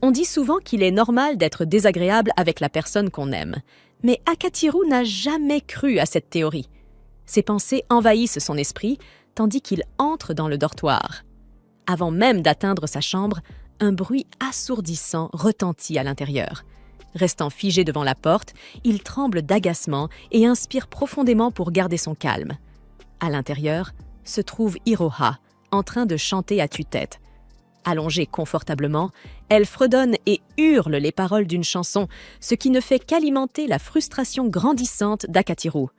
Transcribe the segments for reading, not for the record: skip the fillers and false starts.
On dit souvent qu'il est normal d'être désagréable avec la personne qu'on aime, mais Akatirou n'a jamais cru à cette théorie. Ses pensées envahissent son esprit, tandis qu'il entre dans le dortoir. Avant même d'atteindre sa chambre, un bruit assourdissant retentit à l'intérieur. Restant figé devant la porte, il tremble d'agacement et inspire profondément pour garder son calme. À l'intérieur se trouve Iroha, en train de chanter à tue-tête. Allongée confortablement, elle fredonne et hurle les paroles d'une chanson, ce qui ne fait qu'alimenter la frustration grandissante d'Akatirou.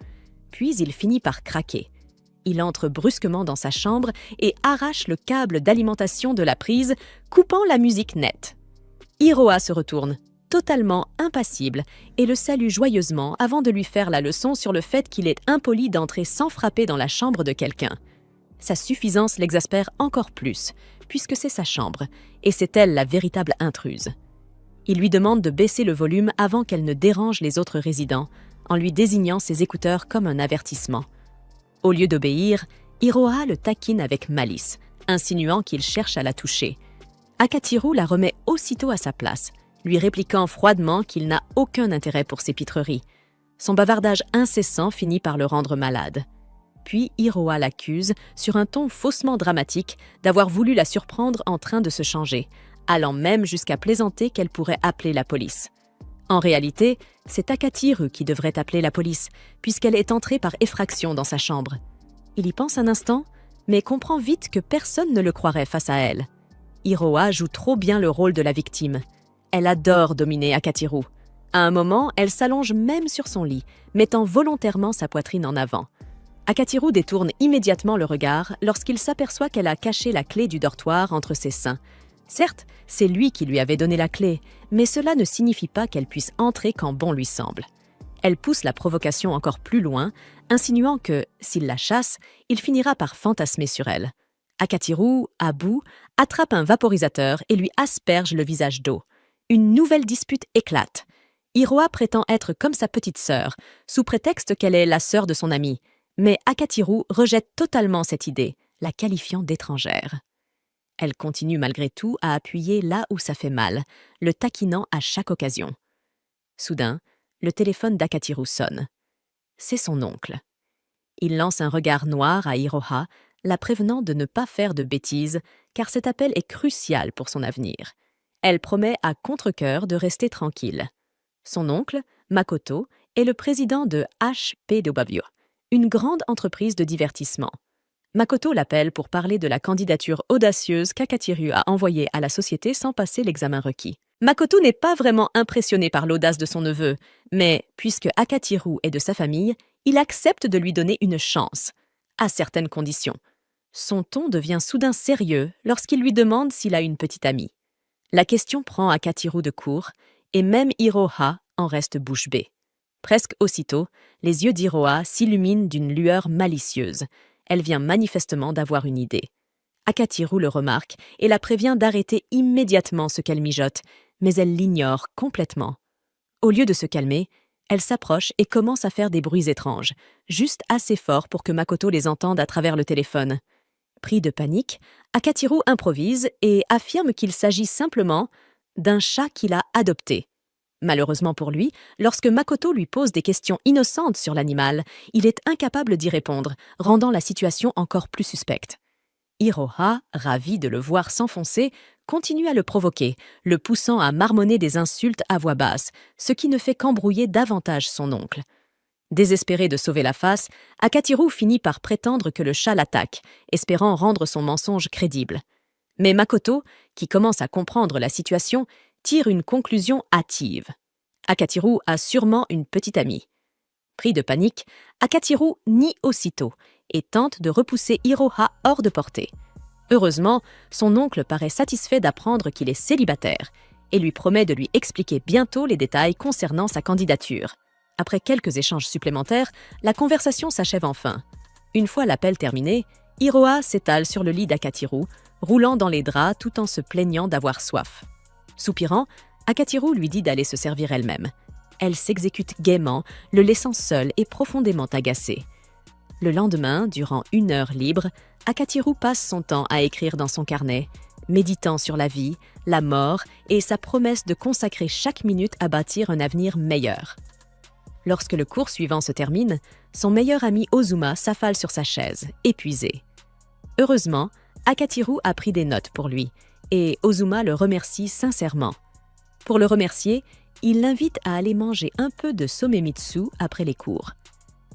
Puis il finit par craquer. Il entre brusquement dans sa chambre et arrache le câble d'alimentation de la prise, coupant la musique net. Iroha se retourne, totalement impassible, et le salue joyeusement avant de lui faire la leçon sur le fait qu'il est impoli d'entrer sans frapper dans la chambre de quelqu'un. Sa suffisance l'exaspère encore plus, puisque c'est sa chambre, et c'est elle la véritable intruse. Il lui demande de baisser le volume avant qu'elle ne dérange les autres résidents, en lui désignant ses écouteurs comme un avertissement. Au lieu d'obéir, Iroha le taquine avec malice, insinuant qu'il cherche à la toucher. Akatirou la remet aussitôt à sa place, lui répliquant froidement qu'il n'a aucun intérêt pour ses pitreries. Son bavardage incessant finit par le rendre malade. Puis Iroha l'accuse, sur un ton faussement dramatique, d'avoir voulu la surprendre en train de se changer, allant même jusqu'à plaisanter qu'elle pourrait appeler la police. En réalité, c'est Akatirou qui devrait appeler la police, puisqu'elle est entrée par effraction dans sa chambre. Il y pense un instant, mais comprend vite que personne ne le croirait face à elle. Iroha joue trop bien le rôle de la victime. Elle adore dominer Akatirou. À un moment, elle s'allonge même sur son lit, mettant volontairement sa poitrine en avant. Akatirou détourne immédiatement le regard lorsqu'il s'aperçoit qu'elle a caché la clé du dortoir entre ses seins. Certes, c'est lui qui lui avait donné la clé, mais cela ne signifie pas qu'elle puisse entrer quand bon lui semble. Elle pousse la provocation encore plus loin, insinuant que, s'il la chasse, il finira par fantasmer sur elle. Akatirou, à bout, attrape un vaporisateur et lui asperge le visage d'eau. Une nouvelle dispute éclate. Iroha prétend être comme sa petite sœur, sous prétexte qu'elle est la sœur de son amie. Mais Akatirou rejette totalement cette idée, la qualifiant d'étrangère. Elle continue malgré tout à appuyer là où ça fait mal, le taquinant à chaque occasion. Soudain, le téléphone d'Akatirou sonne. C'est son oncle. Il lance un regard noir à Iroha, la prévenant de ne pas faire de bêtises, car cet appel est crucial pour son avenir. Elle promet à contre-cœur de rester tranquille. Son oncle, Makoto, est le président de HPW, une grande entreprise de divertissement. Makoto l'appelle pour parler de la candidature audacieuse qu'Akatirou a envoyée à la société sans passer l'examen requis. Makoto n'est pas vraiment impressionné par l'audace de son neveu, mais puisque Akatirou est de sa famille, il accepte de lui donner une chance, à certaines conditions. Son ton devient soudain sérieux lorsqu'il lui demande s'il a une petite amie. La question prend Akatirou de court, et même Iroha en reste bouche bée. Presque aussitôt, les yeux d'Iroha s'illuminent d'une lueur malicieuse. Elle vient manifestement d'avoir une idée. Akatirou le remarque et la prévient d'arrêter immédiatement ce qu'elle mijote, mais elle l'ignore complètement. Au lieu de se calmer, elle s'approche et commence à faire des bruits étranges, juste assez forts pour que Makoto les entende à travers le téléphone. Pris de panique, Akatirou improvise et affirme qu'il s'agit simplement d'un chat qu'il a adopté. Malheureusement pour lui, lorsque Makoto lui pose des questions innocentes sur l'animal, il est incapable d'y répondre, rendant la situation encore plus suspecte. Iroha, ravi de le voir s'enfoncer, continue à le provoquer, le poussant à marmonner des insultes à voix basse, ce qui ne fait qu'embrouiller davantage son oncle. Désespéré de sauver la face, Akatirou finit par prétendre que le chat l'attaque, espérant rendre son mensonge crédible. Mais Makoto, qui commence à comprendre la situation, tire une conclusion hâtive. Akatirou a sûrement une petite amie. Pris de panique, Akatirou nie aussitôt et tente de repousser Iroha hors de portée. Heureusement, son oncle paraît satisfait d'apprendre qu'il est célibataire et lui promet de lui expliquer bientôt les détails concernant sa candidature. Après quelques échanges supplémentaires, la conversation s'achève enfin. Une fois l'appel terminé, Iroha s'étale sur le lit d'Akatirou, roulant dans les draps tout en se plaignant d'avoir soif. Soupirant, Akatirou lui dit d'aller se servir elle-même. Elle s'exécute gaiement, le laissant seul et profondément agacé. Le lendemain, durant 1 heure libre, Akatirou passe son temps à écrire dans son carnet, méditant sur la vie, la mort et sa promesse de consacrer chaque minute à bâtir un avenir meilleur. Lorsque le cours suivant se termine, son meilleur ami Ozuma s'affale sur sa chaise, épuisé. Heureusement, Akateru a pris des notes pour lui, et Ozuma le remercie sincèrement. Pour le remercier, il l'invite à aller manger un peu de somemitsu après les cours.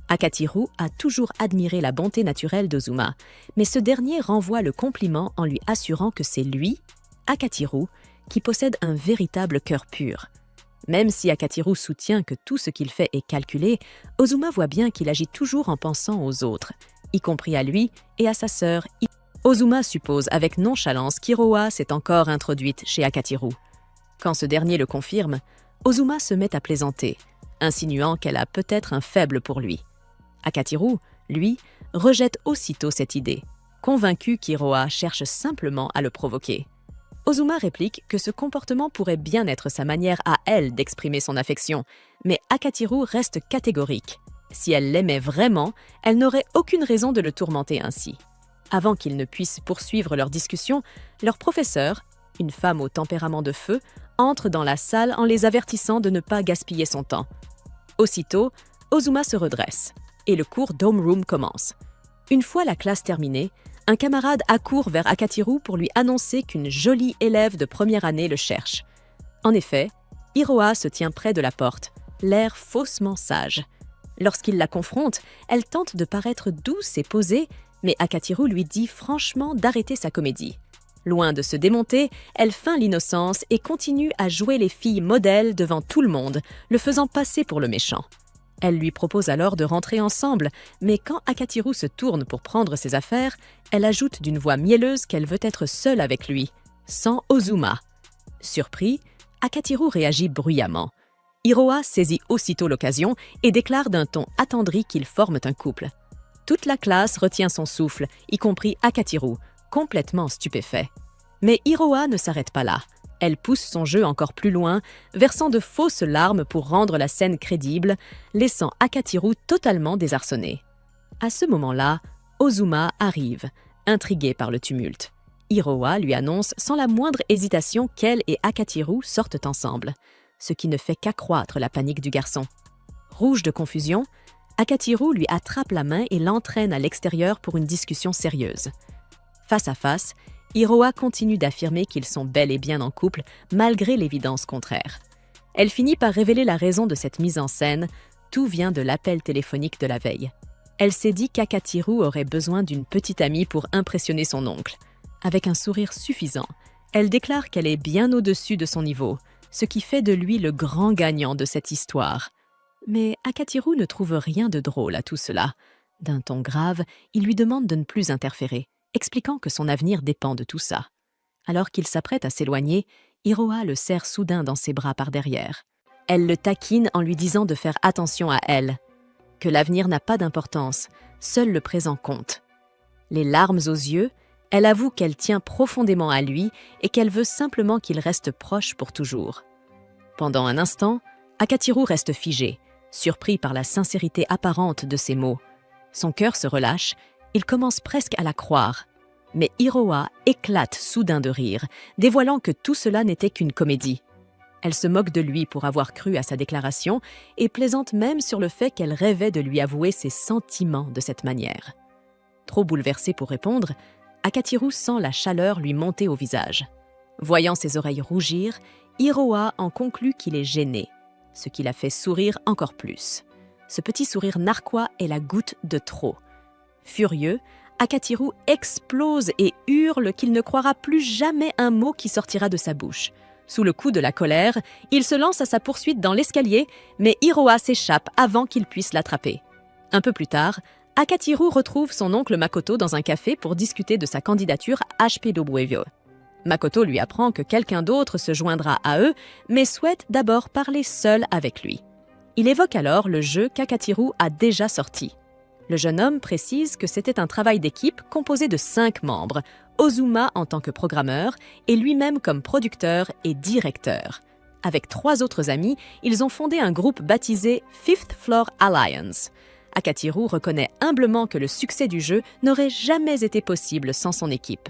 Akateru a toujours admiré la bonté naturelle d'Ozuma, mais ce dernier renvoie le compliment en lui assurant que c'est lui, Akateru, qui possède un véritable cœur pur. Même si Akateru soutient que tout ce qu'il fait est calculé, Ozuma voit bien qu'il agit toujours en pensant aux autres, y compris à lui et à sa sœur. Ozuma suppose avec nonchalance qu'Iroha s'est encore introduite chez Akateru. Quand ce dernier le confirme, Ozuma se met à plaisanter, insinuant qu'elle a peut-être un faible pour lui. Akateru, lui, rejette aussitôt cette idée, convaincu qu'Iroha cherche simplement à le provoquer. Ozuma réplique que ce comportement pourrait bien être sa manière à elle d'exprimer son affection, mais Akateru reste catégorique. Si elle l'aimait vraiment, elle n'aurait aucune raison de le tourmenter ainsi. Avant qu'ils ne puissent poursuivre leur discussion, leur professeur, une femme au tempérament de feu, entre dans la salle en les avertissant de ne pas gaspiller son temps. Aussitôt, Ozuma se redresse et le cours d'homeroom commence. Une fois la classe terminée, un camarade accourt vers Akateru pour lui annoncer qu'une jolie élève de première année le cherche. En effet, Iroha se tient près de la porte, l'air faussement sage. Lorsqu'il la confronte, elle tente de paraître douce et posée, mais Akateru lui dit franchement d'arrêter sa comédie. Loin de se démonter, elle feint l'innocence et continue à jouer les filles modèles devant tout le monde, le faisant passer pour le méchant. Elle lui propose alors de rentrer ensemble, mais quand Akateru se tourne pour prendre ses affaires, elle ajoute d'une voix mielleuse qu'elle veut être seule avec lui, sans Ozuma. Surpris, Akateru réagit bruyamment. Iroha saisit aussitôt l'occasion et déclare d'un ton attendri qu'ils forment un couple. Toute la classe retient son souffle, y compris Akateru, complètement stupéfait. Mais Iroha ne s'arrête pas là. Elle pousse son jeu encore plus loin, versant de fausses larmes pour rendre la scène crédible, laissant Akateru totalement désarçonné. À ce moment-là, Ozuma arrive, intrigué par le tumulte. Iroha lui annonce sans la moindre hésitation qu'elle et Akateru sortent ensemble, ce qui ne fait qu'accroître la panique du garçon. Rouge de confusion, Akateru lui attrape la main et l'entraîne à l'extérieur pour une discussion sérieuse. Face à face, Iroha continue d'affirmer qu'ils sont bel et bien en couple, malgré l'évidence contraire. Elle finit par révéler la raison de cette mise en scène, tout vient de l'appel téléphonique de la veille. Elle s'est dit qu'Akateru aurait besoin d'une petite amie pour impressionner son oncle. Avec un sourire suffisant, elle déclare qu'elle est bien au-dessus de son niveau, ce qui fait de lui le grand gagnant de cette histoire. Mais Akateru ne trouve rien de drôle à tout cela. D'un ton grave, il lui demande de ne plus interférer, expliquant que son avenir dépend de tout ça. Alors qu'il s'apprête à s'éloigner, Iroha le serre soudain dans ses bras par derrière. Elle le taquine en lui disant de faire attention à elle, que l'avenir n'a pas d'importance, seul le présent compte. Les larmes aux yeux, elle avoue qu'elle tient profondément à lui et qu'elle veut simplement qu'il reste proche pour toujours. Pendant un instant, Akateru reste figé, surpris par la sincérité apparente de ses mots. Son cœur se relâche, il commence presque à la croire. Mais Iroha éclate soudain de rire, dévoilant que tout cela n'était qu'une comédie. Elle se moque de lui pour avoir cru à sa déclaration et plaisante même sur le fait qu'elle rêvait de lui avouer ses sentiments de cette manière. Trop bouleversé pour répondre, Akateru sent la chaleur lui monter au visage. Voyant ses oreilles rougir, Iroha en conclut qu'il est gêné, ce qui la fait sourire encore plus. Ce petit sourire narquois est la goutte de trop. Furieux, Akateru explose et hurle qu'il ne croira plus jamais un mot qui sortira de sa bouche. Sous le coup de la colère, il se lance à sa poursuite dans l'escalier, mais Iroha s'échappe avant qu'il puisse l'attraper. Un peu plus tard, Akateru retrouve son oncle Makoto dans un café pour discuter de sa candidature à HP Dobuevyo. Makoto lui apprend que quelqu'un d'autre se joindra à eux, mais souhaite d'abord parler seul avec lui. Il évoque alors le jeu qu'Akateru a déjà sorti. Le jeune homme précise que c'était un travail d'équipe composé de 5 membres, Ozuma en tant que programmeur et lui-même comme producteur et directeur. Avec 3 autres amis, ils ont fondé un groupe baptisé Fifth Floor Alliance. Akateru reconnaît humblement que le succès du jeu n'aurait jamais été possible sans son équipe.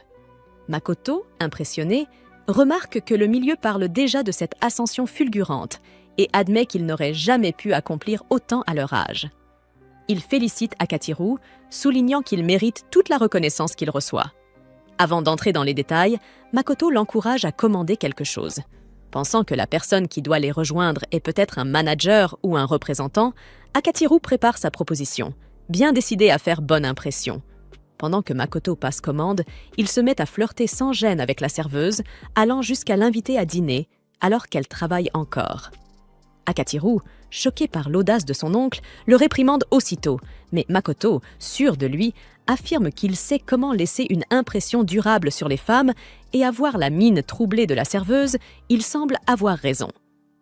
Makoto, impressionné, remarque que le milieu parle déjà de cette ascension fulgurante et admet qu'il n'aurait jamais pu accomplir autant à leur âge. Il félicite Akateru, soulignant qu'il mérite toute la reconnaissance qu'il reçoit. Avant d'entrer dans les détails, Makoto l'encourage à commander quelque chose. Pensant que la personne qui doit les rejoindre est peut-être un manager ou un représentant, Akateru prépare sa proposition, bien décidé à faire bonne impression. Pendant que Makoto passe commande, il se met à flirter sans gêne avec la serveuse, allant jusqu'à l'inviter à dîner, alors qu'elle travaille encore. Akateru, choqué par l'audace de son oncle, le réprimande aussitôt, mais Makoto, sûr de lui, affirme qu'il sait comment laisser une impression durable sur les femmes, et à voir la mine troublée de la serveuse, il semble avoir raison.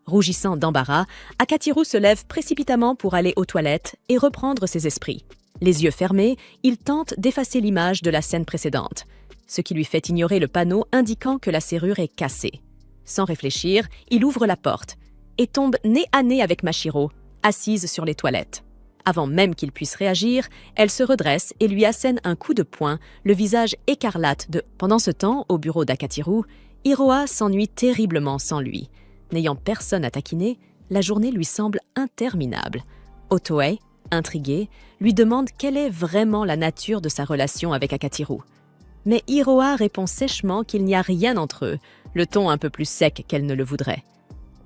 Rougissant d'embarras, Akateru se lève précipitamment pour aller aux toilettes et reprendre ses esprits. Les yeux fermés, il tente d'effacer l'image de la scène précédente, ce qui lui fait ignorer le panneau indiquant que la serrure est cassée. Sans réfléchir, il ouvre la porte et tombe nez à nez avec Mashiro, assise sur les toilettes. Avant même qu'il puisse réagir, elle se redresse et lui assène un coup de poing, le visage écarlate de... Pendant ce temps, au bureau d'Akateru, Hiroa s'ennuie terriblement sans lui. N'ayant personne à taquiner, la journée lui semble interminable. Otoe, intrigué, lui demande quelle est vraiment la nature de sa relation avec Akateru. Mais Hiroa répond sèchement qu'il n'y a rien entre eux, le ton un peu plus sec qu'elle ne le voudrait.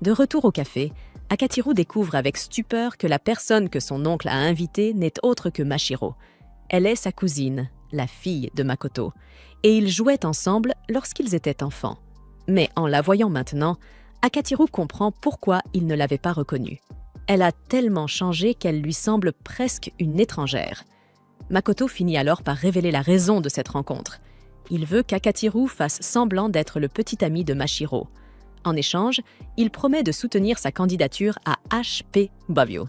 De retour au café, Akateru découvre avec stupeur que la personne que son oncle a invitée n'est autre que Mashiro. Elle est sa cousine, la fille de Makoto, et ils jouaient ensemble lorsqu'ils étaient enfants. Mais en la voyant maintenant, Akateru comprend pourquoi il ne l'avait pas reconnue. Elle a tellement changé qu'elle lui semble presque une étrangère. Makoto finit alors par révéler la raison de cette rencontre. Il veut qu'Akateru fasse semblant d'être le petit ami de Mashiro. En échange, il promet de soutenir sa candidature à H.P. Bovio.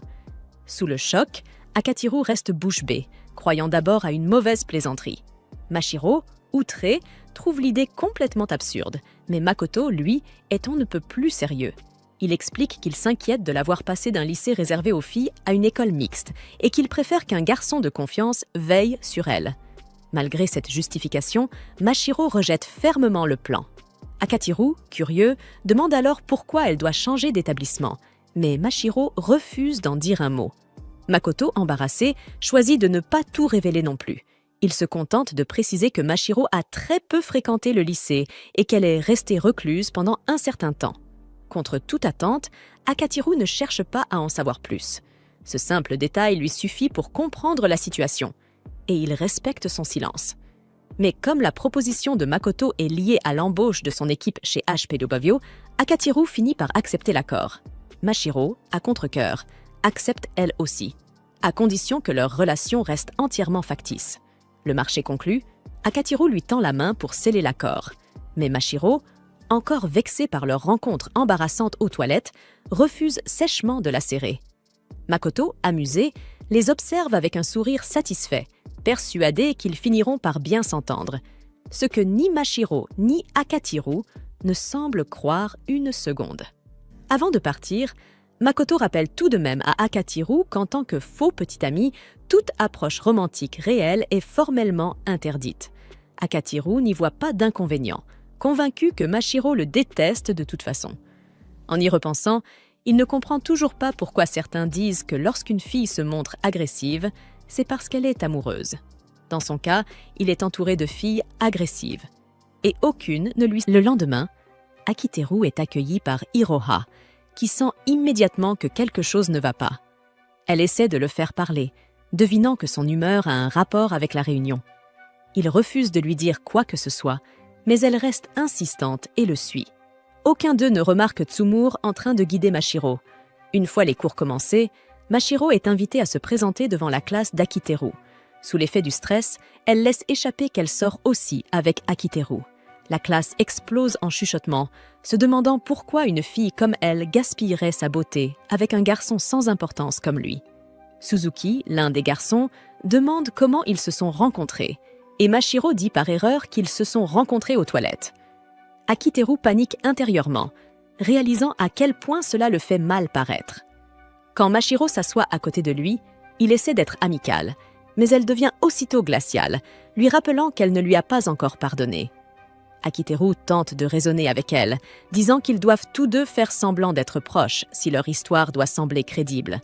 Sous le choc, Akateru reste bouche bée, croyant d'abord à une mauvaise plaisanterie. Mashiro, outré, trouve l'idée complètement absurde, mais Makoto, lui, est on ne peut plus sérieux. Il explique qu'il s'inquiète de l'avoir passé d'un lycée réservé aux filles à une école mixte et qu'il préfère qu'un garçon de confiance veille sur elle. Malgré cette justification, Mashiro rejette fermement le plan. Akateru, curieux, demande alors pourquoi elle doit changer d'établissement, mais Mashiro refuse d'en dire un mot. Makoto, embarrassé, choisit de ne pas tout révéler non plus. Il se contente de préciser que Mashiro a très peu fréquenté le lycée et qu'elle est restée recluse pendant un certain temps. Contre toute attente, Akateru ne cherche pas à en savoir plus. Ce simple détail lui suffit pour comprendre la situation, et il respecte son silence. Mais comme la proposition de Makoto est liée à l'embauche de son équipe chez HP de Bovio, Akateru finit par accepter l'accord. Mashiro, à contre-cœur, accepte elle aussi, à condition que leur relation reste entièrement factice. Le marché conclu, Akateru lui tend la main pour sceller l'accord. Mais Mashiro, encore vexé par leur rencontre embarrassante aux toilettes, refuse sèchement de la serrer. Makoto, amusé, les observe avec un sourire satisfait, persuadé qu'ils finiront par bien s'entendre, ce que ni Mashiro ni Akateru ne semblent croire une seconde. Avant de partir, Makoto rappelle tout de même à Akateru qu'en tant que faux petit ami, toute approche romantique réelle est formellement interdite. Akateru n'y voit pas d'inconvénient, convaincu que Mashiro le déteste de toute façon. En y repensant, il ne comprend toujours pas pourquoi certains disent que lorsqu'une fille se montre agressive, c'est parce qu'elle est amoureuse. Dans son cas, il est entouré de filles agressives. Et aucune ne lui... Le lendemain, Akateru est accueillie par Hiroha, qui sent immédiatement que quelque chose ne va pas. Elle essaie de le faire parler, devinant que son humeur a un rapport avec la réunion. Il refuse de lui dire quoi que ce soit, mais elle reste insistante et le suit. Aucun d'eux ne remarque Tsumur en train de guider Mashiro. Une fois les cours commencés, Mashiro est invitée à se présenter devant la classe d'Akiteru. Sous l'effet du stress, elle laisse échapper qu'elle sort aussi avec Akiteru. La classe explose en chuchotements, se demandant pourquoi une fille comme elle gaspillerait sa beauté avec un garçon sans importance comme lui. Suzuki, l'un des garçons, demande comment ils se sont rencontrés, et Mashiro dit par erreur qu'ils se sont rencontrés aux toilettes. Akiteru panique intérieurement, réalisant à quel point cela le fait mal paraître. Quand Mashiro s'assoit à côté de lui, il essaie d'être amical, mais elle devient aussitôt glaciale, lui rappelant qu'elle ne lui a pas encore pardonné. Akiteru tente de raisonner avec elle, disant qu'ils doivent tous deux faire semblant d'être proches si leur histoire doit sembler crédible.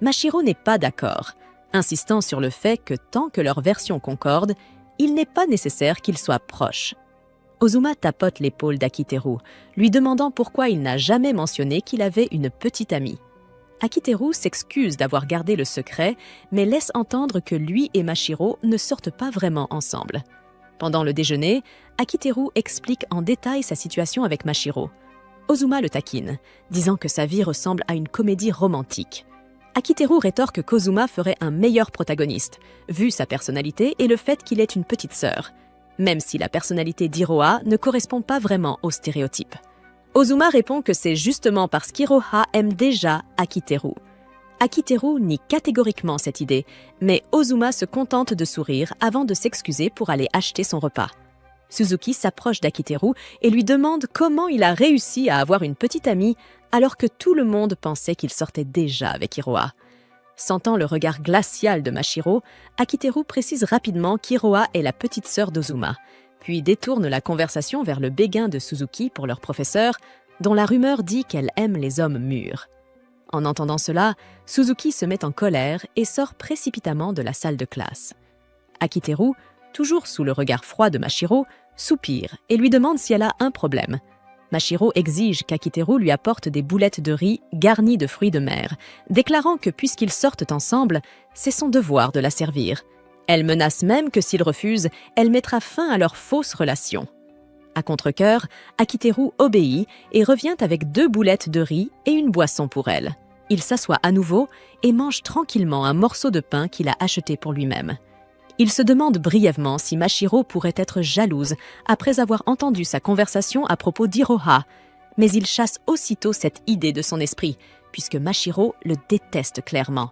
Mashiro n'est pas d'accord, insistant sur le fait que tant que leurs versions concordent, il n'est pas nécessaire qu'ils soient proches. Ozuma tapote l'épaule d'Akiteru, lui demandant pourquoi il n'a jamais mentionné qu'il avait une petite amie. Akiteru s'excuse d'avoir gardé le secret, mais laisse entendre que lui et Mashiro ne sortent pas vraiment ensemble. Pendant le déjeuner, Akiteru explique en détail sa situation avec Mashiro. Ozuma le taquine, disant que sa vie ressemble à une comédie romantique. Akiteru rétorque qu'Ozuma ferait un meilleur protagoniste, vu sa personnalité et le fait qu'il est une petite sœur, même si la personnalité d'Iroha ne correspond pas vraiment au stéréotype. Ozuma répond que c'est justement parce qu'Iroha aime déjà Akiteru. Akiteru nie catégoriquement cette idée, mais Ozuma se contente de sourire avant de s'excuser pour aller acheter son repas. Suzuki s'approche d'Akiteru et lui demande comment il a réussi à avoir une petite amie alors que tout le monde pensait qu'il sortait déjà avec Iroha. Sentant le regard glacial de Mashiro, Akiteru précise rapidement qu'Iroha est la petite sœur d'Ozuma, puis détourne la conversation vers le béguin de Suzuki pour leur professeur, dont la rumeur dit qu'elle aime les hommes mûrs. En entendant cela, Suzuki se met en colère et sort précipitamment de la salle de classe. Akiteru, toujours sous le regard froid de Mashiro, soupire et lui demande si elle a un problème. Mashiro exige qu'Akiteru lui apporte des boulettes de riz garnies de fruits de mer, déclarant que puisqu'ils sortent ensemble, c'est son devoir de la servir. Elle menace même que s'il refuse, elle mettra fin à leur fausse relation. À contre-cœur, Akiteru obéit et revient avec 2 boulettes de riz et une boisson pour elle. Il s'assoit à nouveau et mange tranquillement un morceau de pain qu'il a acheté pour lui-même. Il se demande brièvement si Mashiro pourrait être jalouse après avoir entendu sa conversation à propos d'Iroha, mais il chasse aussitôt cette idée de son esprit, puisque Mashiro le déteste clairement.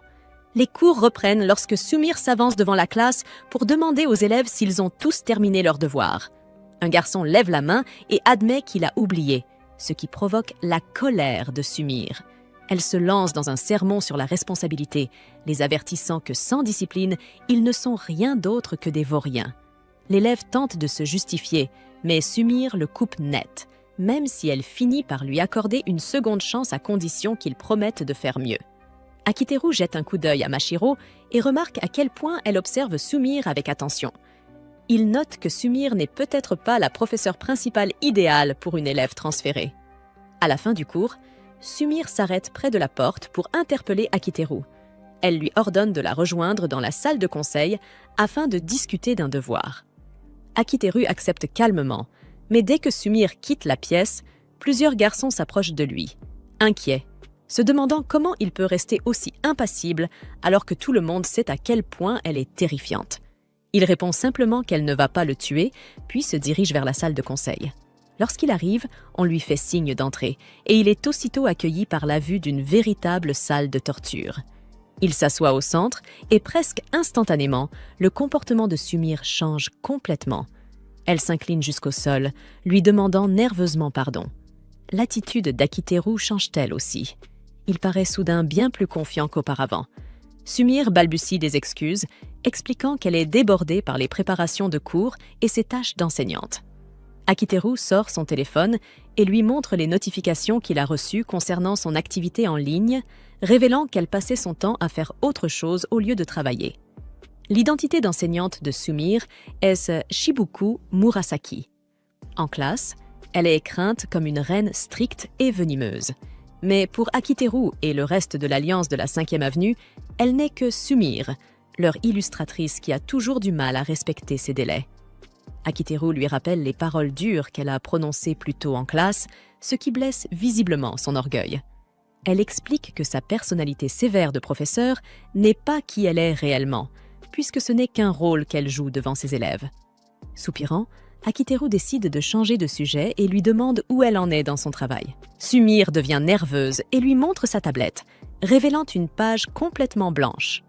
Les cours reprennent lorsque Sumire s'avance devant la classe pour demander aux élèves s'ils ont tous terminé leurs devoirs. Un garçon lève la main et admet qu'il a oublié, ce qui provoque la colère de Sumire. Elle se lance dans un sermon sur la responsabilité, les avertissant que sans discipline, ils ne sont rien d'autre que des vauriens. L'élève tente de se justifier, mais Sumire le coupe net, même si elle finit par lui accorder une seconde chance à condition qu'il promette de faire mieux. Akiteru jette un coup d'œil à Mashiro et remarque à quel point elle observe Sumire avec attention. Il note que Sumire n'est peut-être pas la professeure principale idéale pour une élève transférée. À la fin du cours, Sumire s'arrête près de la porte pour interpeller Akiteru. Elle lui ordonne de la rejoindre dans la salle de conseil afin de discuter d'un devoir. Akiteru accepte calmement, mais dès que Sumire quitte la pièce, plusieurs garçons s'approchent de lui, inquiets, se demandant comment il peut rester aussi impassible alors que tout le monde sait à quel point elle est terrifiante. Il répond simplement qu'elle ne va pas le tuer, puis se dirige vers la salle de conseil. Lorsqu'il arrive, on lui fait signe d'entrer, et il est aussitôt accueilli par la vue d'une véritable salle de torture. Il s'assoit au centre, et presque instantanément, le comportement de Sumire change complètement. Elle s'incline jusqu'au sol, lui demandant nerveusement pardon. L'attitude d'Akiteru change-t-elle aussi? Il paraît soudain bien plus confiant qu'auparavant. Sumire balbutie des excuses, expliquant qu'elle est débordée par les préparations de cours et ses tâches d'enseignante. Akiteru sort son téléphone et lui montre les notifications qu'il a reçues concernant son activité en ligne, révélant qu'elle passait son temps à faire autre chose au lieu de travailler. L'identité d'enseignante de Sumire est Shibuku Murasaki. En classe, elle est crainte comme une reine stricte et venimeuse. Mais pour Akiteru et le reste de l'Alliance de la 5e Avenue, elle n'est que Sumire, leur illustratrice qui a toujours du mal à respecter ses délais. Akiteru lui rappelle les paroles dures qu'elle a prononcées plus tôt en classe, ce qui blesse visiblement son orgueil. Elle explique que sa personnalité sévère de professeur n'est pas qui elle est réellement, puisque ce n'est qu'un rôle qu'elle joue devant ses élèves. Soupirant, Akiteru décide de changer de sujet et lui demande où elle en est dans son travail. Sumire devient nerveuse et lui montre sa tablette, révélant une page complètement blanche.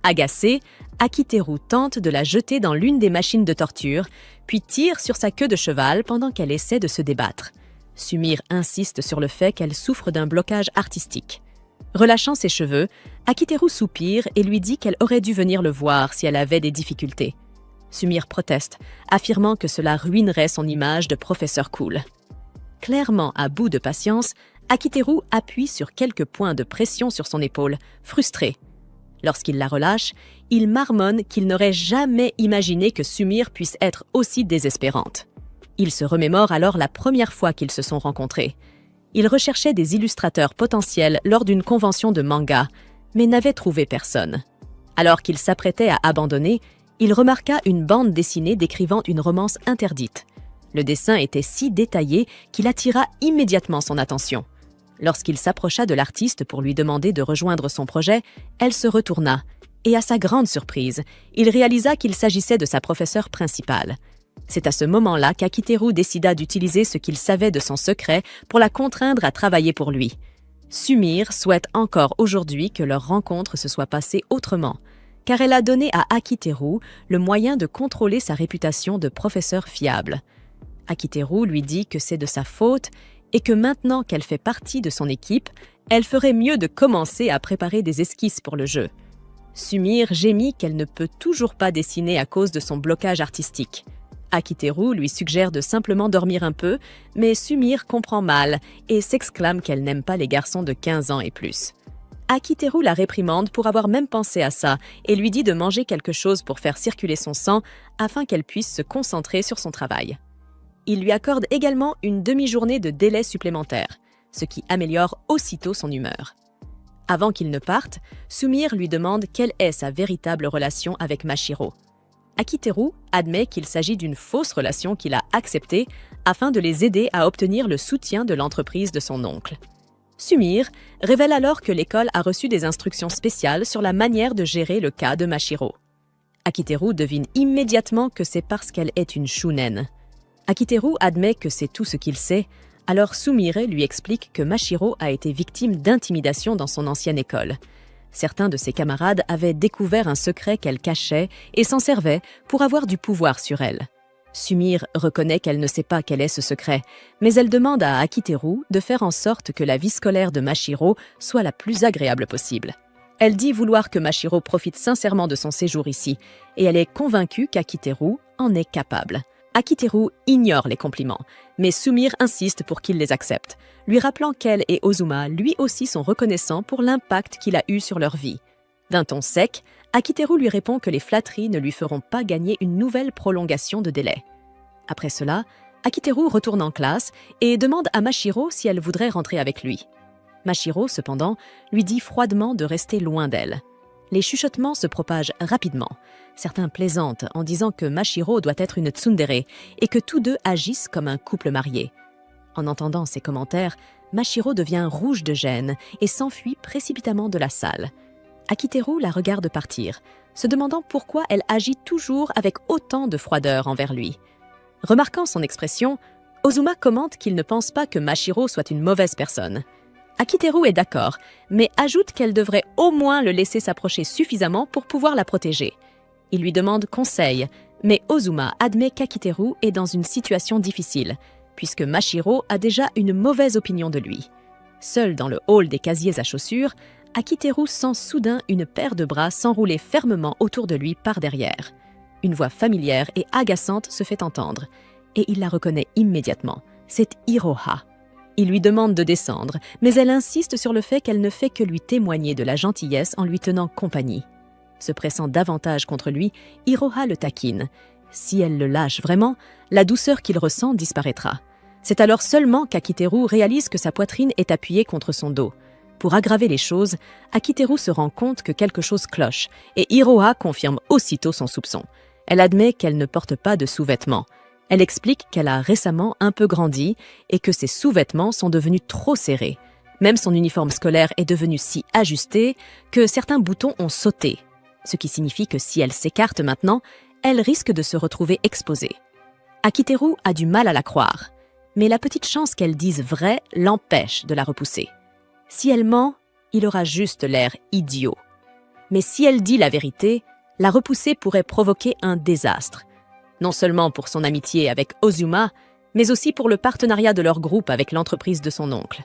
Agacé, Akiteru tente de la jeter dans l'une des machines de torture, puis tire sur sa queue de cheval pendant qu'elle essaie de se débattre. Sumire insiste sur le fait qu'elle souffre d'un blocage artistique. Relâchant ses cheveux, Akiteru soupire et lui dit qu'elle aurait dû venir le voir si elle avait des difficultés. Sumire proteste, affirmant que cela ruinerait son image de professeur cool. Clairement à bout de patience, Akiteru appuie sur quelques points de pression sur son épaule, frustré. Lorsqu'il la relâche, il marmonne qu'il n'aurait jamais imaginé que Sumire puisse être aussi désespérante. Il se remémore alors la première fois qu'ils se sont rencontrés. Il recherchait des illustrateurs potentiels lors d'une convention de manga, mais n'avait trouvé personne. Alors qu'il s'apprêtait à abandonner, il remarqua une bande dessinée décrivant une romance interdite. Le dessin était si détaillé qu'il attira immédiatement son attention. Lorsqu'il s'approcha de l'artiste pour lui demander de rejoindre son projet, elle se retourna, et à sa grande surprise, il réalisa qu'il s'agissait de sa professeure principale. C'est à ce moment-là qu'Akiteru décida d'utiliser ce qu'il savait de son secret pour la contraindre à travailler pour lui. Sumire souhaite encore aujourd'hui que leur rencontre se soit passée autrement, car elle a donné à Akiteru le moyen de contrôler sa réputation de professeur fiable. Akiteru lui dit que c'est de sa faute et que maintenant qu'elle fait partie de son équipe, elle ferait mieux de commencer à préparer des esquisses pour le jeu. Sumire gémit qu'elle ne peut toujours pas dessiner à cause de son blocage artistique. Akiteru lui suggère de simplement dormir un peu, mais Sumire comprend mal et s'exclame qu'elle n'aime pas les garçons de 15 ans et plus. Akiteru la réprimande pour avoir même pensé à ça et lui dit de manger quelque chose pour faire circuler son sang afin qu'elle puisse se concentrer sur son travail. Il lui accorde également une demi-journée de délai supplémentaire, ce qui améliore aussitôt son humeur. Avant qu'il ne parte, Sumire lui demande quelle est sa véritable relation avec Mashiro. Akiteru admet qu'il s'agit d'une fausse relation qu'il a acceptée afin de les aider à obtenir le soutien de l'entreprise de son oncle. Sumire révèle alors que l'école a reçu des instructions spéciales sur la manière de gérer le cas de Mashiro. Akiteru devine immédiatement que c'est parce qu'elle est une shounen. Akiteru admet que c'est tout ce qu'il sait, alors Sumire lui explique que Mashiro a été victime d'intimidation dans son ancienne école. Certains de ses camarades avaient découvert un secret qu'elle cachait et s'en servaient pour avoir du pouvoir sur elle. Sumire reconnaît qu'elle ne sait pas quel est ce secret, mais elle demande à Akiteru de faire en sorte que la vie scolaire de Mashiro soit la plus agréable possible. Elle dit vouloir que Mashiro profite sincèrement de son séjour ici, et elle est convaincue qu'Akiteru en est capable. Akiteru ignore les compliments, mais Sumire insiste pour qu'il les accepte, lui rappelant qu'elle et Ozuma lui aussi sont reconnaissants pour l'impact qu'il a eu sur leur vie. D'un ton sec, Akiteru lui répond que les flatteries ne lui feront pas gagner une nouvelle prolongation de délai. Après cela, Akiteru retourne en classe et demande à Mashiro si elle voudrait rentrer avec lui. Mashiro, cependant, lui dit froidement de rester loin d'elle. Les chuchotements se propagent rapidement. Certains plaisantent en disant que Mashiro doit être une tsundere et que tous deux agissent comme un couple marié. En entendant ces commentaires, Mashiro devient rouge de gêne et s'enfuit précipitamment de la salle. Akiteru la regarde partir, se demandant pourquoi elle agit toujours avec autant de froideur envers lui. Remarquant son expression, Ozuma commente qu'il ne pense pas que Mashiro soit une mauvaise personne. Akiteru est d'accord, mais ajoute qu'elle devrait au moins le laisser s'approcher suffisamment pour pouvoir la protéger. Il lui demande conseil, mais Ozuma admet qu'Akiteru est dans une situation difficile, puisque Mashiro a déjà une mauvaise opinion de lui. Seul dans le hall des casiers à chaussures, Akiteru sent soudain une paire de bras s'enrouler fermement autour de lui par derrière. Une voix familière et agaçante se fait entendre, et il la reconnaît immédiatement. C'est Iroha. Il lui demande de descendre, mais elle insiste sur le fait qu'elle ne fait que lui témoigner de la gentillesse en lui tenant compagnie. Se pressant davantage contre lui, Iroha le taquine. Si elle le lâche vraiment, la douceur qu'il ressent disparaîtra. C'est alors seulement qu'Akiteru réalise que sa poitrine est appuyée contre son dos. Pour aggraver les choses, Akiteru se rend compte que quelque chose cloche, et Iroha confirme aussitôt son soupçon. Elle admet qu'elle ne porte pas de sous-vêtements. Elle explique qu'elle a récemment un peu grandi et que ses sous-vêtements sont devenus trop serrés. Même son uniforme scolaire est devenu si ajusté que certains boutons ont sauté. Ce qui signifie que si elle s'écarte maintenant, elle risque de se retrouver exposée. Akiteru a du mal à la croire, mais la petite chance qu'elle dise vrai l'empêche de la repousser. Si elle ment, il aura juste l'air idiot. Mais si elle dit la vérité, la repousser pourrait provoquer un désastre. Non seulement pour son amitié avec Ozuma, mais aussi pour le partenariat de leur groupe avec l'entreprise de son oncle.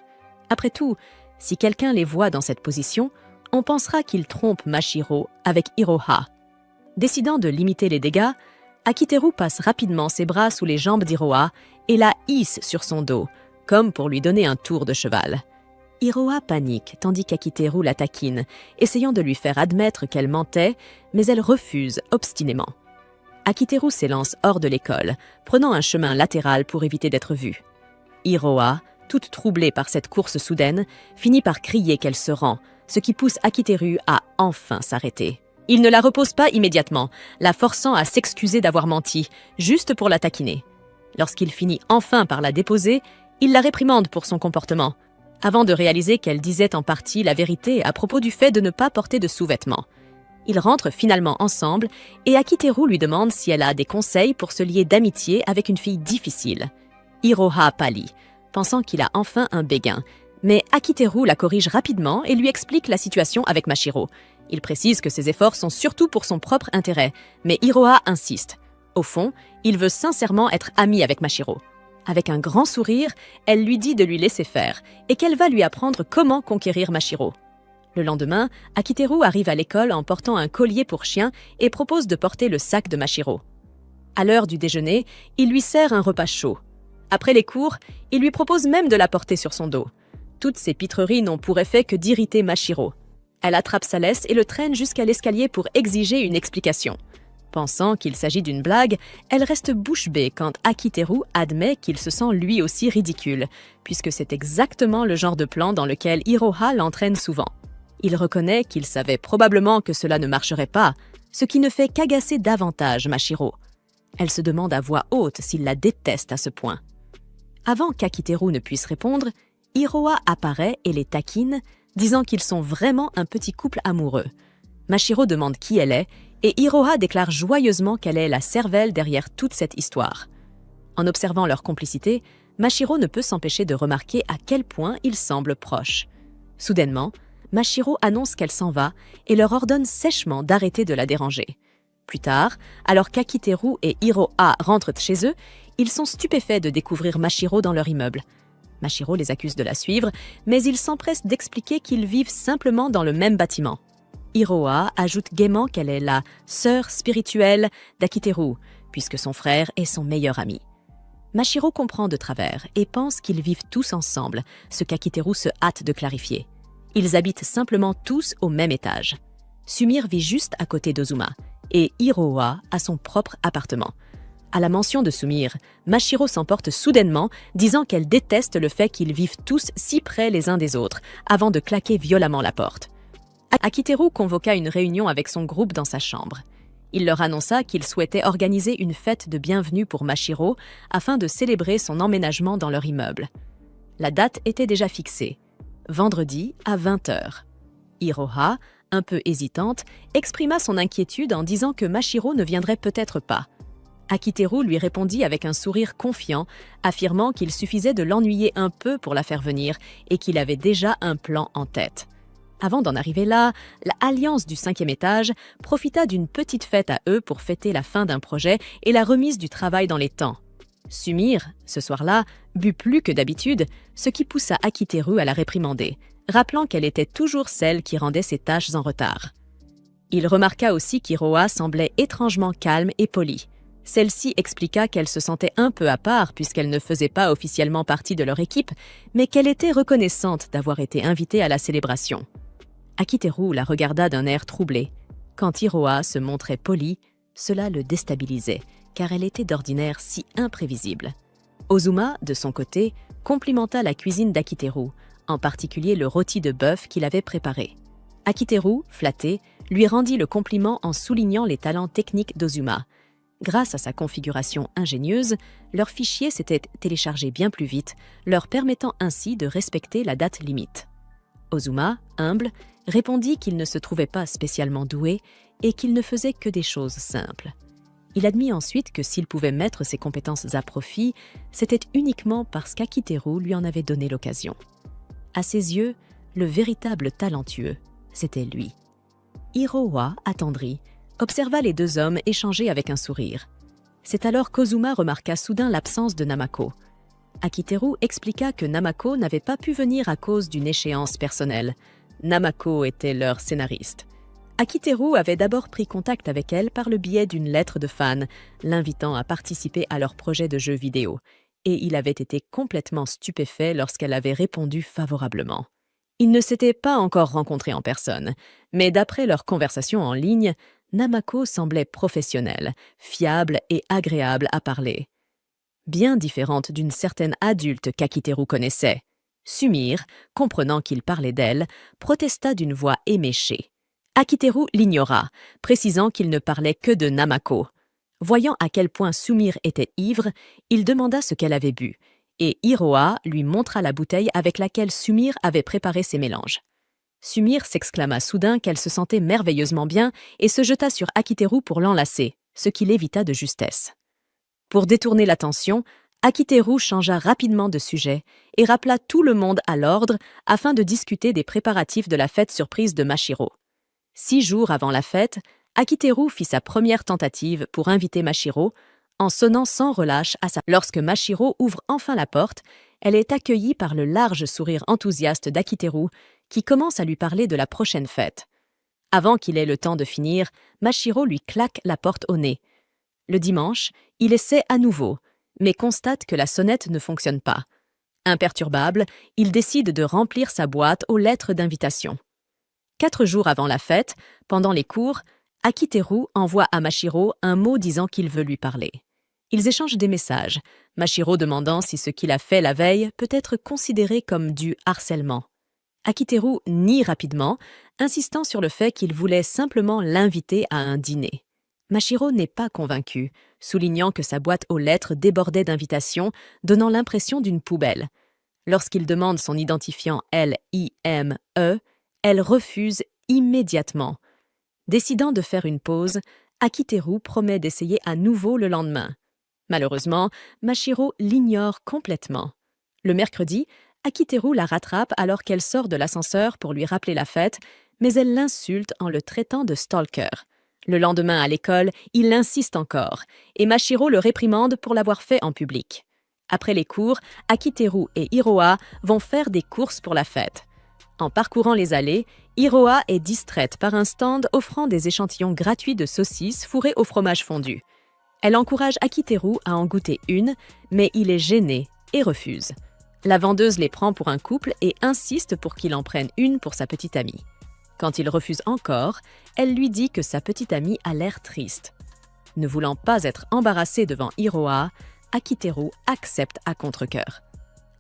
Après tout, si quelqu'un les voit dans cette position, on pensera qu'ils trompent Mashiro avec Iroha. Décidant de limiter les dégâts, Akiteru passe rapidement ses bras sous les jambes d'Iroha et la hisse sur son dos, comme pour lui donner un tour de cheval. Iroha panique tandis qu'Akiteru la taquine, essayant de lui faire admettre qu'elle mentait, mais elle refuse obstinément. Akiteru s'élance hors de l'école, prenant un chemin latéral pour éviter d'être vue. Iroha, toute troublée par cette course soudaine, finit par crier qu'elle se rend, ce qui pousse Akiteru à enfin s'arrêter. Il ne la repose pas immédiatement, la forçant à s'excuser d'avoir menti, juste pour la taquiner. Lorsqu'il finit enfin par la déposer, il la réprimande pour son comportement, avant de réaliser qu'elle disait en partie la vérité à propos du fait de ne pas porter de sous-vêtements. Ils rentrent finalement ensemble et Akiteru lui demande si elle a des conseils pour se lier d'amitié avec une fille difficile. Iroha pâlit, pensant qu'il a enfin un béguin, mais Akiteru la corrige rapidement et lui explique la situation avec Mashiro. Il précise que ses efforts sont surtout pour son propre intérêt, mais Iroha insiste. Au fond, il veut sincèrement être ami avec Mashiro. Avec un grand sourire, elle lui dit de lui laisser faire et qu'elle va lui apprendre comment conquérir Mashiro. Le lendemain, Akiteru arrive à l'école en portant un collier pour chien et propose de porter le sac de Mashiro. À l'heure du déjeuner, il lui sert un repas chaud. Après les cours, il lui propose même de la porter sur son dos. Toutes ces pitreries n'ont pour effet que d'irriter Mashiro. Elle attrape sa laisse et le traîne jusqu'à l'escalier pour exiger une explication. Pensant qu'il s'agit d'une blague, elle reste bouche bée quand Akiteru admet qu'il se sent lui aussi ridicule, puisque c'est exactement le genre de plan dans lequel Iroha l'entraîne souvent. Il reconnaît qu'il savait probablement que cela ne marcherait pas, ce qui ne fait qu'agacer davantage Mashiro. Elle se demande à voix haute s'il la déteste à ce point. Avant qu'Akiteru ne puisse répondre, Iroha apparaît et les taquine, disant qu'ils sont vraiment un petit couple amoureux. Mashiro demande qui elle est, et Iroha déclare joyeusement qu'elle est la cervelle derrière toute cette histoire. En observant leur complicité, Mashiro ne peut s'empêcher de remarquer à quel point ils semblent proches. Soudainement, Mashiro annonce qu'elle s'en va et leur ordonne sèchement d'arrêter de la déranger. Plus tard, alors qu'Akiteru et Iroha rentrent chez eux, ils sont stupéfaits de découvrir Mashiro dans leur immeuble. Mashiro les accuse de la suivre, mais ils s'empressent d'expliquer qu'ils vivent simplement dans le même bâtiment. Iroha ajoute gaiement qu'elle est la sœur spirituelle d'Akiteru, puisque son frère est son meilleur ami. Mashiro comprend de travers et pense qu'ils vivent tous ensemble, ce qu'Akiteru se hâte de clarifier. Ils habitent simplement tous au même étage. Sumire vit juste à côté d'Ozuma, et Iroha a son propre appartement. À la mention de Sumire, Mashiro s'emporte soudainement, disant qu'elle déteste le fait qu'ils vivent tous si près les uns des autres, avant de claquer violemment la porte. Akiteru convoqua une réunion avec son groupe dans sa chambre. Il leur annonça qu'il souhaitait organiser une fête de bienvenue pour Mashiro afin de célébrer son emménagement dans leur immeuble. La date était déjà fixée, vendredi à 20h. Iroha, un peu hésitante, exprima son inquiétude en disant que Mashiro ne viendrait peut-être pas. Akiteru lui répondit avec un sourire confiant, affirmant qu'il suffisait de l'ennuyer un peu pour la faire venir et qu'il avait déjà un plan en tête. Avant d'en arriver là, l'Alliance du 5e étage profita d'une petite fête à eux pour fêter la fin d'un projet et la remise du travail dans les temps. Sumire, ce soir-là, but plus que d'habitude, ce qui poussa Akiteru à la réprimander, rappelant qu'elle était toujours celle qui rendait ses tâches en retard. Il remarqua aussi qu'Iroha semblait étrangement calme et polie. Celle-ci expliqua qu'elle se sentait un peu à part puisqu'elle ne faisait pas officiellement partie de leur équipe, mais qu'elle était reconnaissante d'avoir été invitée à la célébration. Akiteru la regarda d'un air troublé. Quand Iroha se montrait polie, cela le déstabilisait, car elle était d'ordinaire si imprévisible. Ozuma, de son côté, complimenta la cuisine d'Akiteru, en particulier le rôti de bœuf qu'il avait préparé. Akiteru, flatté, lui rendit le compliment en soulignant les talents techniques d'Ozuma. Grâce à sa configuration ingénieuse, leur fichier s'était téléchargé bien plus vite, leur permettant ainsi de respecter la date limite. Ozuma, humble, répondit qu'il ne se trouvait pas spécialement doué et qu'il ne faisait que des choses simples. Il admit ensuite que s'il pouvait mettre ses compétences à profit, c'était uniquement parce qu'Akiteru lui en avait donné l'occasion. À ses yeux, le véritable talentueux, c'était lui. Iroha, attendri, observa les deux hommes échanger avec un sourire. C'est alors qu'Ozuma remarqua soudain l'absence de Namako. Akiteru expliqua que Namako n'avait pas pu venir à cause d'une échéance personnelle. Namako était leur scénariste. Akiteru avait d'abord pris contact avec elle par le biais d'une lettre de fan, l'invitant à participer à leur projet de jeu vidéo, et il avait été complètement stupéfait lorsqu'elle avait répondu favorablement. Ils ne s'étaient pas encore rencontrés en personne, mais d'après leur conversation en ligne, Namako semblait professionnelle, fiable et agréable à parler. Bien différente d'une certaine adulte qu'Akiteru connaissait. Sumire, comprenant qu'il parlait d'elle, protesta d'une voix éméchée. Akiteru l'ignora, précisant qu'il ne parlait que de Namako. Voyant à quel point Sumire était ivre, il demanda ce qu'elle avait bu, et Hiroa lui montra la bouteille avec laquelle Sumire avait préparé ses mélanges. Sumire s'exclama soudain qu'elle se sentait merveilleusement bien et se jeta sur Akiteru pour l'enlacer, ce qui l'évita de justesse. Pour détourner l'attention, Akiteru changea rapidement de sujet et rappela tout le monde à l'ordre afin de discuter des préparatifs de la fête surprise de Mashiro. 6 jours avant la fête, Akiteru fit sa première tentative pour inviter Mashiro, en sonnant sans relâche à sa... Lorsque Mashiro ouvre enfin la porte, elle est accueillie par le large sourire enthousiaste d'Akiteru, qui commence à lui parler de la prochaine fête. Avant qu'il ait le temps de finir, Mashiro lui claque la porte au nez. Le dimanche, il essaie à nouveau, mais constate que la sonnette ne fonctionne pas. Imperturbable, il décide de remplir sa boîte aux lettres d'invitation. 4 jours avant la fête, pendant les cours, Akiteru envoie à Mashiro un mot disant qu'il veut lui parler. Ils échangent des messages, Mashiro demandant si ce qu'il a fait la veille peut être considéré comme du harcèlement. Akiteru nie rapidement, insistant sur le fait qu'il voulait simplement l'inviter à un dîner. Mashiro n'est pas convaincu, soulignant que sa boîte aux lettres débordait d'invitations, donnant l'impression d'une poubelle. Lorsqu'il demande son identifiant L-I-M-E, elle refuse immédiatement. Décidant de faire une pause, Akiteru promet d'essayer à nouveau le lendemain. Malheureusement, Mashiro l'ignore complètement. Le mercredi, Akiteru la rattrape alors qu'elle sort de l'ascenseur pour lui rappeler la fête, mais elle l'insulte en le traitant de stalker. Le lendemain à l'école, il insiste encore, et Mashiro le réprimande pour l'avoir fait en public. Après les cours, Akiteru et Hiroa vont faire des courses pour la fête. En parcourant les allées, Hiroa est distraite par un stand offrant des échantillons gratuits de saucisses fourrées au fromage fondu. Elle encourage Akiteru à en goûter une, mais il est gêné et refuse. La vendeuse les prend pour un couple et insiste pour qu'il en prenne une pour sa petite amie. Quand il refuse encore, elle lui dit que sa petite amie a l'air triste. Ne voulant pas être embarrassé devant Hiroa, Akiteru accepte à contre-cœur.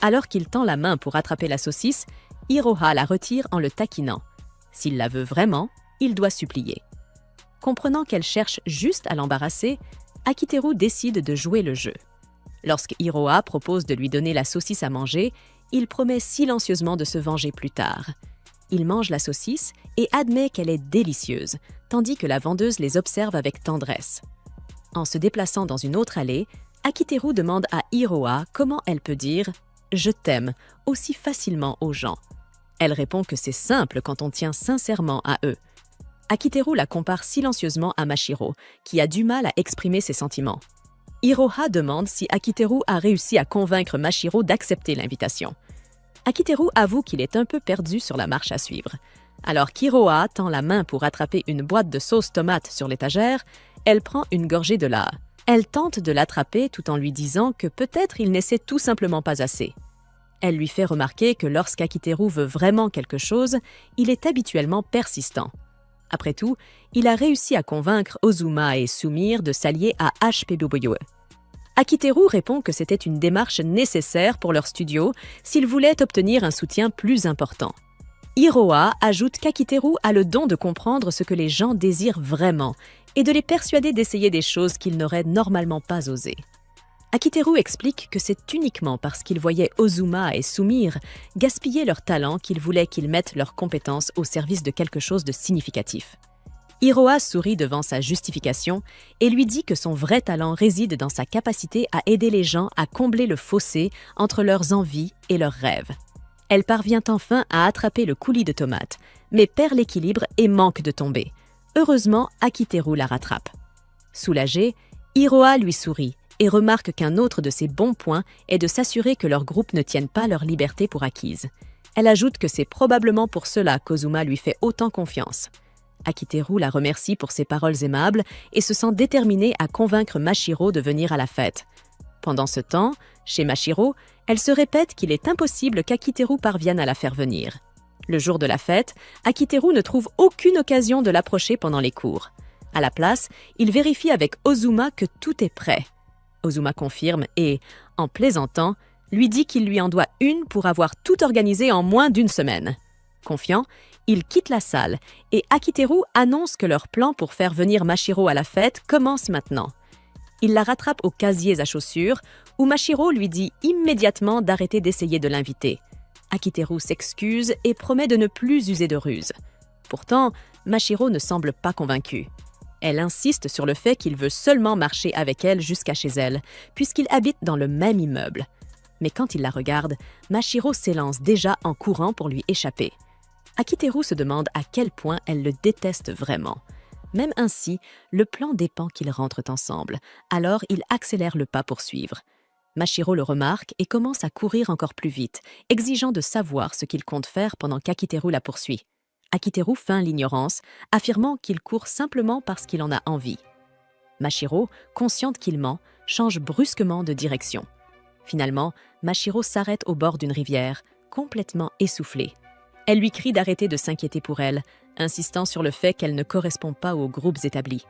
Alors qu'il tend la main pour attraper la saucisse, Hiroa la retire en le taquinant. S'il la veut vraiment, il doit supplier. Comprenant qu'elle cherche juste à l'embarrasser, Akiteru décide de jouer le jeu. Lorsque Hiroa propose de lui donner la saucisse à manger, il promet silencieusement de se venger plus tard. Il mange la saucisse et admet qu'elle est délicieuse, tandis que la vendeuse les observe avec tendresse. En se déplaçant dans une autre allée, Akiteru demande à Hiroa comment elle peut dire « je t'aime » aussi facilement aux gens. Elle répond que c'est simple quand on tient sincèrement à eux. Akiteru la compare silencieusement à Mashiro, qui a du mal à exprimer ses sentiments. Hiroa demande si Akiteru a réussi à convaincre Mashiro d'accepter l'invitation. Akiteru avoue qu'il est un peu perdu sur la marche à suivre. Alors qu'Hiroa tend la main pour attraper une boîte de sauce tomate sur l'étagère, elle prend une gorgée de là. Elle tente de l'attraper tout en lui disant que peut-être il n'essaie tout simplement pas assez. Elle lui fait remarquer que lorsqu'Akiteru veut vraiment quelque chose, il est habituellement persistant. Après tout, il a réussi à convaincre Ozuma et Sumire de s'allier à HPBoboyoe. Akiteru répond que c'était une démarche nécessaire pour leur studio s'ils voulaient obtenir un soutien plus important. Hiroa ajoute qu'Akiteru a le don de comprendre ce que les gens désirent vraiment et de les persuader d'essayer des choses qu'ils n'auraient normalement pas osé. Akiteru explique que c'est uniquement parce qu'il voyait Ozuma et Sumire gaspiller leur talent qu'il voulait qu'ils mettent leurs compétences au service de quelque chose de significatif. Hiroa sourit devant sa justification et lui dit que son vrai talent réside dans sa capacité à aider les gens à combler le fossé entre leurs envies et leurs rêves. Elle parvient enfin à attraper le coulis de tomates, mais perd l'équilibre et manque de tomber. Heureusement, Akiteru la rattrape. Soulagée, Hiroa lui sourit et remarque qu'un autre de ses bons points est de s'assurer que leur groupe ne tienne pas leur liberté pour acquise. Elle ajoute que c'est probablement pour cela qu'Ozuma lui fait autant confiance. Akiteru la remercie pour ses paroles aimables et se sent déterminée à convaincre Mashiro de venir à la fête. Pendant ce temps, chez Mashiro, elle se répète qu'il est impossible qu'Akiteru parvienne à la faire venir. Le jour de la fête, Akiteru ne trouve aucune occasion de l'approcher pendant les cours. À la place, il vérifie avec Ozuma que tout est prêt. Ozuma confirme et, en plaisantant, lui dit qu'il lui en doit une pour avoir tout organisé en moins d'une semaine. Confiant, il quitte la salle et Akiteru annonce que leur plan pour faire venir Mashiro à la fête commence maintenant. Il la rattrape aux casiers à chaussures où Mashiro lui dit immédiatement d'arrêter d'essayer de l'inviter. Akiteru s'excuse et promet de ne plus user de ruse. Pourtant, Mashiro ne semble pas convaincue. Elle insiste sur le fait qu'il veut seulement marcher avec elle jusqu'à chez elle, puisqu'ils habitent dans le même immeuble. Mais quand il la regarde, Mashiro s'élance déjà en courant pour lui échapper. Akiteru se demande à quel point elle le déteste vraiment. Même ainsi, le plan dépend qu'ils rentrent ensemble, alors il accélère le pas pour suivre. Mashiro le remarque et commence à courir encore plus vite, exigeant de savoir ce qu'il compte faire pendant qu'Akiteru la poursuit. Akiteru feint l'ignorance, affirmant qu'il court simplement parce qu'il en a envie. Mashiro, consciente qu'il ment, change brusquement de direction. Finalement, Mashiro s'arrête au bord d'une rivière, complètement essoufflée. Elle lui crie d'arrêter de s'inquiéter pour elle, insistant sur le fait qu'elle ne correspond pas aux groupes établis.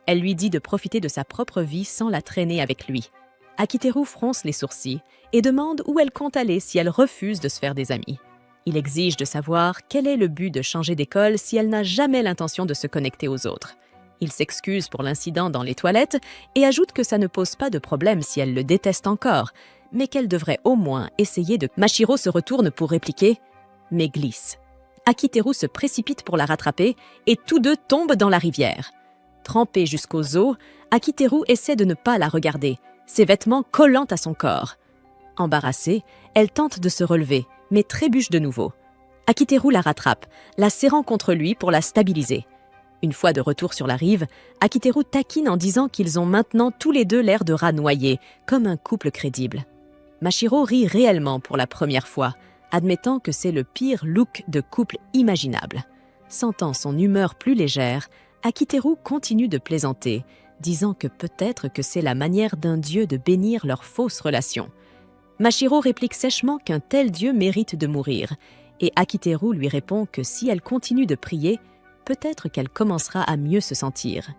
Elle lui dit de profiter de sa propre vie sans la traîner avec lui. Akiteru fronce les sourcils et demande où elle compte aller si elle refuse de se faire des amis. Il exige de savoir quel est le but de changer d'école si elle n'a jamais l'intention de se connecter aux autres. Il s'excuse pour l'incident dans les toilettes et ajoute que ça ne pose pas de problème si elle le déteste encore, mais qu'elle devrait au moins essayer de... Mashiro se retourne pour répliquer, mais glisse. Akiteru se précipite pour la rattraper et tous deux tombent dans la rivière. Trempée jusqu'aux os, Akiteru essaie de ne pas la regarder, ses vêtements collant à son corps. Embarrassée, elle tente de se relever, mais trébuche de nouveau. Akiteru la rattrape, la serrant contre lui pour la stabiliser. Une fois de retour sur la rive, Akiteru taquine en disant qu'ils ont maintenant tous les deux l'air de rats noyés, comme un couple crédible. Mashiro rit réellement pour la première fois, admettant que c'est le pire look de couple imaginable. Sentant son humeur plus légère, Akiteru continue de plaisanter, disant que peut-être que c'est la manière d'un dieu de bénir leur fausse relation. Mashiro réplique sèchement qu'un tel dieu mérite de mourir, et Akiteru lui répond que si elle continue de prier, peut-être qu'elle commencera à mieux se sentir.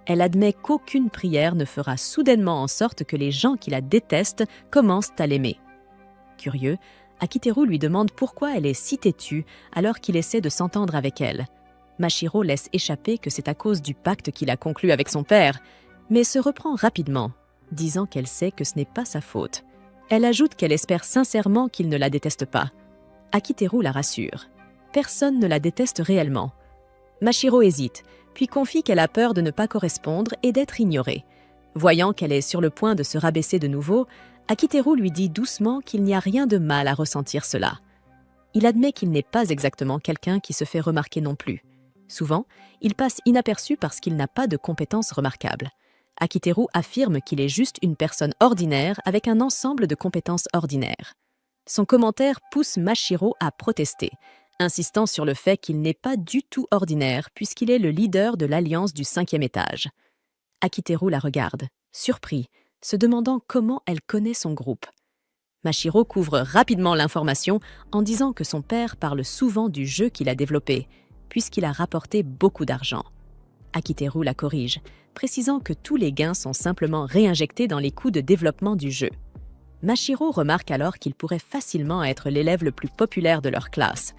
Elle admet qu'aucune prière ne fera soudainement en sorte que les gens qui la détestent commencent à l'aimer. Curieux, Akiteru lui demande pourquoi elle est si têtue alors qu'il essaie de s'entendre avec elle. Mashiro laisse échapper que c'est à cause du pacte qu'il a conclu avec son père, mais se reprend rapidement, disant qu'elle sait que ce n'est pas sa faute. Elle ajoute qu'elle espère sincèrement qu'il ne la déteste pas. Akiteru la rassure. Personne ne la déteste réellement. Mashiro hésite, puis confie qu'elle a peur de ne pas correspondre et d'être ignorée. Voyant qu'elle est sur le point de se rabaisser de nouveau, Akiteru lui dit doucement qu'il n'y a rien de mal à ressentir cela. Il admet qu'il n'est pas exactement quelqu'un qui se fait remarquer non plus. Souvent, il passe inaperçu parce qu'il n'a pas de compétences remarquables. Akiteru affirme qu'il est juste une personne ordinaire avec un ensemble de compétences ordinaires. Son commentaire pousse Mashiro à protester, insistant sur le fait qu'il n'est pas du tout ordinaire puisqu'il est le leader de l'Alliance du 5e étage. Akiteru la regarde, surpris, se demandant comment elle connaît son groupe. Mashiro couvre rapidement l'information en disant que son père parle souvent du jeu qu'il a développé, puisqu'il a rapporté beaucoup d'argent. Akiteru la corrige, précisant que tous les gains sont simplement réinjectés dans les coûts de développement du jeu. Mashiro remarque alors qu'il pourrait facilement être l'élève le plus populaire de leur classe.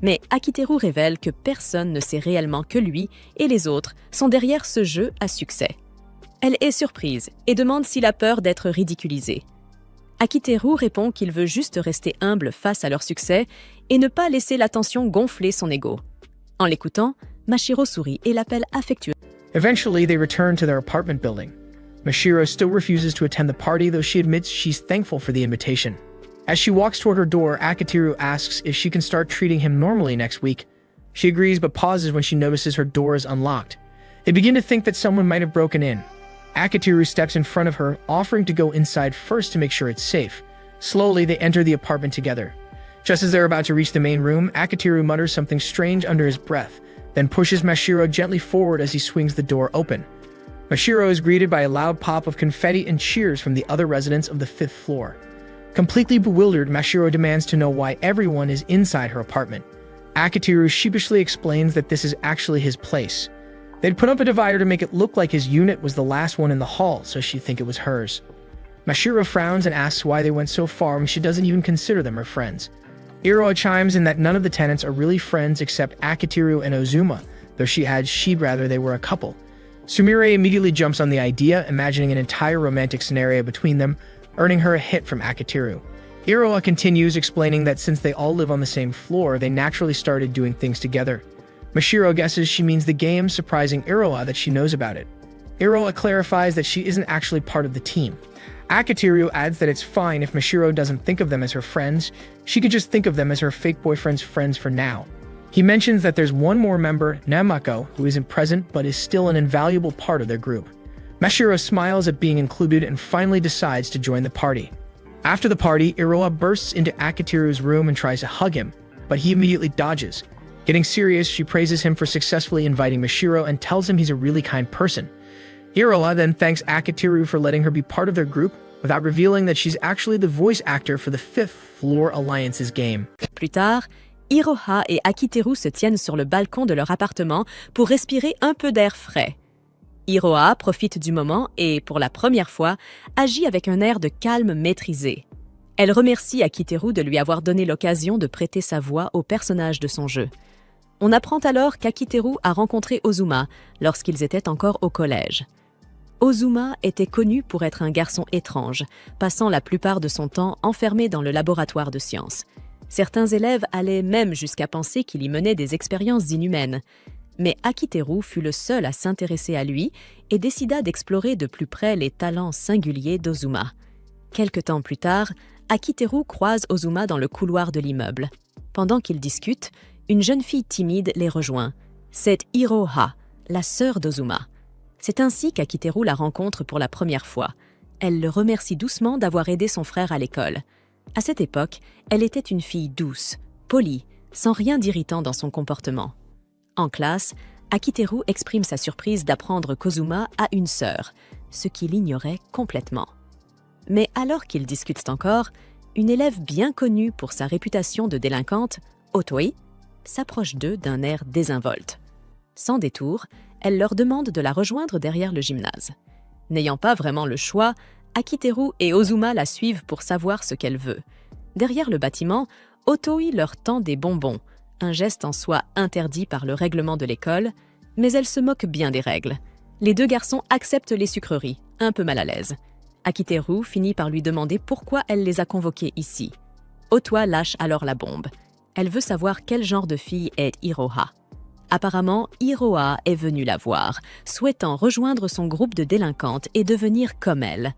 Mais Akiteru révèle que personne ne sait réellement que lui et les autres sont derrière ce jeu à succès. Elle est surprise et demande s'il a peur d'être ridiculisé. Akiteru répond qu'il veut juste rester humble face à leur succès et ne pas laisser l'attention gonfler son ego. En l'écoutant, Mashiro sourit et l'appelle affectueusement. Eventually, they return to their apartment building. Mashiro still refuses to attend the party, though she admits she's thankful for the invitation. As she walks toward her door, Akiteru asks if she can start treating him normally next week. She agrees but pauses when she notices her door is unlocked. They begin to think that someone might have broken in. Akiteru steps in front of her, offering to go inside first to make sure it's safe. Slowly, they enter the apartment together. Just as they're about to reach the main room, Akiteru mutters something strange under his breath. then pushes Mashiro gently forward as he swings the door open. Mashiro is greeted by a loud pop of confetti and cheers from the other residents of the 5th floor. Completely bewildered, Mashiro demands to know why everyone is inside her apartment. Akiteru sheepishly explains that this is actually his place. They'd put up a divider to make it look like his unit was the last one in the hall, so she'd think it was hers. Mashiro frowns and asks why they went so far when she doesn't even consider them her friends. Iroha chimes in that none of the tenants are really friends except Akiteru and Ozuma, though she'd rather they were a couple. Sumire immediately jumps on the idea, imagining an entire romantic scenario between them, earning her a hit from Akiteru. Iroha continues, explaining that since they all live on the same floor, they naturally started doing things together. Mashiro guesses she means the game, surprising Iroha that she knows about it. Iroha clarifies that she isn't actually part of the team. Akiteru adds that it's fine if Mashiro doesn't think of them as her friends, she could just think of them as her fake boyfriend's friends for now. He mentions that there's one more member, Namako, who isn't present but is still an invaluable part of their group. Mashiro smiles at being included and finally decides to join the party. After the party, Iroha bursts into Akiteru's room and tries to hug him, but he immediately dodges. Getting serious, she praises him for successfully inviting Mashiro and tells him he's a really kind person. Iroha then thanks Akiteru for letting her be part of their group, without revealing that she's actually the voice actor for the 5th Floor Alliance's game. Plus tard, Iroha et Akiteru se tiennent sur le balcon de leur appartement pour respirer un peu d'air frais. Iroha profite du moment et, pour la première fois, agit avec un air de calme maîtrisé. Elle remercie Akiteru de lui avoir donné l'occasion de prêter sa voix au personnage de son jeu. On apprend alors qu'Akiteru a rencontré Ozuma lorsqu'ils étaient encore au collège. Ozuma était connu pour être un garçon étrange, passant la plupart de son temps enfermé dans le laboratoire de sciences. Certains élèves allaient même jusqu'à penser qu'il y menait des expériences inhumaines. Mais Akiteru fut le seul à s'intéresser à lui et décida d'explorer de plus près les talents singuliers d'Ozuma. Quelque temps plus tard, Akiteru croise Ozuma dans le couloir de l'immeuble. Pendant qu'ils discutent, une jeune fille timide les rejoint. C'est Iroha, la sœur d'Ozuma. C'est ainsi qu'Akiteru la rencontre pour la première fois. Elle le remercie doucement d'avoir aidé son frère à l'école. À cette époque, elle était une fille douce, polie, sans rien d'irritant dans son comportement. En classe, Akiteru exprime sa surprise d'apprendre qu'Ozuma a une sœur, ce qu'il ignorait complètement. Mais alors qu'ils discutent encore, une élève bien connue pour sa réputation de délinquante, Otoi, s'approche d'eux d'un air désinvolte. Sans détour, elle leur demande de la rejoindre derrière le gymnase. N'ayant pas vraiment le choix, Akiteru et Ozuma la suivent pour savoir ce qu'elle veut. Derrière le bâtiment, Otoi leur tend des bonbons, un geste en soi interdit par le règlement de l'école, mais elle se moque bien des règles. Les deux garçons acceptent les sucreries, un peu mal à l'aise. Akiteru finit par lui demander pourquoi elle les a convoqués ici. Otoi lâche alors la bombe. Elle veut savoir quel genre de fille est Iroha. Apparemment, Iroha est venue la voir, souhaitant rejoindre son groupe de délinquantes et devenir comme elle.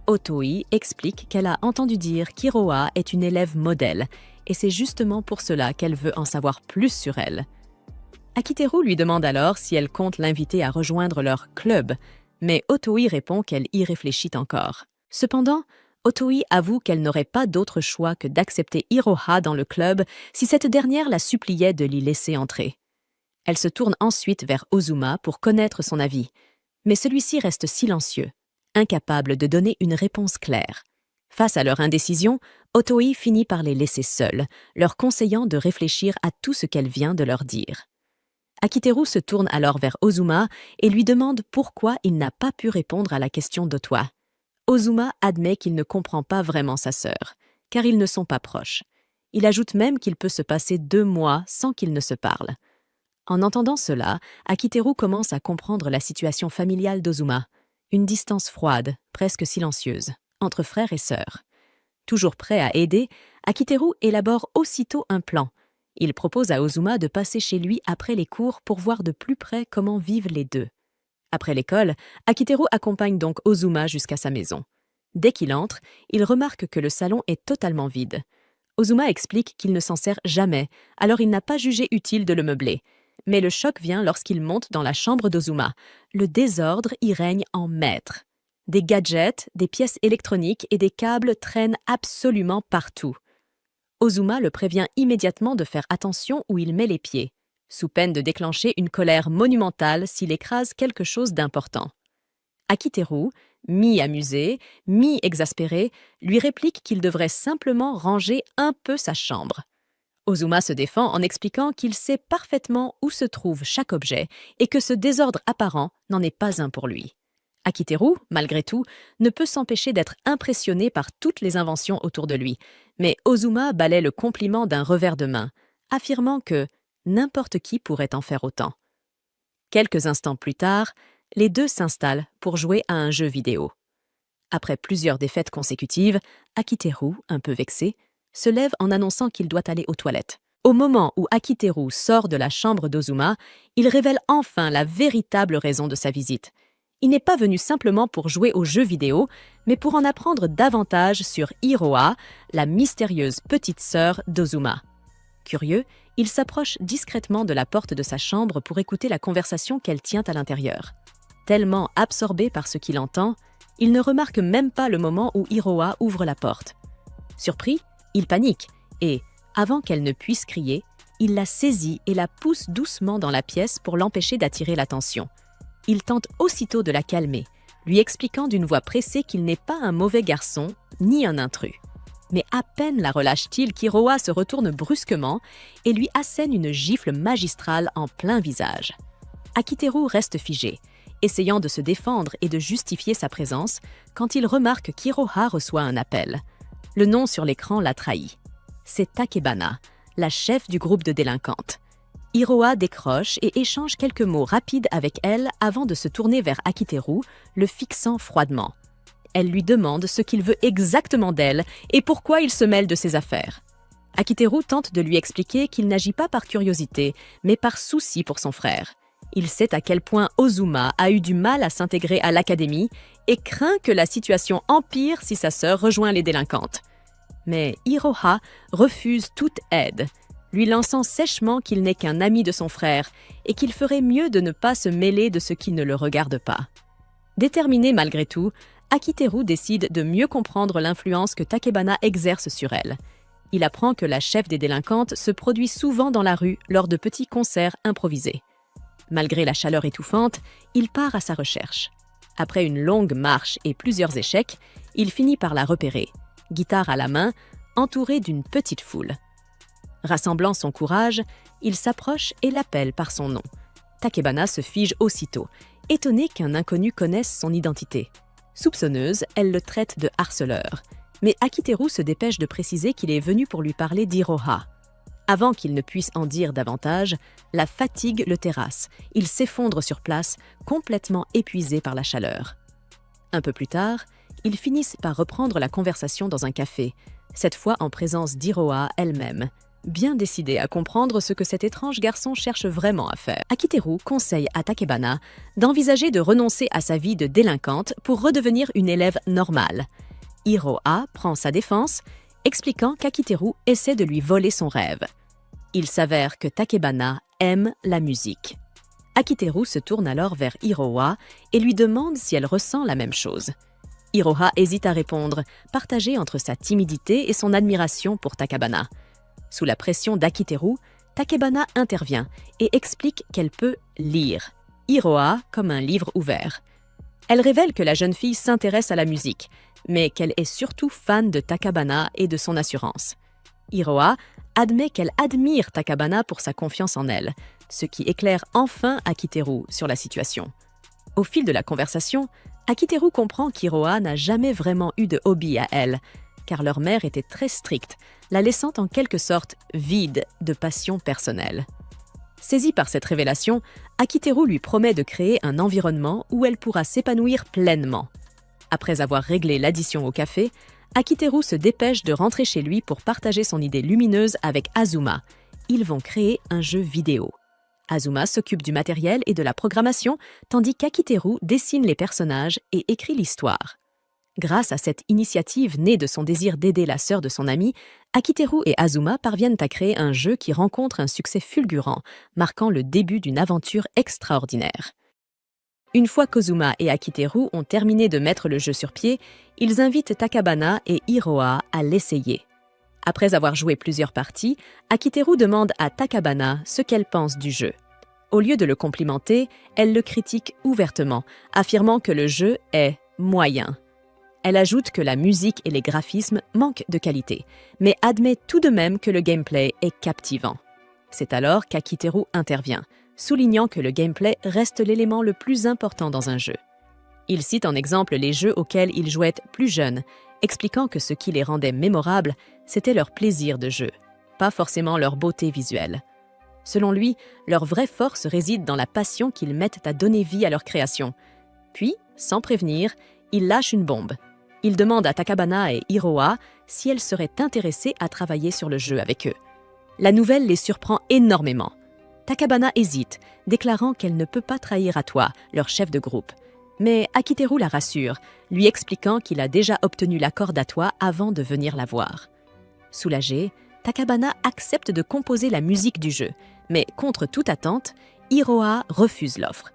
Otoi explique qu'elle a entendu dire qu'Iroha est une élève modèle, et c'est justement pour cela qu'elle veut en savoir plus sur elle. Akiteru lui demande alors si elle compte l'inviter à rejoindre leur club, mais Otoi répond qu'elle y réfléchit encore. Cependant, Otoi avoue qu'elle n'aurait pas d'autre choix que d'accepter Iroha dans le club si cette dernière la suppliait de l'y laisser entrer. Elle se tourne ensuite vers Ozuma pour connaître son avis, mais celui-ci reste silencieux, incapable de donner une réponse claire. Face à leur indécision, Otoi finit par les laisser seuls, leur conseillant de réfléchir à tout ce qu'elle vient de leur dire. Akiteru se tourne alors vers Ozuma et lui demande pourquoi il n'a pas pu répondre à la question d'Otoi. Ozuma admet qu'il ne comprend pas vraiment sa sœur, car ils ne sont pas proches. Il ajoute même qu'il peut se passer 2 mois sans qu'ils ne se parlent. En entendant cela, Akiteru commence à comprendre la situation familiale d'Ozuma, une distance froide, presque silencieuse, entre frères et sœurs. Toujours prêt à aider, Akiteru élabore aussitôt un plan. Il propose à Ozuma de passer chez lui après les cours pour voir de plus près comment vivent les deux. Après l'école, Akiteru accompagne donc Ozuma jusqu'à sa maison. Dès qu'il entre, il remarque que le salon est totalement vide. Ozuma explique qu'il ne s'en sert jamais, alors il n'a pas jugé utile de le meubler. Mais le choc vient lorsqu'il monte dans la chambre d'Ozuma. Le désordre y règne en maître. Des gadgets, des pièces électroniques et des câbles traînent absolument partout. Ozuma le prévient immédiatement de faire attention où il met les pieds. sous peine de déclencher une colère monumentale s'il écrase quelque chose d'important. Akiteru, mi-amusé, mi-exaspéré, lui réplique qu'il devrait simplement ranger un peu sa chambre. Ozuma se défend en expliquant qu'il sait parfaitement où se trouve chaque objet et que ce désordre apparent n'en est pas un pour lui. Akiteru, malgré tout, ne peut s'empêcher d'être impressionné par toutes les inventions autour de lui, mais Ozuma balaie le compliment d'un revers de main, affirmant que n'importe qui pourrait en faire autant. Quelques instants plus tard, les deux s'installent pour jouer à un jeu vidéo. Après plusieurs défaites consécutives, Akiteru, un peu vexé, se lève en annonçant qu'il doit aller aux toilettes. Au moment où Akiteru sort de la chambre d'Ozuma, il révèle enfin la véritable raison de sa visite. Il n'est pas venu simplement pour jouer aux jeux vidéo, mais pour en apprendre davantage sur Iroha, la mystérieuse petite sœur d'Ozuma. Curieux, il s'approche discrètement de la porte de sa chambre pour écouter la conversation qu'elle tient à l'intérieur. Tellement absorbé par ce qu'il entend, il ne remarque même pas le moment où Iroha ouvre la porte. Surpris, il panique et, avant qu'elle ne puisse crier, il la saisit et la pousse doucement dans la pièce pour l'empêcher d'attirer l'attention. Il tente aussitôt de la calmer, lui expliquant d'une voix pressée qu'il n'est pas un mauvais garçon ni un intrus. Mais à peine la relâche-t-il qu'Iroha se retourne brusquement et lui assène une gifle magistrale en plein visage. Akiteru reste figé, essayant de se défendre et de justifier sa présence quand il remarque qu'Iroha reçoit un appel. Le nom sur l'écran l'a trahi. C'est Takebana, la chef du groupe de délinquantes. Iroha décroche et échange quelques mots rapides avec elle avant de se tourner vers Akiteru, le fixant froidement. Elle lui demande ce qu'il veut exactement d'elle et pourquoi il se mêle de ses affaires. Akiteru tente de lui expliquer qu'il n'agit pas par curiosité, mais par souci pour son frère. Il sait à quel point Ozuma a eu du mal à s'intégrer à l'académie et craint que la situation empire si sa sœur rejoint les délinquantes. Mais Iroha refuse toute aide, lui lançant sèchement qu'il n'est qu'un ami de son frère et qu'il ferait mieux de ne pas se mêler de ce qui ne le regarde pas. Déterminé malgré tout, Akiteru décide de mieux comprendre l'influence que Takebana exerce sur elle. Il apprend que la chef des délinquantes se produit souvent dans la rue lors de petits concerts improvisés. Malgré la chaleur étouffante, il part à sa recherche. Après une longue marche et plusieurs échecs, il finit par la repérer, guitare à la main, entouré d'une petite foule. Rassemblant son courage, il s'approche et l'appelle par son nom. Takebana se fige aussitôt, étonnée qu'un inconnu connaisse son identité. Soupçonneuse, elle le traite de harceleur. Mais Akiteru se dépêche de préciser qu'il est venu pour lui parler d'Iroha. Avant qu'il ne puisse en dire davantage, la fatigue le terrasse. Il s'effondre sur place, complètement épuisé par la chaleur. Un peu plus tard, ils finissent par reprendre la conversation dans un café, cette fois en présence d'Iroha elle-même, bien décidée à comprendre ce que cet étrange garçon cherche vraiment à faire. Akiteru conseille à Takebana d'envisager de renoncer à sa vie de délinquante pour redevenir une élève normale. Iroha prend sa défense, expliquant qu'Akiteru essaie de lui voler son rêve. Il s'avère que Takebana aime la musique. Akiteru se tourne alors vers Iroha et lui demande si elle ressent la même chose. Iroha hésite à répondre, partagée entre sa timidité et son admiration pour Takebana. Sous la pression d'Akiteru, Takebana intervient et explique qu'elle peut lire Iroha comme un livre ouvert. Elle révèle que la jeune fille s'intéresse à la musique, mais qu'elle est surtout fan de Takebana et de son assurance. Iroha admet qu'elle admire Takebana pour sa confiance en elle, ce qui éclaire enfin Akiteru sur la situation. Au fil de la conversation, Akiteru comprend qu'Iroha n'a jamais vraiment eu de hobby à elle, car leur mère était très stricte, la laissant en quelque sorte vide de passion personnelle. Saisie par cette révélation, Akiteru lui promet de créer un environnement où elle pourra s'épanouir pleinement. Après avoir réglé l'addition au café, Akiteru se dépêche de rentrer chez lui pour partager son idée lumineuse avec Azuma. Ils vont créer un jeu vidéo. Azuma s'occupe du matériel et de la programmation, tandis qu'Akiteru dessine les personnages et écrit l'histoire. Grâce à cette initiative née de son désir d'aider la sœur de son ami, Akiteru et Azuma parviennent à créer un jeu qui rencontre un succès fulgurant, marquant le début d'une aventure extraordinaire. Une fois qu'Ozuma et Akiteru ont terminé de mettre le jeu sur pied, ils invitent Takebana et Iroha à l'essayer. Après avoir joué plusieurs parties, Akiteru demande à Takabana ce qu'elle pense du jeu. Au lieu de le complimenter, elle le critique ouvertement, affirmant que le jeu est moyen. Elle ajoute que la musique et les graphismes manquent de qualité, mais admet tout de même que le gameplay est captivant. C'est alors qu'Akiteru intervient, soulignant que le gameplay reste l'élément le plus important dans un jeu. Il cite en exemple les jeux auxquels il jouait plus jeune, expliquant que ce qui les rendait mémorables, c'était leur plaisir de jeu, pas forcément leur beauté visuelle. Selon lui, leur vraie force réside dans la passion qu'ils mettent à donner vie à leur création. Puis, sans prévenir, il lâche une bombe. Il demande à Takabana et Hiroa si elles seraient intéressées à travailler sur le jeu avec eux. La nouvelle les surprend énormément. Takabana hésite, déclarant qu'elle ne peut pas trahir Atoa, leur chef de groupe. Mais Akiteru la rassure, lui expliquant qu'il a déjà obtenu l'accord d'Atoa avant de venir la voir. Soulagée, Takabana accepte de composer la musique du jeu, mais contre toute attente, Hiroa refuse l'offre.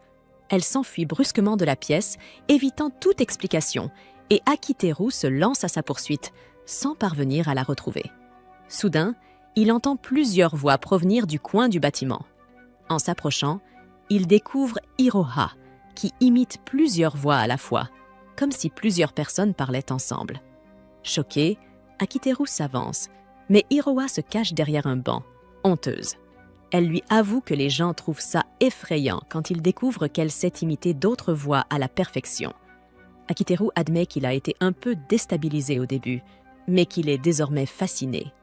Elle s'enfuit brusquement de la pièce, évitant toute explication, et Akiteru se lance à sa poursuite, sans parvenir à la retrouver. Soudain, il entend plusieurs voix provenir du coin du bâtiment. En s'approchant, il découvre Hiroha, qui imite plusieurs voix à la fois, comme si plusieurs personnes parlaient ensemble. Choquée, Akiteru s'avance, mais Hiroha se cache derrière un banc, honteuse. Elle lui avoue que les gens trouvent ça effrayant quand ils découvrent qu'elle sait imiter d'autres voix à la perfection. Akiteru admet qu'il a été un peu déstabilisé au début, mais qu'il est désormais fasciné.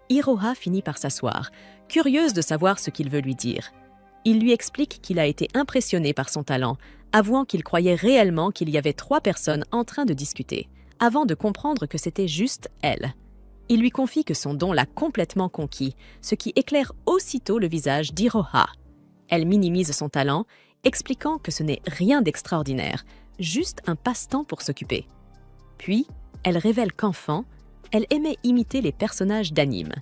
Hiroha finit par s'asseoir, curieuse de savoir ce qu'il veut lui dire. Il lui explique qu'il a été impressionné par son talent, avouant qu'il croyait réellement qu'il y avait 3 personnes en train de discuter, avant de comprendre que c'était juste elle. Il lui confie que son don l'a complètement conquis, ce qui éclaire aussitôt le visage d'Hiroha. Elle minimise son talent, expliquant que ce n'est rien d'extraordinaire, juste un passe-temps pour s'occuper. Puis, elle révèle qu'enfant, elle aimait imiter les personnages d'anime.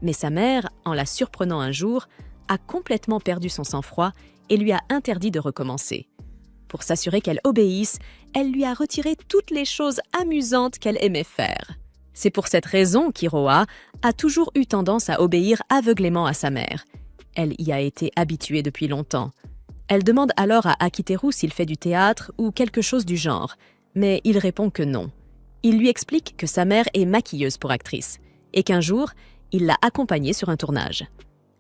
Mais sa mère, en la surprenant un jour, a complètement perdu son sang-froid et lui a interdit de recommencer. Pour s'assurer qu'elle obéisse, elle lui a retiré toutes les choses amusantes qu'elle aimait faire. C'est pour cette raison qu'Hiroa a toujours eu tendance à obéir aveuglément à sa mère. Elle y a été habituée depuis longtemps. Elle demande alors à Akiteru s'il fait du théâtre ou quelque chose du genre, mais il répond que non. Il lui explique que sa mère est maquilleuse pour actrice et qu'un jour, il l'a accompagnée sur un tournage.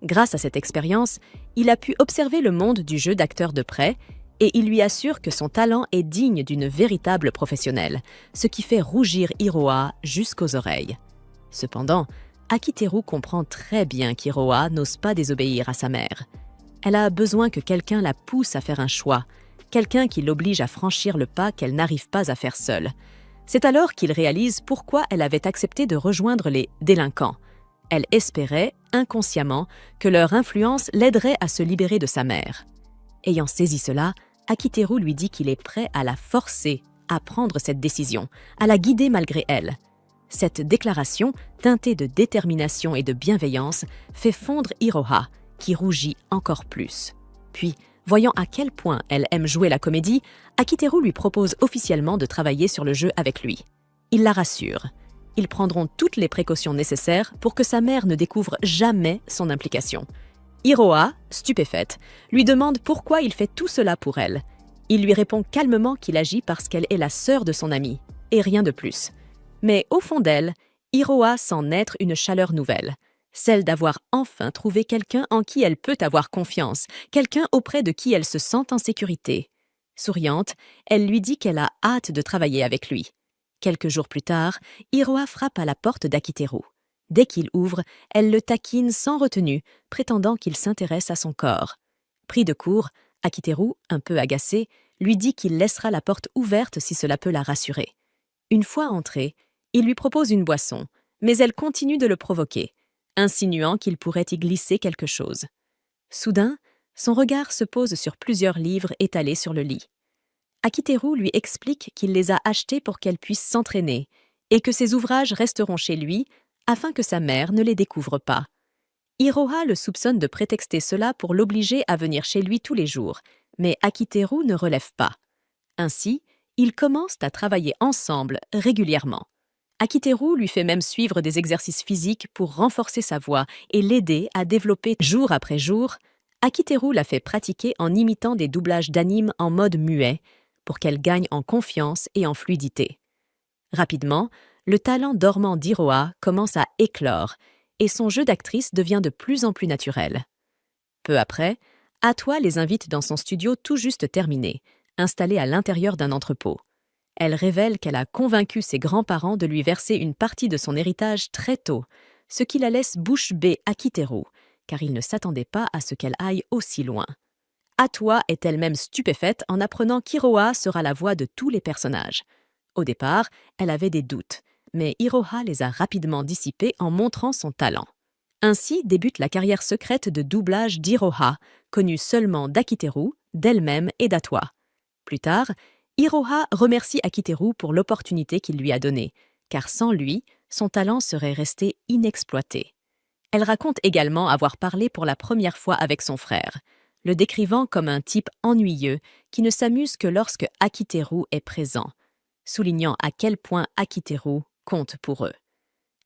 Grâce à cette expérience, il a pu observer le monde du jeu d'acteur de près et il lui assure que son talent est digne d'une véritable professionnelle, ce qui fait rougir Hiroa jusqu'aux oreilles. Cependant, Akiteru comprend très bien qu'Hiroa n'ose pas désobéir à sa mère. Elle a besoin que quelqu'un la pousse à faire un choix, quelqu'un qui l'oblige à franchir le pas qu'elle n'arrive pas à faire seule. C'est alors qu'il réalise pourquoi elle avait accepté de rejoindre les délinquants. Elle espérait, inconsciemment, que leur influence l'aiderait à se libérer de sa mère. Ayant saisi cela, Akiteru lui dit qu'il est prêt à la forcer à prendre cette décision, à la guider malgré elle. Cette déclaration, teintée de détermination et de bienveillance, fait fondre Hiroha, qui rougit encore plus. Puis, voyant à quel point elle aime jouer la comédie, Akiteru lui propose officiellement de travailler sur le jeu avec lui. Il la rassure. Ils prendront toutes les précautions nécessaires pour que sa mère ne découvre jamais son implication. Hiroa, stupéfaite, lui demande pourquoi il fait tout cela pour elle. Il lui répond calmement qu'il agit parce qu'elle est la sœur de son ami, et rien de plus. Mais au fond d'elle, Hiroa sent naître une chaleur nouvelle, celle d'avoir enfin trouvé quelqu'un en qui elle peut avoir confiance, quelqu'un auprès de qui elle se sent en sécurité. Souriante, elle lui dit qu'elle a hâte de travailler avec lui. Quelques jours plus tard, Hiroa frappe à la porte d'Akiteru. Dès qu'il ouvre, elle le taquine sans retenue, prétendant qu'il s'intéresse à son corps. Pris de court, Akiteru, un peu agacé, lui dit qu'il laissera la porte ouverte si cela peut la rassurer. Une fois entrée, il lui propose une boisson, mais elle continue de le provoquer, insinuant qu'il pourrait y glisser quelque chose. Soudain, son regard se pose sur plusieurs livres étalés sur le lit. Akiteru lui explique qu'il les a achetés pour qu'elle puisse s'entraîner et que ces ouvrages resteront chez lui afin que sa mère ne les découvre pas. Hiroha le soupçonne de prétexter cela pour l'obliger à venir chez lui tous les jours, mais Akiteru ne relève pas. Ainsi, ils commencent à travailler ensemble régulièrement. Akiteru lui fait même suivre des exercices physiques pour renforcer sa voix et l'aider à développer jour après jour. Akiteru la fait pratiquer en imitant des doublages d'animes en mode muet pour qu'elle gagne en confiance et en fluidité. Rapidement, le talent dormant d'Iroha commence à éclore et son jeu d'actrice devient de plus en plus naturel. Peu après, Atwa les invite dans son studio tout juste terminé, installé à l'intérieur d'un entrepôt. Elle révèle qu'elle a convaincu ses grands-parents de lui verser une partie de son héritage très tôt, ce qui la laisse bouche bée Akiteru, car il ne s'attendait pas à ce qu'elle aille aussi loin. Atwa est elle-même stupéfaite en apprenant qu'Iroha sera la voix de tous les personnages. Au départ, elle avait des doutes, mais Iroha les a rapidement dissipés en montrant son talent. Ainsi débute la carrière secrète de doublage d'Iroha, connue seulement d'Akiteru, d'elle-même et d'Atwa. Plus tard, Iroha remercie Akiteru pour l'opportunité qu'il lui a donnée, car sans lui, son talent serait resté inexploité. Elle raconte également avoir parlé pour la première fois avec son frère, le décrivant comme un type ennuyeux qui ne s'amuse que lorsque Akiteru est présent, soulignant à quel point Akiteru compte pour eux.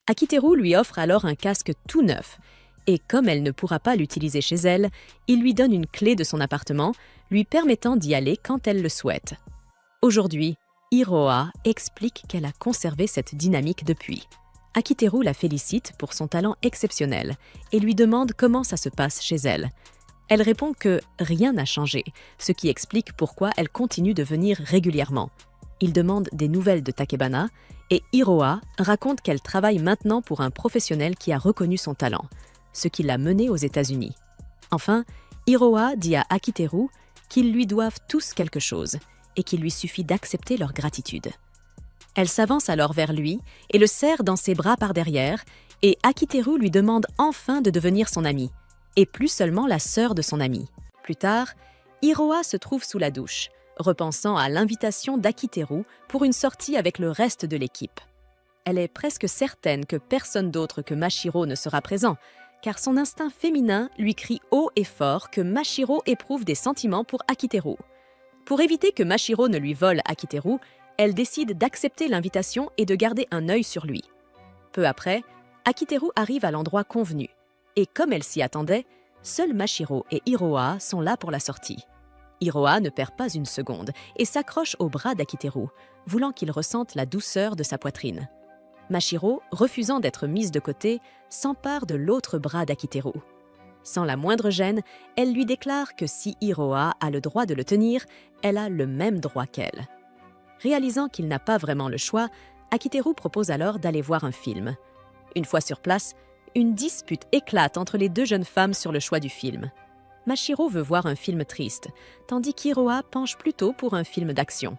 Akiteru lui offre alors un casque tout neuf, et comme elle ne pourra pas l'utiliser chez elle, il lui donne une clé de son appartement, lui permettant d'y aller quand elle le souhaite. Aujourd'hui, Iroha explique qu'elle a conservé cette dynamique depuis. Akiteru la félicite pour son talent exceptionnel et lui demande comment ça se passe chez elle. Elle répond que rien n'a changé, ce qui explique pourquoi elle continue de venir régulièrement. Il demande des nouvelles de Takebana et Iroha raconte qu'elle travaille maintenant pour un professionnel qui a reconnu son talent, ce qui l'a menée aux États-Unis. Enfin, Iroha dit à Akiteru qu'ils lui doivent tous quelque chose et qu'il lui suffit d'accepter leur gratitude. Elle s'avance alors vers lui et le serre dans ses bras par derrière, et Akiteru lui demande enfin de devenir son amie, et plus seulement la sœur de son amie. Plus tard, Iroha se trouve sous la douche, repensant à l'invitation d'Akiteru pour une sortie avec le reste de l'équipe. Elle est presque certaine que personne d'autre que Mashiro ne sera présent, car son instinct féminin lui crie haut et fort que Mashiro éprouve des sentiments pour Akiteru. Pour éviter que Mashiro ne lui vole Akiteru, elle décide d'accepter l'invitation et de garder un œil sur lui. Peu après, Akiteru arrive à l'endroit convenu, et comme elle s'y attendait, seuls Mashiro et Iroha sont là pour la sortie. Iroha ne perd pas une seconde et s'accroche au bras d'Akiteru, voulant qu'il ressente la douceur de sa poitrine. Mashiro, refusant d'être mise de côté, s'empare de l'autre bras d'Akiteru. Sans la moindre gêne, elle lui déclare que si Iroha a le droit de le tenir, elle a le même droit qu'elle. Réalisant qu'il n'a pas vraiment le choix, Akiteru propose alors d'aller voir un film. Une fois sur place, une dispute éclate entre les deux jeunes femmes sur le choix du film. Mashiro veut voir un film triste, tandis qu'Iroha penche plutôt pour un film d'action.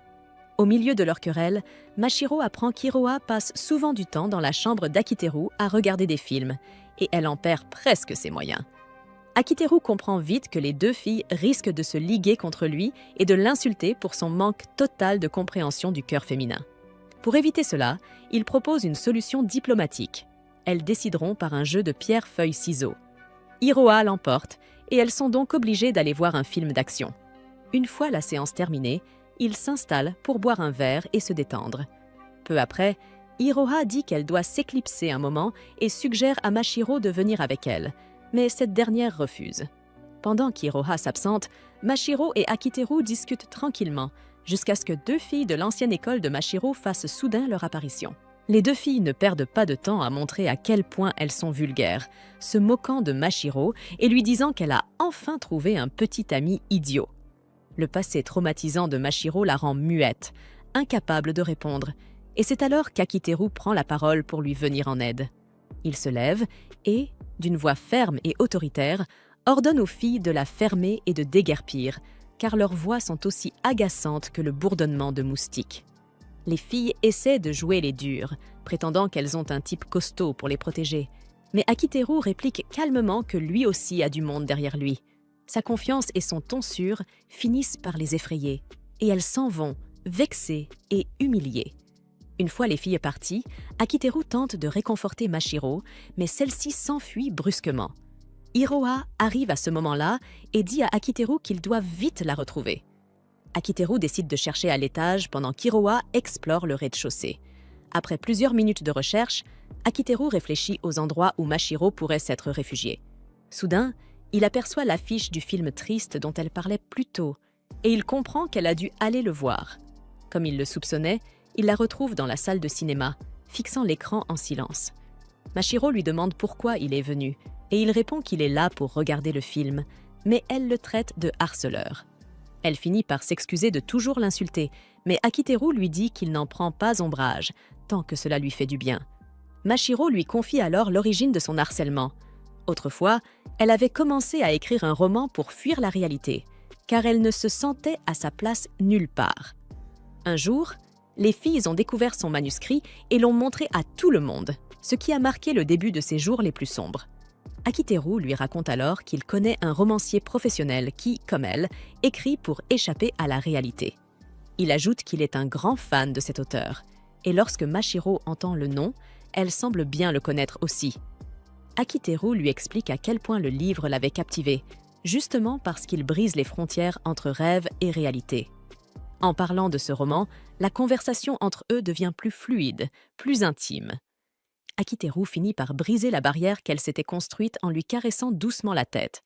Au milieu de leur querelle, Mashiro apprend qu'Iroha passe souvent du temps dans la chambre d'Akiteru à regarder des films, et elle en perd presque ses moyens. Akiteru comprend vite que les deux filles risquent de se liguer contre lui et de l'insulter pour son manque total de compréhension du cœur féminin. Pour éviter cela, il propose une solution diplomatique. Elles décideront par un jeu de pierre-feuille-ciseaux. Iroha l'emporte et elles sont donc obligées d'aller voir un film d'action. Une fois la séance terminée, ils s'installent pour boire un verre et se détendre. Peu après, Iroha dit qu'elle doit s'éclipser un moment et suggère à Mashiro de venir avec elle, mais cette dernière refuse. Pendant qu'Iroha s'absente, Mashiro et Akiteru discutent tranquillement, jusqu'à ce que deux filles de l'ancienne école de Mashiro fassent soudain leur apparition. Les deux filles ne perdent pas de temps à montrer à quel point elles sont vulgaires, se moquant de Mashiro et lui disant qu'elle a enfin trouvé un petit ami idiot. Le passé traumatisant de Mashiro la rend muette, incapable de répondre, et c'est alors qu'Akiteru prend la parole pour lui venir en aide. Il se lève et, d'une voix ferme et autoritaire, ordonne aux filles de la fermer et de déguerpir, car leurs voix sont aussi agaçantes que le bourdonnement de moustiques. Les filles essaient de jouer les dures, prétendant qu'elles ont un type costaud pour les protéger. Mais Akiteru réplique calmement que lui aussi a du monde derrière lui. Sa confiance et son ton sûr finissent par les effrayer, et elles s'en vont, vexées et humiliées. Une fois les filles parties, Akiteru tente de réconforter Mashiro, mais celle-ci s'enfuit brusquement. Iroha arrive à ce moment-là et dit à Akiteru qu'il doit vite la retrouver. Akiteru décide de chercher à l'étage pendant qu'Iroha explore le rez-de-chaussée. Après plusieurs minutes de recherche, Akiteru réfléchit aux endroits où Mashiro pourrait s'être réfugiée. Soudain, il aperçoit l'affiche du film triste dont elle parlait plus tôt, et il comprend qu'elle a dû aller le voir. Comme il le soupçonnait, il la retrouve dans la salle de cinéma, fixant l'écran en silence. Mashiro lui demande pourquoi il est venu, et il répond qu'il est là pour regarder le film, mais elle le traite de harceleur. Elle finit par s'excuser de toujours l'insulter, mais Akiteru lui dit qu'il n'en prend pas ombrage, tant que cela lui fait du bien. Mashiro lui confie alors l'origine de son harcèlement. Autrefois, elle avait commencé à écrire un roman pour fuir la réalité, car elle ne se sentait à sa place nulle part. Un jour, les filles ont découvert son manuscrit et l'ont montré à tout le monde, ce qui a marqué le début de ses jours les plus sombres. Akiteru lui raconte alors qu'il connaît un romancier professionnel qui, comme elle, écrit pour échapper à la réalité. Il ajoute qu'il est un grand fan de cet auteur, et lorsque Mashiro entend le nom, elle semble bien le connaître aussi. Akiteru lui explique à quel point le livre l'avait captivé, justement parce qu'il brise les frontières entre rêve et réalité. En parlant de ce roman, la conversation entre eux devient plus fluide, plus intime. Akiteru finit par briser la barrière qu'elle s'était construite en lui caressant doucement la tête.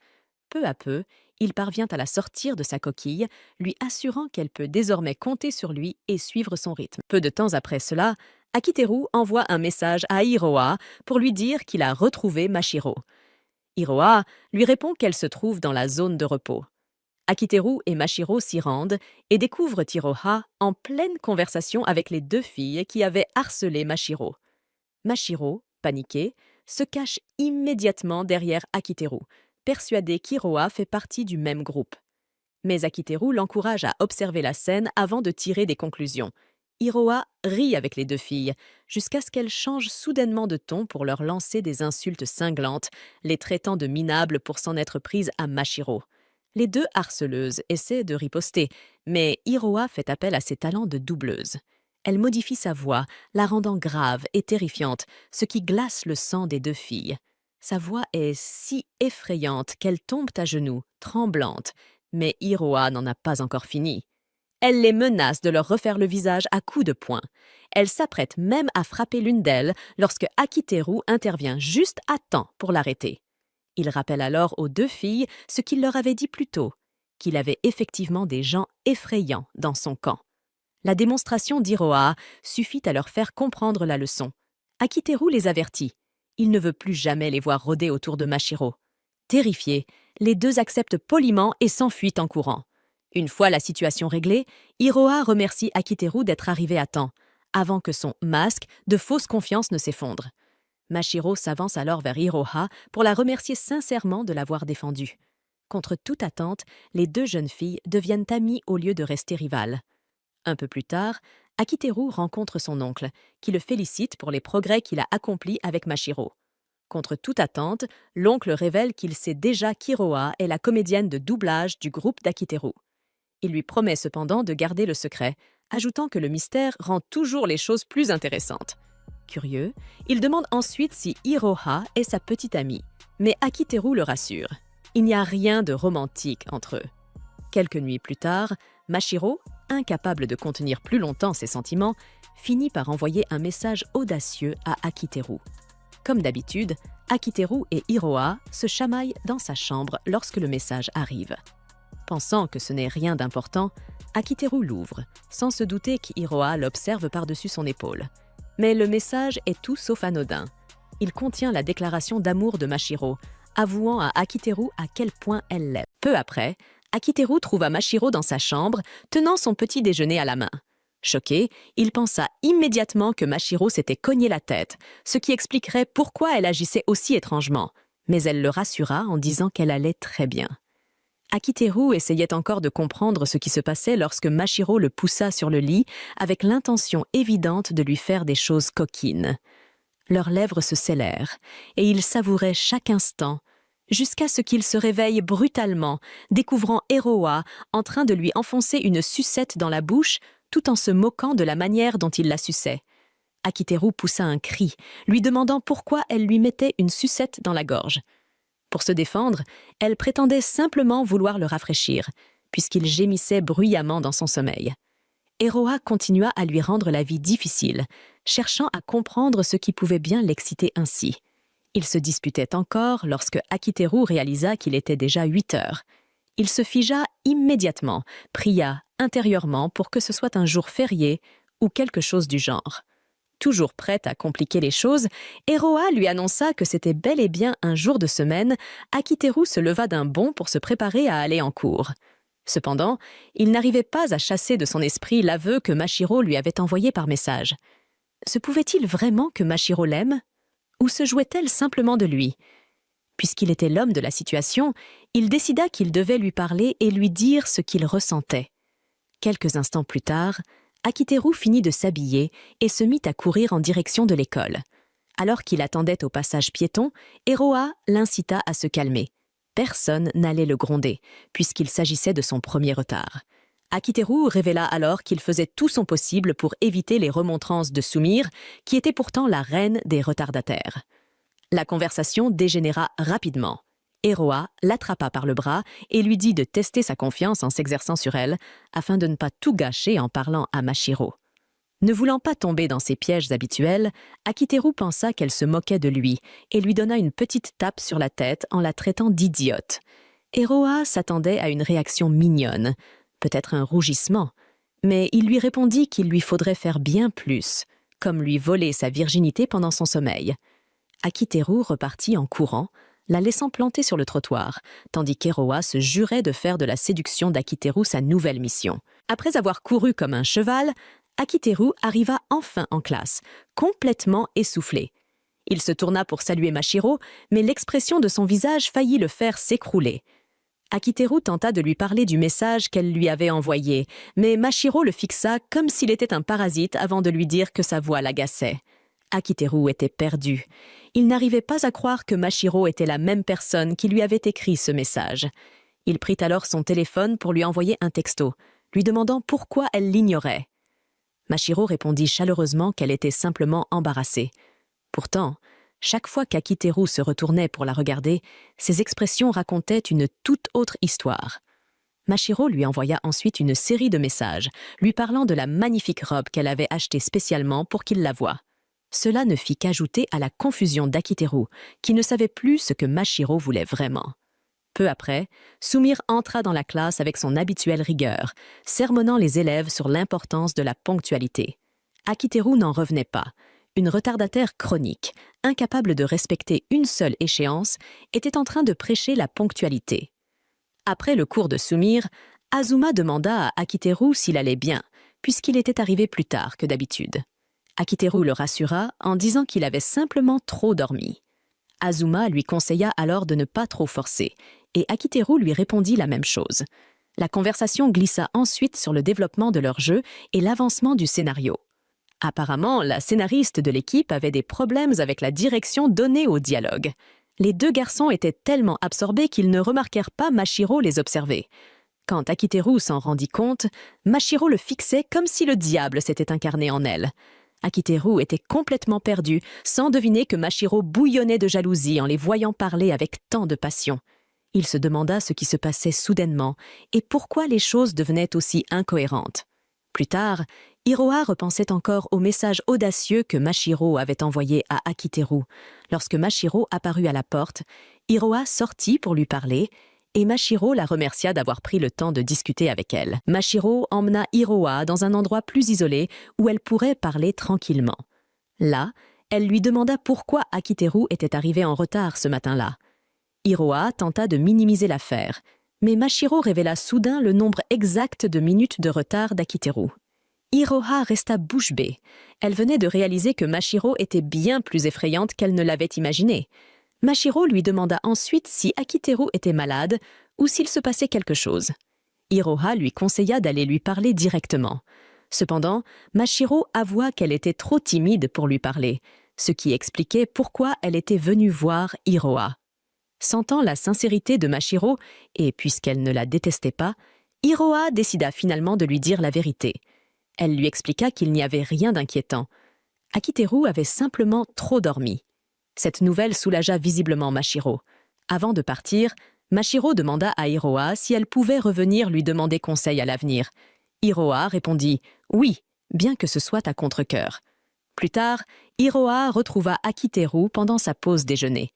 Peu à peu, il parvient à la sortir de sa coquille, lui assurant qu'elle peut désormais compter sur lui et suivre son rythme. Peu de temps après cela, Akiteru envoie un message à Hiroa pour lui dire qu'il a retrouvé Mashiro. Hiroa lui répond qu'elle se trouve dans la zone de repos. Akiteru et Mashiro s'y rendent et découvrent Hiroha en pleine conversation avec les deux filles qui avaient harcelé Mashiro. Mashiro, paniquée, se cache immédiatement derrière Akiteru, persuadée qu'Hiroa fait partie du même groupe. Mais Akiteru l'encourage à observer la scène avant de tirer des conclusions. Hiroa rit avec les deux filles, jusqu'à ce qu'elle change soudainement de ton pour leur lancer des insultes cinglantes, les traitant de minables pour s'en être prise à Mashiro. Les deux harceleuses essaient de riposter, mais Hiroa fait appel à ses talents de doubleuse. Elle modifie sa voix, la rendant grave et terrifiante, ce qui glace le sang des deux filles. Sa voix est si effrayante qu'elles tombent à genoux, tremblantes, mais Hiroa n'en a pas encore fini. Elle les menace de leur refaire le visage à coups de poing. Elle s'apprête même à frapper l'une d'elles lorsque Akiteru intervient juste à temps pour l'arrêter. Il rappelle alors aux deux filles ce qu'il leur avait dit plus tôt, qu'il avait effectivement des gens effrayants dans son camp. La démonstration d'Hiroa suffit à leur faire comprendre la leçon. Akiteru les avertit. Il ne veut plus jamais les voir rôder autour de Mashiro. Terrifiés, les deux acceptent poliment et s'enfuient en courant. Une fois la situation réglée, Hiroa remercie Akiteru d'être arrivé à temps, avant que son masque de fausse confiance ne s'effondre. Mashiro s'avance alors vers Hiroha pour la remercier sincèrement de l'avoir défendue. Contre toute attente, les deux jeunes filles deviennent amies au lieu de rester rivales. Un peu plus tard, Akiteru rencontre son oncle, qui le félicite pour les progrès qu'il a accomplis avec Mashiro. Contre toute attente, l'oncle révèle qu'il sait déjà qu'Hiroa est la comédienne de doublage du groupe d'Akiteru. Il lui promet cependant de garder le secret, ajoutant que le mystère rend toujours les choses plus intéressantes. Curieux, il demande ensuite si Hiroha est sa petite amie, mais Akiteru le rassure. Il n'y a rien de romantique entre eux. Quelques nuits plus tard, Mashiro, incapable de contenir plus longtemps ses sentiments, finit par envoyer un message audacieux à Akiteru. Comme d'habitude, Akiteru et Hiroa se chamaillent dans sa chambre lorsque le message arrive. Pensant que ce n'est rien d'important, Akiteru l'ouvre, sans se douter qu'Hiroa l'observe par-dessus son épaule. Mais le message est tout sauf anodin. Il contient la déclaration d'amour de Mashiro, avouant à Akiteru à quel point elle l'aime. Peu après, Akiteru trouva Mashiro dans sa chambre, tenant son petit déjeuner à la main. Choqué, il pensa immédiatement que Mashiro s'était cogné la tête, ce qui expliquerait pourquoi elle agissait aussi étrangement. Mais elle le rassura en disant qu'elle allait très bien. Akiteru essayait encore de comprendre ce qui se passait lorsque Mashiro le poussa sur le lit avec l'intention évidente de lui faire des choses coquines. Leurs lèvres se scellèrent et il savourait chaque instant, jusqu'à ce qu'il se réveille brutalement, découvrant Hiroa en train de lui enfoncer une sucette dans la bouche tout en se moquant de la manière dont il la suçait. Akiteru poussa un cri, lui demandant pourquoi elle lui mettait une sucette dans la gorge. Pour se défendre, elle prétendait simplement vouloir le rafraîchir, puisqu'il gémissait bruyamment dans son sommeil. Eroha continua à lui rendre la vie difficile, cherchant à comprendre ce qui pouvait bien l'exciter ainsi. Ils se disputaient encore lorsque Akiteru réalisa qu'il était déjà 8 heures. Il se figea immédiatement, pria intérieurement pour que ce soit un jour férié ou quelque chose du genre. Toujours prête à compliquer les choses, Eroha lui annonça que c'était bel et bien un jour de semaine. Akiteru se leva d'un bond pour se préparer à aller en cours. Cependant, il n'arrivait pas à chasser de son esprit l'aveu que Mashiro lui avait envoyé par message. Se pouvait-il vraiment que Mashiro l'aime? Ou se jouait-elle simplement de lui? Puisqu'il était l'homme de la situation, il décida qu'il devait lui parler et lui dire ce qu'il ressentait. Quelques instants plus tard, Akiteru finit de s'habiller et se mit à courir en direction de l'école. Alors qu'il attendait au passage piéton, Eroha l'incita à se calmer. Personne n'allait le gronder, puisqu'il s'agissait de son premier retard. Akiteru révéla alors qu'il faisait tout son possible pour éviter les remontrances de Sumire, qui était pourtant la reine des retardataires. La conversation dégénéra rapidement. Eroha l'attrapa par le bras et lui dit de tester sa confiance en s'exerçant sur elle, afin de ne pas tout gâcher en parlant à Mashiro. Ne voulant pas tomber dans ses pièges habituels, Akiteru pensa qu'elle se moquait de lui et lui donna une petite tape sur la tête en la traitant d'idiote. Eroha s'attendait à une réaction mignonne, peut-être un rougissement, mais il lui répondit qu'il lui faudrait faire bien plus, comme lui voler sa virginité pendant son sommeil. Akiteru repartit en courant, la laissant planter sur le trottoir, tandis qu'Eroha se jurait de faire de la séduction d'Akiteru sa nouvelle mission. Après avoir couru comme un cheval, Akiteru arriva enfin en classe, complètement essoufflé. Il se tourna pour saluer Mashiro, mais l'expression de son visage faillit le faire s'écrouler. Akiteru tenta de lui parler du message qu'elle lui avait envoyé, mais Mashiro le fixa comme s'il était un parasite avant de lui dire que sa voix l'agaçait. Akiteru était perdu. Il n'arrivait pas à croire que Mashiro était la même personne qui lui avait écrit ce message. Il prit alors son téléphone pour lui envoyer un texto, lui demandant pourquoi elle l'ignorait. Mashiro répondit chaleureusement qu'elle était simplement embarrassée. Pourtant, chaque fois qu'Akiteru se retournait pour la regarder, ses expressions racontaient une toute autre histoire. Mashiro lui envoya ensuite une série de messages, lui parlant de la magnifique robe qu'elle avait achetée spécialement pour qu'il la voie. Cela ne fit qu'ajouter à la confusion d'Akiteru, qui ne savait plus ce que Mashiro voulait vraiment. Peu après, Sumire entra dans la classe avec son habituelle rigueur, sermonnant les élèves sur l'importance de la ponctualité. Akiteru n'en revenait pas. Une retardataire chronique, incapable de respecter une seule échéance, était en train de prêcher la ponctualité. Après le cours de Sumire, Azuma demanda à Akiteru s'il allait bien, puisqu'il était arrivé plus tard que d'habitude. Akiteru le rassura en disant qu'il avait simplement trop dormi. Azuma lui conseilla alors de ne pas trop forcer, et Akiteru lui répondit la même chose. La conversation glissa ensuite sur le développement de leur jeu et l'avancement du scénario. Apparemment, la scénariste de l'équipe avait des problèmes avec la direction donnée au dialogue. Les deux garçons étaient tellement absorbés qu'ils ne remarquèrent pas Mashiro les observer. Quand Akiteru s'en rendit compte, Mashiro le fixait comme si le diable s'était incarné en elle. Akiteru était complètement perdu, sans deviner que Mashiro bouillonnait de jalousie en les voyant parler avec tant de passion. Il se demanda ce qui se passait soudainement et pourquoi les choses devenaient aussi incohérentes. Plus tard, Iroha repensait encore au message audacieux que Mashiro avait envoyé à Akiteru. Lorsque Mashiro apparut à la porte, Iroha sortit pour lui parler et Mashiro la remercia d'avoir pris le temps de discuter avec elle. Mashiro emmena Iroha dans un endroit plus isolé où elle pourrait parler tranquillement. Là, elle lui demanda pourquoi Akiteru était arrivé en retard ce matin-là. Iroha tenta de minimiser l'affaire, mais Mashiro révéla soudain le nombre exact de minutes de retard d'Akiteru. Iroha resta bouche bée. Elle venait de réaliser que Mashiro était bien plus effrayante qu'elle ne l'avait imaginé. Mashiro lui demanda ensuite si Akiteru était malade ou s'il se passait quelque chose. Iroha lui conseilla d'aller lui parler directement. Cependant, Mashiro avoua qu'elle était trop timide pour lui parler, ce qui expliquait pourquoi elle était venue voir Iroha. Sentant la sincérité de Mashiro, et puisqu'elle ne la détestait pas, Iroha décida finalement de lui dire la vérité. Elle lui expliqua qu'il n'y avait rien d'inquiétant. Akiteru avait simplement trop dormi. Cette nouvelle soulagea visiblement Mashiro. Avant de partir, Mashiro demanda à Iroha si elle pouvait revenir lui demander conseil à l'avenir. Hiroa répondit « Oui », bien que ce soit à contre-cœur. Plus tard, Hiroa retrouva Akiteru pendant sa pause déjeuner.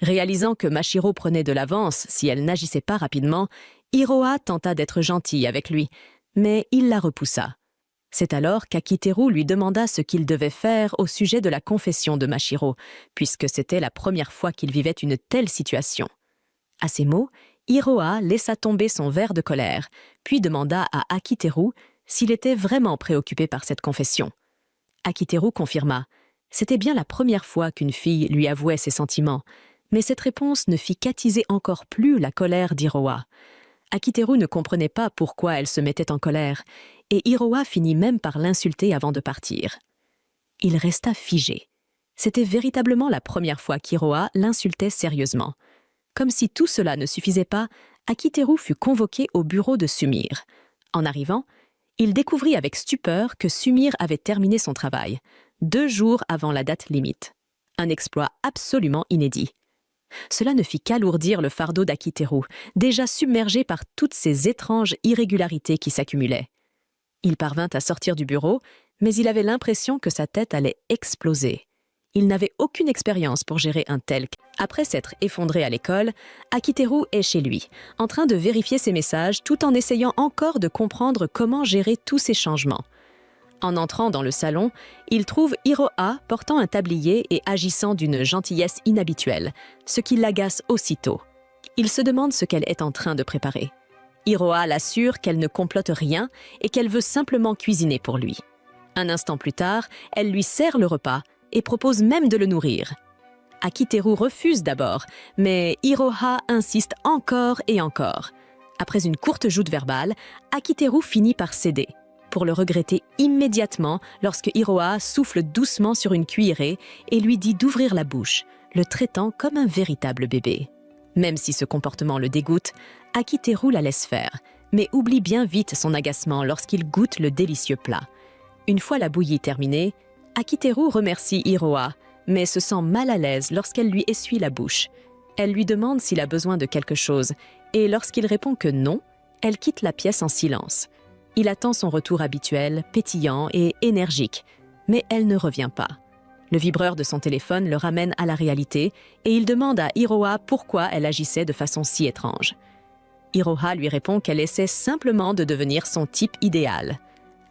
Réalisant que Mashiro prenait de l'avance si elle n'agissait pas rapidement, Hiroa tenta d'être gentil avec lui, mais il la repoussa. C'est alors qu'Akiteru lui demanda ce qu'il devait faire au sujet de la confession de Mashiro, puisque c'était la première fois qu'il vivait une telle situation. À ces mots, Hiroa laissa tomber son verre de colère, puis demanda à Akiteru s'il était vraiment préoccupé par cette confession. Akiteru confirma. C'était bien la première fois qu'une fille lui avouait ses sentiments, mais cette réponse ne fit qu'attiser encore plus la colère d'Hiroa. Akiteru ne comprenait pas pourquoi elle se mettait en colère, et Hiroa finit même par l'insulter avant de partir. Il resta figé. C'était véritablement la première fois qu'Hiroa l'insultait sérieusement. Comme si tout cela ne suffisait pas, Akiteru fut convoqué au bureau de Sumire. En arrivant, il découvrit avec stupeur que Sumire avait terminé son travail, 2 jours avant la date limite. Un exploit absolument inédit. Cela ne fit qu'alourdir le fardeau d'Akiteru, déjà submergé par toutes ces étranges irrégularités qui s'accumulaient. Il parvint à sortir du bureau, mais il avait l'impression que sa tête allait exploser. Il n'avait aucune expérience pour gérer un tel cas. Après s'être effondré à l'école, Akiteru est chez lui, en train de vérifier ses messages tout en essayant encore de comprendre comment gérer tous ces changements. En entrant dans le salon, il trouve Hiroa portant un tablier et agissant d'une gentillesse inhabituelle, ce qui l'agace aussitôt. Il se demande ce qu'elle est en train de préparer. Hiroa l'assure qu'elle ne complote rien et qu'elle veut simplement cuisiner pour lui. Un instant plus tard, elle lui sert le repas et propose même de le nourrir. Akiteru refuse d'abord, mais Hiroa insiste encore et encore. Après une courte joute verbale, Akiteru finit par céder, pour le regretter immédiatement lorsque Hiroa souffle doucement sur une cuillerée et lui dit d'ouvrir la bouche, le traitant comme un véritable bébé. Même si ce comportement le dégoûte, Akiteru la laisse faire, mais oublie bien vite son agacement lorsqu'il goûte le délicieux plat. Une fois la bouillie terminée, Akiteru remercie Hiroa, mais se sent mal à l'aise lorsqu'elle lui essuie la bouche. Elle lui demande s'il a besoin de quelque chose, et lorsqu'il répond que non, elle quitte la pièce en silence. Il attend son retour habituel, pétillant et énergique, mais elle ne revient pas. Le vibreur de son téléphone le ramène à la réalité et il demande à Hiroa pourquoi elle agissait de façon si étrange. Hiroa lui répond qu'elle essaie simplement de devenir son type idéal.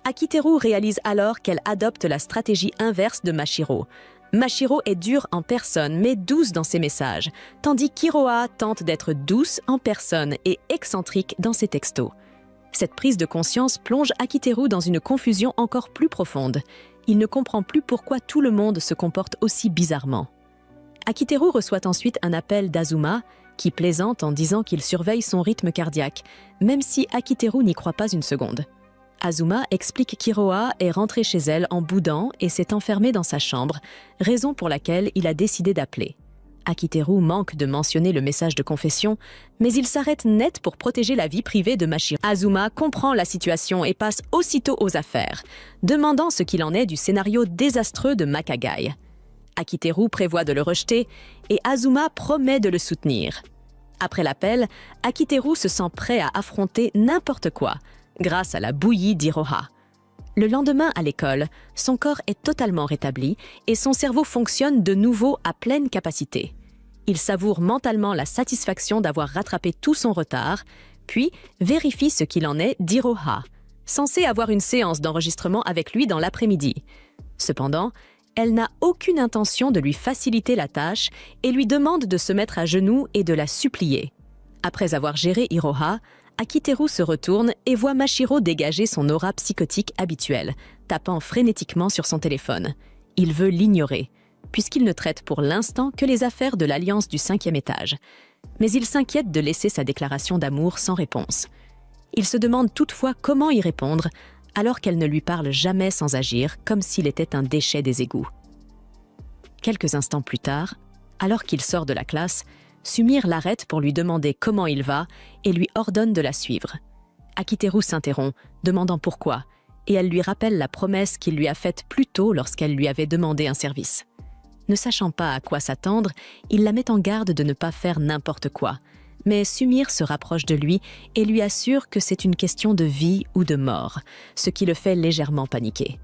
Akiteru réalise alors qu'elle adopte la stratégie inverse de Mashiro. Mashiro est dure en personne, mais douce dans ses messages, tandis qu'Hiroa tente d'être douce en personne et excentrique dans ses textos. Cette prise de conscience plonge Akiteru dans une confusion encore plus profonde. Il ne comprend plus pourquoi tout le monde se comporte aussi bizarrement. Akiteru reçoit ensuite un appel d'Azuma, qui plaisante en disant qu'il surveille son rythme cardiaque, même si Akiteru n'y croit pas une seconde. Azuma explique qu'Hiroa est rentrée chez elle en boudant et s'est enfermée dans sa chambre, raison pour laquelle il a décidé d'appeler. Akiteru manque de mentionner le message de confession, mais il s'arrête net pour protéger la vie privée de Mashiro. Azuma comprend la situation et passe aussitôt aux affaires, demandant ce qu'il en est du scénario désastreux de Makagai. Akiteru prévoit de le rejeter et Azuma promet de le soutenir. Après l'appel, Akiteru se sent prêt à affronter n'importe quoi, grâce à la bouillie d'Hiroa. Le lendemain à l'école, son corps est totalement rétabli et son cerveau fonctionne de nouveau à pleine capacité. Il savoure mentalement la satisfaction d'avoir rattrapé tout son retard, puis vérifie ce qu'il en est d'Hiroa, censée avoir une séance d'enregistrement avec lui dans l'après-midi. Cependant, elle n'a aucune intention de lui faciliter la tâche et lui demande de se mettre à genoux et de la supplier. Après avoir géré Hiroa, Akiteru se retourne et voit Mashiro dégager son aura psychotique habituelle, tapant frénétiquement sur son téléphone. Il veut l'ignorer, puisqu'il ne traite pour l'instant que les affaires de l'Alliance du 5e étage. Mais il s'inquiète de laisser sa déclaration d'amour sans réponse. Il se demande toutefois comment y répondre, alors qu'elle ne lui parle jamais sans agir, comme s'il était un déchet des égouts. Quelques instants plus tard, alors qu'il sort de la classe, Sumire l'arrête pour lui demander comment il va et lui ordonne de la suivre. Akiteru s'interrompt, demandant pourquoi, et elle lui rappelle la promesse qu'il lui a faite plus tôt lorsqu'elle lui avait demandé un service. Ne sachant pas à quoi s'attendre, il la met en garde de ne pas faire n'importe quoi, Mais Sumir se rapproche de lui et lui assure que c'est une question de vie ou de mort, ce qui le fait légèrement paniquer.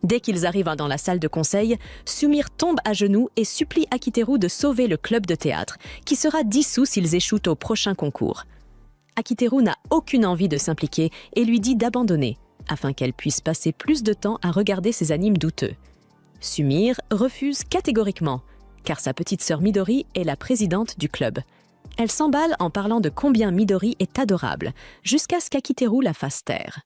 Dès qu'ils arrivent dans la salle de conseil, Sumir tombe à genoux et supplie Akiteru de sauver le club de théâtre, qui sera dissous s'ils échouent au prochain concours. Akiteru n'a aucune envie de s'impliquer et lui dit d'abandonner, afin qu'elle puisse passer plus de temps à regarder ses animes douteux. Sumir refuse catégoriquement, car sa petite sœur Midori est la présidente du club. Elle s'emballe en parlant de combien Midori est adorable, jusqu'à ce qu'Akiteru la fasse taire.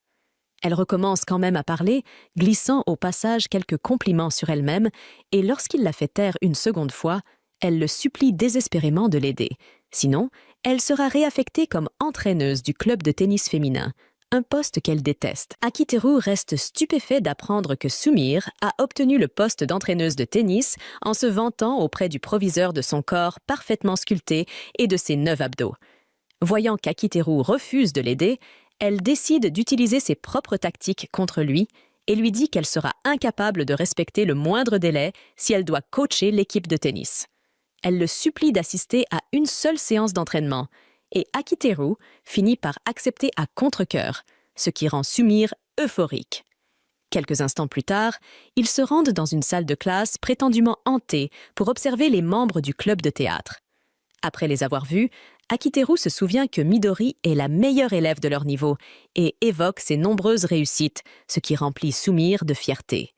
Elle recommence quand même à parler, glissant au passage quelques compliments sur elle-même, et lorsqu'il la fait taire une seconde fois, elle le supplie désespérément de l'aider. Sinon, elle sera réaffectée comme entraîneuse du club de tennis féminin, un poste qu'elle déteste. Akiteru reste stupéfait d'apprendre que Sumir a obtenu le poste d'entraîneuse de tennis en se vantant auprès du proviseur de son corps parfaitement sculpté et de ses 9 abdos. Voyant qu'Akiteru refuse de l'aider, elle décide d'utiliser ses propres tactiques contre lui et lui dit qu'elle sera incapable de respecter le moindre délai si elle doit coacher l'équipe de tennis. Elle le supplie d'assister à une seule séance d'entraînement et Akiteru finit par accepter à contre-cœur, ce qui rend Sumir euphorique. Quelques instants plus tard, ils se rendent dans une salle de classe prétendument hantée pour observer les membres du club de théâtre. Après les avoir vus, Akiteru se souvient que Midori est la meilleure élève de leur niveau et évoque ses nombreuses réussites, ce qui remplit Sumir de fierté.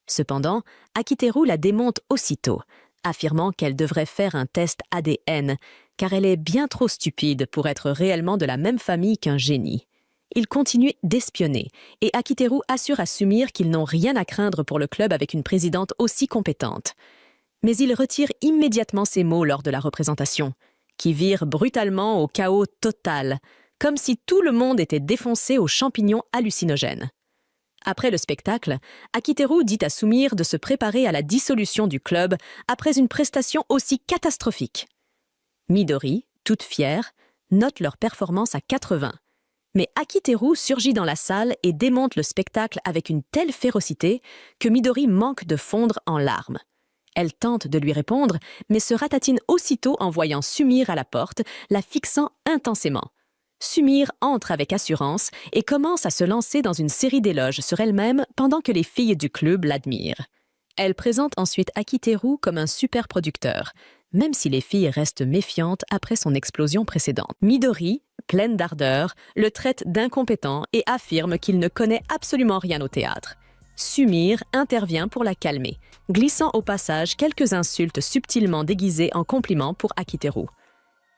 Cependant, Akiteru la démonte aussitôt, affirmant qu'elle devrait faire un test ADN, car elle est bien trop stupide pour être réellement de la même famille qu'un génie. Il continue d'espionner, et Akiteru assure à Sumir qu'ils n'ont rien à craindre pour le club avec une présidente aussi compétente. Mais il retire immédiatement ces mots lors de la représentation, qui vire brutalement au chaos total, comme si tout le monde était défoncé aux champignons hallucinogènes. Après le spectacle, Akiteru dit à Sumir de se préparer à la dissolution du club après une prestation aussi catastrophique. Midori, toute fière, note leur performance à 80. Mais Akiteru surgit dans la salle et démonte le spectacle avec une telle férocité que Midori manque de fondre en larmes. Elle tente de lui répondre, mais se ratatine aussitôt en voyant Sumir à la porte, la fixant intensément. Sumir entre avec assurance et commence à se lancer dans une série d'éloges sur elle-même pendant que les filles du club l'admirent. Elle présente ensuite Akiteru comme un super producteur, même si les filles restent méfiantes après son explosion précédente. Midori, pleine d'ardeur, le traite d'incompétent et affirme qu'il ne connaît absolument rien au théâtre. Sumir intervient pour la calmer, glissant au passage quelques insultes subtilement déguisées en compliments pour Akiteru.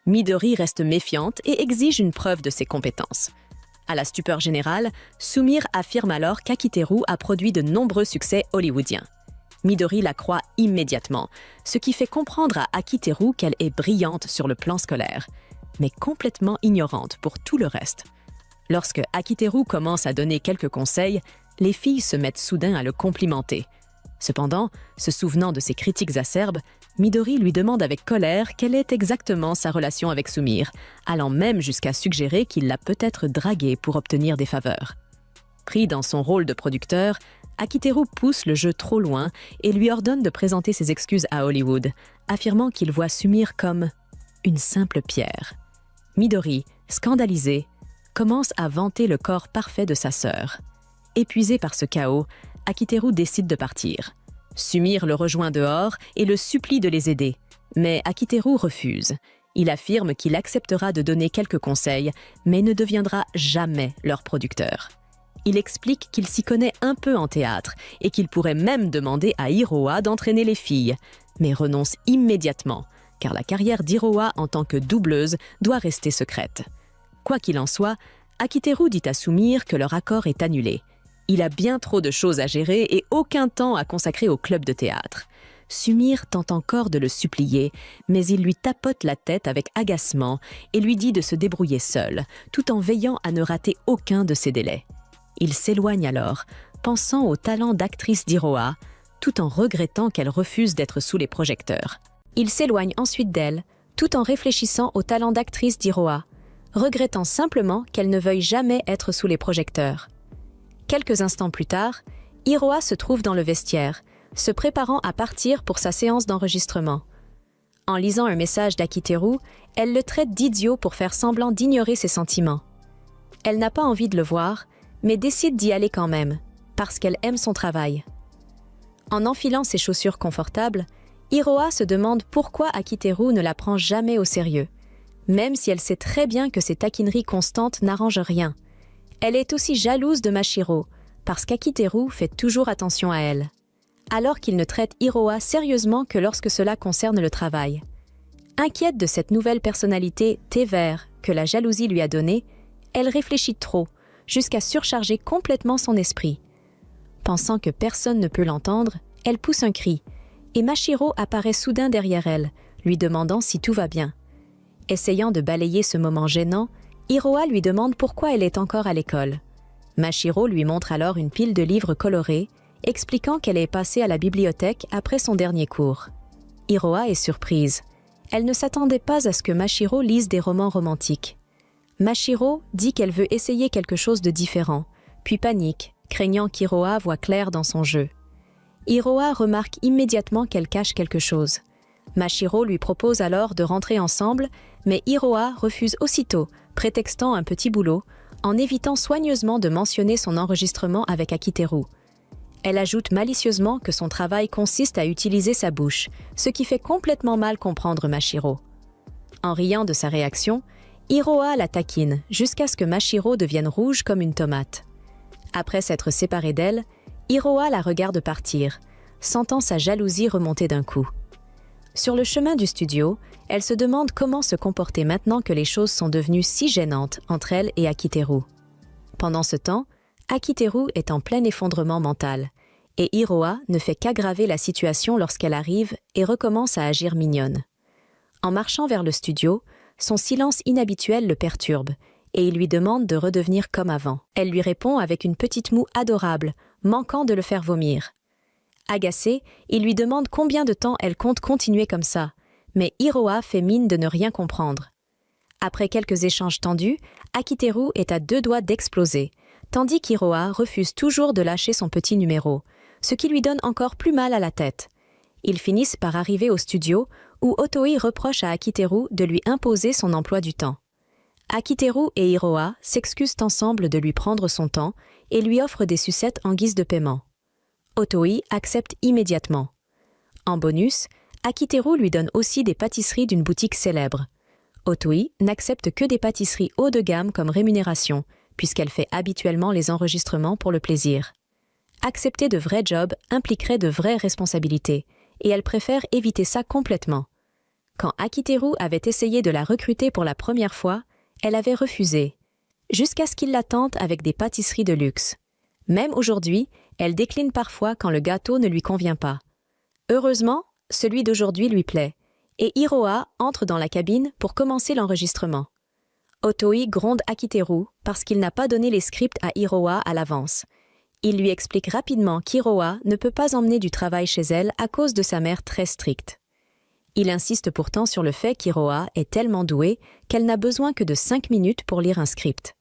Midori reste méfiante et exige une preuve de ses compétences. À la stupeur générale, Sumir affirme alors qu'Akiteru a produit de nombreux succès hollywoodiens. Midori la croit immédiatement, ce qui fait comprendre à Akiteru qu'elle est brillante sur le plan scolaire, mais complètement ignorante pour tout le reste. Lorsque Akiteru commence à donner quelques conseils, les filles se mettent soudain à le complimenter. Cependant, se souvenant de ses critiques acerbes, Midori lui demande avec colère quelle est exactement sa relation avec Sumir, allant même jusqu'à suggérer qu'il l'a peut-être draguée pour obtenir des faveurs. Pris dans son rôle de producteur, Akiteru pousse le jeu trop loin et lui ordonne de présenter ses excuses à Hollywood, affirmant qu'il voit Sumir comme une simple pierre. Midori, scandalisée, commence à vanter le corps parfait de sa sœur. Épuisé par ce chaos, Akiteru décide de partir. Sumir le rejoint dehors et le supplie de les aider, mais Akiteru refuse. Il affirme qu'il acceptera de donner quelques conseils, mais ne deviendra jamais leur producteur. Il explique qu'il s'y connaît un peu en théâtre et qu'il pourrait même demander à Hiroa d'entraîner les filles, mais renonce immédiatement, car la carrière d'Hiroa en tant que doubleuse doit rester secrète. Quoi qu'il en soit, Akiteru dit à Sumir que leur accord est annulé. Il a bien trop de choses à gérer et aucun temps à consacrer au club de théâtre. Sumir tente encore de le supplier, mais il lui tapote la tête avec agacement et lui dit de se débrouiller seul, tout en veillant à ne rater aucun de ses délais. Il s'éloigne alors, pensant au talent d'actrice d'Hiroa, tout en regrettant qu'elle refuse d'être sous les projecteurs. Il s'éloigne ensuite d'elle, tout en réfléchissant au talent d'actrice d'Hiroa, regrettant simplement qu'elle ne veuille jamais être sous les projecteurs. Quelques instants plus tard, Hiroa se trouve dans le vestiaire, se préparant à partir pour sa séance d'enregistrement. En lisant un message d'Akiteru, elle le traite d'idiot pour faire semblant d'ignorer ses sentiments. Elle n'a pas envie de le voir, mais décide d'y aller quand même, parce qu'elle aime son travail. En enfilant ses chaussures confortables, Iroha se demande pourquoi Akiteru ne la prend jamais au sérieux, même si elle sait très bien que ses taquineries constantes n'arrangent rien. Elle est aussi jalouse de Mashiro, parce qu'Akiteru fait toujours attention à elle, alors qu'il ne traite Iroha sérieusement que lorsque cela concerne le travail. Inquiète de cette nouvelle personnalité thé vert que la jalousie lui a donnée, elle réfléchit trop, jusqu'à surcharger complètement son esprit. Pensant que personne ne peut l'entendre, elle pousse un cri, et Mashiro apparaît soudain derrière elle, lui demandant si tout va bien. Essayant de balayer ce moment gênant, Iroha lui demande pourquoi elle est encore à l'école. Mashiro lui montre alors une pile de livres colorés, expliquant qu'elle est passée à la bibliothèque après son dernier cours. Iroha est surprise. Elle ne s'attendait pas à ce que Mashiro lise des romans romantiques. Mashiro dit qu'elle veut essayer quelque chose de différent, puis panique, craignant qu'Iroha voie clair dans son jeu. Iroha remarque immédiatement qu'elle cache quelque chose. Mashiro lui propose alors de rentrer ensemble, mais Iroha refuse aussitôt, prétextant un petit boulot, en évitant soigneusement de mentionner son enregistrement avec Akiteru. Elle ajoute malicieusement que son travail consiste à utiliser sa bouche, ce qui fait complètement mal comprendre Mashiro. En riant de sa réaction, Iroha la taquine jusqu'à ce que Mashiro devienne rouge comme une tomate. Après s'être séparée d'elle, Iroha la regarde partir, sentant sa jalousie remonter d'un coup. Sur le chemin du studio, elle se demande comment se comporter maintenant que les choses sont devenues si gênantes entre elle et Akiteru. Pendant ce temps, Akiteru est en plein effondrement mental, et Iroha ne fait qu'aggraver la situation lorsqu'elle arrive et recommence à agir mignonne. En marchant vers le studio, son silence inhabituel le perturbe, et il lui demande de redevenir comme avant. Elle lui répond avec une petite moue adorable, manquant de le faire vomir. Agacé, il lui demande combien de temps elle compte continuer comme ça, mais Iroha fait mine de ne rien comprendre. Après quelques échanges tendus, Akiteru est à 2 doigts d'exploser, tandis qu'Iroha refuse toujours de lâcher son petit numéro, ce qui lui donne encore plus mal à la tête. Ils finissent par arriver au studio, où Otoi reproche à Akiteru de lui imposer son emploi du temps. Akiteru et Iroha s'excusent ensemble de lui prendre son temps et lui offrent des sucettes en guise de paiement. Otoi accepte immédiatement. En bonus, Akiteru lui donne aussi des pâtisseries d'une boutique célèbre. Otoi n'accepte que des pâtisseries haut de gamme comme rémunération, puisqu'elle fait habituellement les enregistrements pour le plaisir. Accepter de vrais jobs impliquerait de vraies responsabilités, et elle préfère éviter ça complètement. Quand Akiteru avait essayé de la recruter pour la première fois, elle avait refusé, jusqu'à ce qu'il la tente avec des pâtisseries de luxe. Même aujourd'hui, elle décline parfois quand le gâteau ne lui convient pas. Heureusement, celui d'aujourd'hui lui plaît, et Iroha entre dans la cabine pour commencer l'enregistrement. Otoi gronde Akiteru parce qu'il n'a pas donné les scripts à Iroha à l'avance. Il lui explique rapidement qu'Iroha ne peut pas emmener du travail chez elle à cause de sa mère très stricte. Il insiste pourtant sur le fait qu'Iroha est tellement douée qu'elle n'a besoin que de 5 minutes pour lire un script.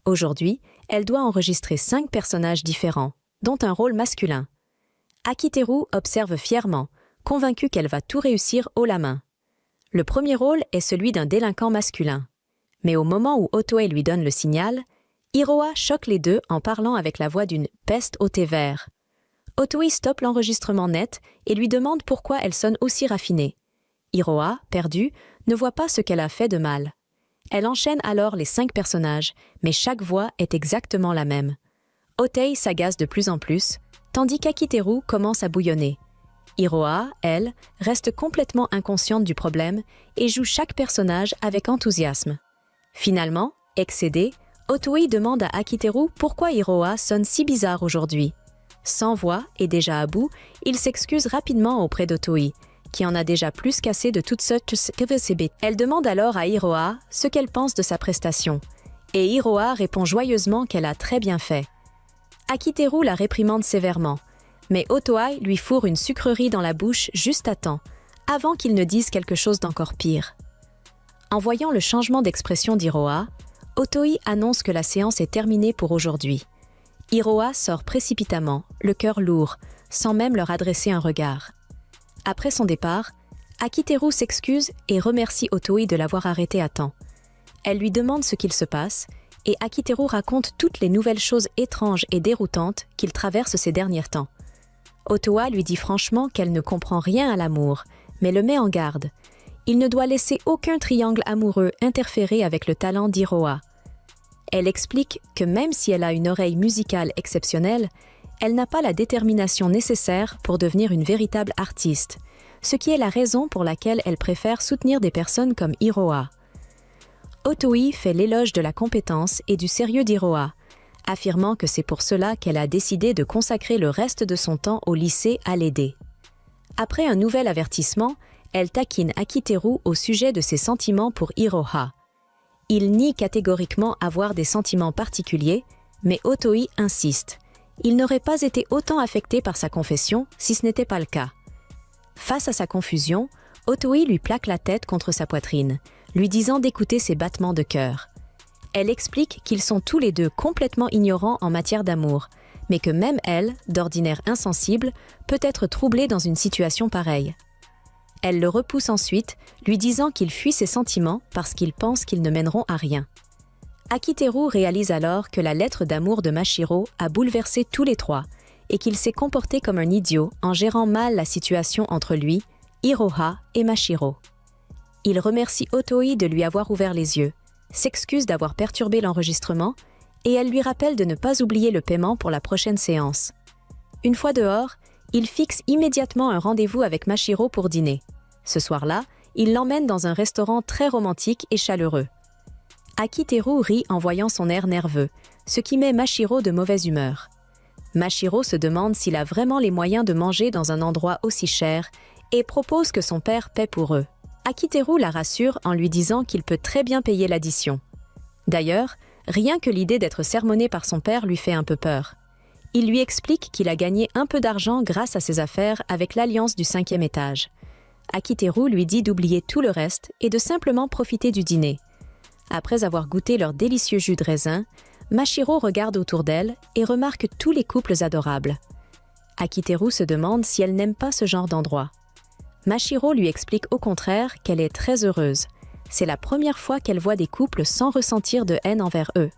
Aujourd'hui, elle doit enregistrer 5 personnages différents, dont un rôle masculin. Akiteru observe fièrement, convaincue qu'elle va tout réussir haut la main. Le premier rôle est celui d'un délinquant masculin. Mais au moment où Otoi lui donne le signal, Iroha choque les deux en parlant avec la voix d'une peste au thé vert. Otoi stoppe l'enregistrement net et lui demande pourquoi elle sonne aussi raffinée. Iroha, perdue, ne voit pas ce qu'elle a fait de mal. Elle enchaîne alors les 5 personnages, mais chaque voix est exactement la même. Otei s'agace de plus en plus, tandis qu'Akiteru commence à bouillonner. Iroha, elle, reste complètement inconsciente du problème et joue chaque personnage avec enthousiasme. Finalement, excédée, Otoi demande à Akiteru pourquoi Iroha sonne si bizarre aujourd'hui. Sans voix et déjà à bout, il s'excuse rapidement auprès d'Otoi, qui en a déjà plus qu'assez de toute cette CVCB. Elle demande alors à Iroha ce qu'elle pense de sa prestation, et Iroha répond joyeusement qu'elle a très bien fait. Akiteru la réprimande sévèrement, mais Otoi lui fourre une sucrerie dans la bouche juste à temps, avant qu'il ne dise quelque chose d'encore pire. En voyant le changement d'expression d'Iroha, Otoi annonce que la séance est terminée pour aujourd'hui. Iroha sort précipitamment, le cœur lourd, sans même leur adresser un regard. Après son départ, Akiteru s'excuse et remercie Otoi de l'avoir arrêté à temps. Elle lui demande ce qu'il se passe et Akiteru raconte toutes les nouvelles choses étranges et déroutantes qu'il traverse ces derniers temps. Otoa lui dit franchement qu'elle ne comprend rien à l'amour, mais le met en garde. Il ne doit laisser aucun triangle amoureux interférer avec le talent d'Iroha. Elle explique que même si elle a une oreille musicale exceptionnelle, elle n'a pas la détermination nécessaire pour devenir une véritable artiste, ce qui est la raison pour laquelle elle préfère soutenir des personnes comme Iroha. Otoi fait l'éloge de la compétence et du sérieux d'Iroha, affirmant que c'est pour cela qu'elle a décidé de consacrer le reste de son temps au lycée à l'aider. Après un nouvel avertissement, elle taquine Akiteru au sujet de ses sentiments pour Iroha. Il nie catégoriquement avoir des sentiments particuliers, mais Otoi insiste. Il n'aurait pas été autant affecté par sa confession si ce n'était pas le cas. Face à sa confusion, Otoi lui plaque la tête contre sa poitrine, lui disant d'écouter ses battements de cœur. Elle explique qu'ils sont tous les deux complètement ignorants en matière d'amour, mais que même elle, d'ordinaire insensible, peut être troublée dans une situation pareille. Elle le repousse ensuite, lui disant qu'il fuit ses sentiments parce qu'il pense qu'ils ne mèneront à rien. Akiteru réalise alors que la lettre d'amour de Mashiro a bouleversé tous les trois et qu'il s'est comporté comme un idiot en gérant mal la situation entre lui, Iroha et Mashiro. Il remercie Otoi de lui avoir ouvert les yeux, s'excuse d'avoir perturbé l'enregistrement et elle lui rappelle de ne pas oublier le paiement pour la prochaine séance. Une fois dehors, il fixe immédiatement un rendez-vous avec Mashiro pour dîner. Ce soir-là, il l'emmène dans un restaurant très romantique et chaleureux. Akiteru rit en voyant son air nerveux, ce qui met Mashiro de mauvaise humeur. Mashiro se demande s'il a vraiment les moyens de manger dans un endroit aussi cher et propose que son père paie pour eux. Akiteru la rassure en lui disant qu'il peut très bien payer l'addition. D'ailleurs, rien que l'idée d'être sermonné par son père lui fait un peu peur. Il lui explique qu'il a gagné un peu d'argent grâce à ses affaires avec l'alliance du 5e étage. Akiteru lui dit d'oublier tout le reste et de simplement profiter du dîner. Après avoir goûté leur délicieux jus de raisin, Mashiro regarde autour d'elle et remarque tous les couples adorables. Akiteru se demande si elle n'aime pas ce genre d'endroit. Mashiro lui explique au contraire qu'elle est très heureuse. C'est la première fois qu'elle voit des couples sans ressentir de haine envers eux.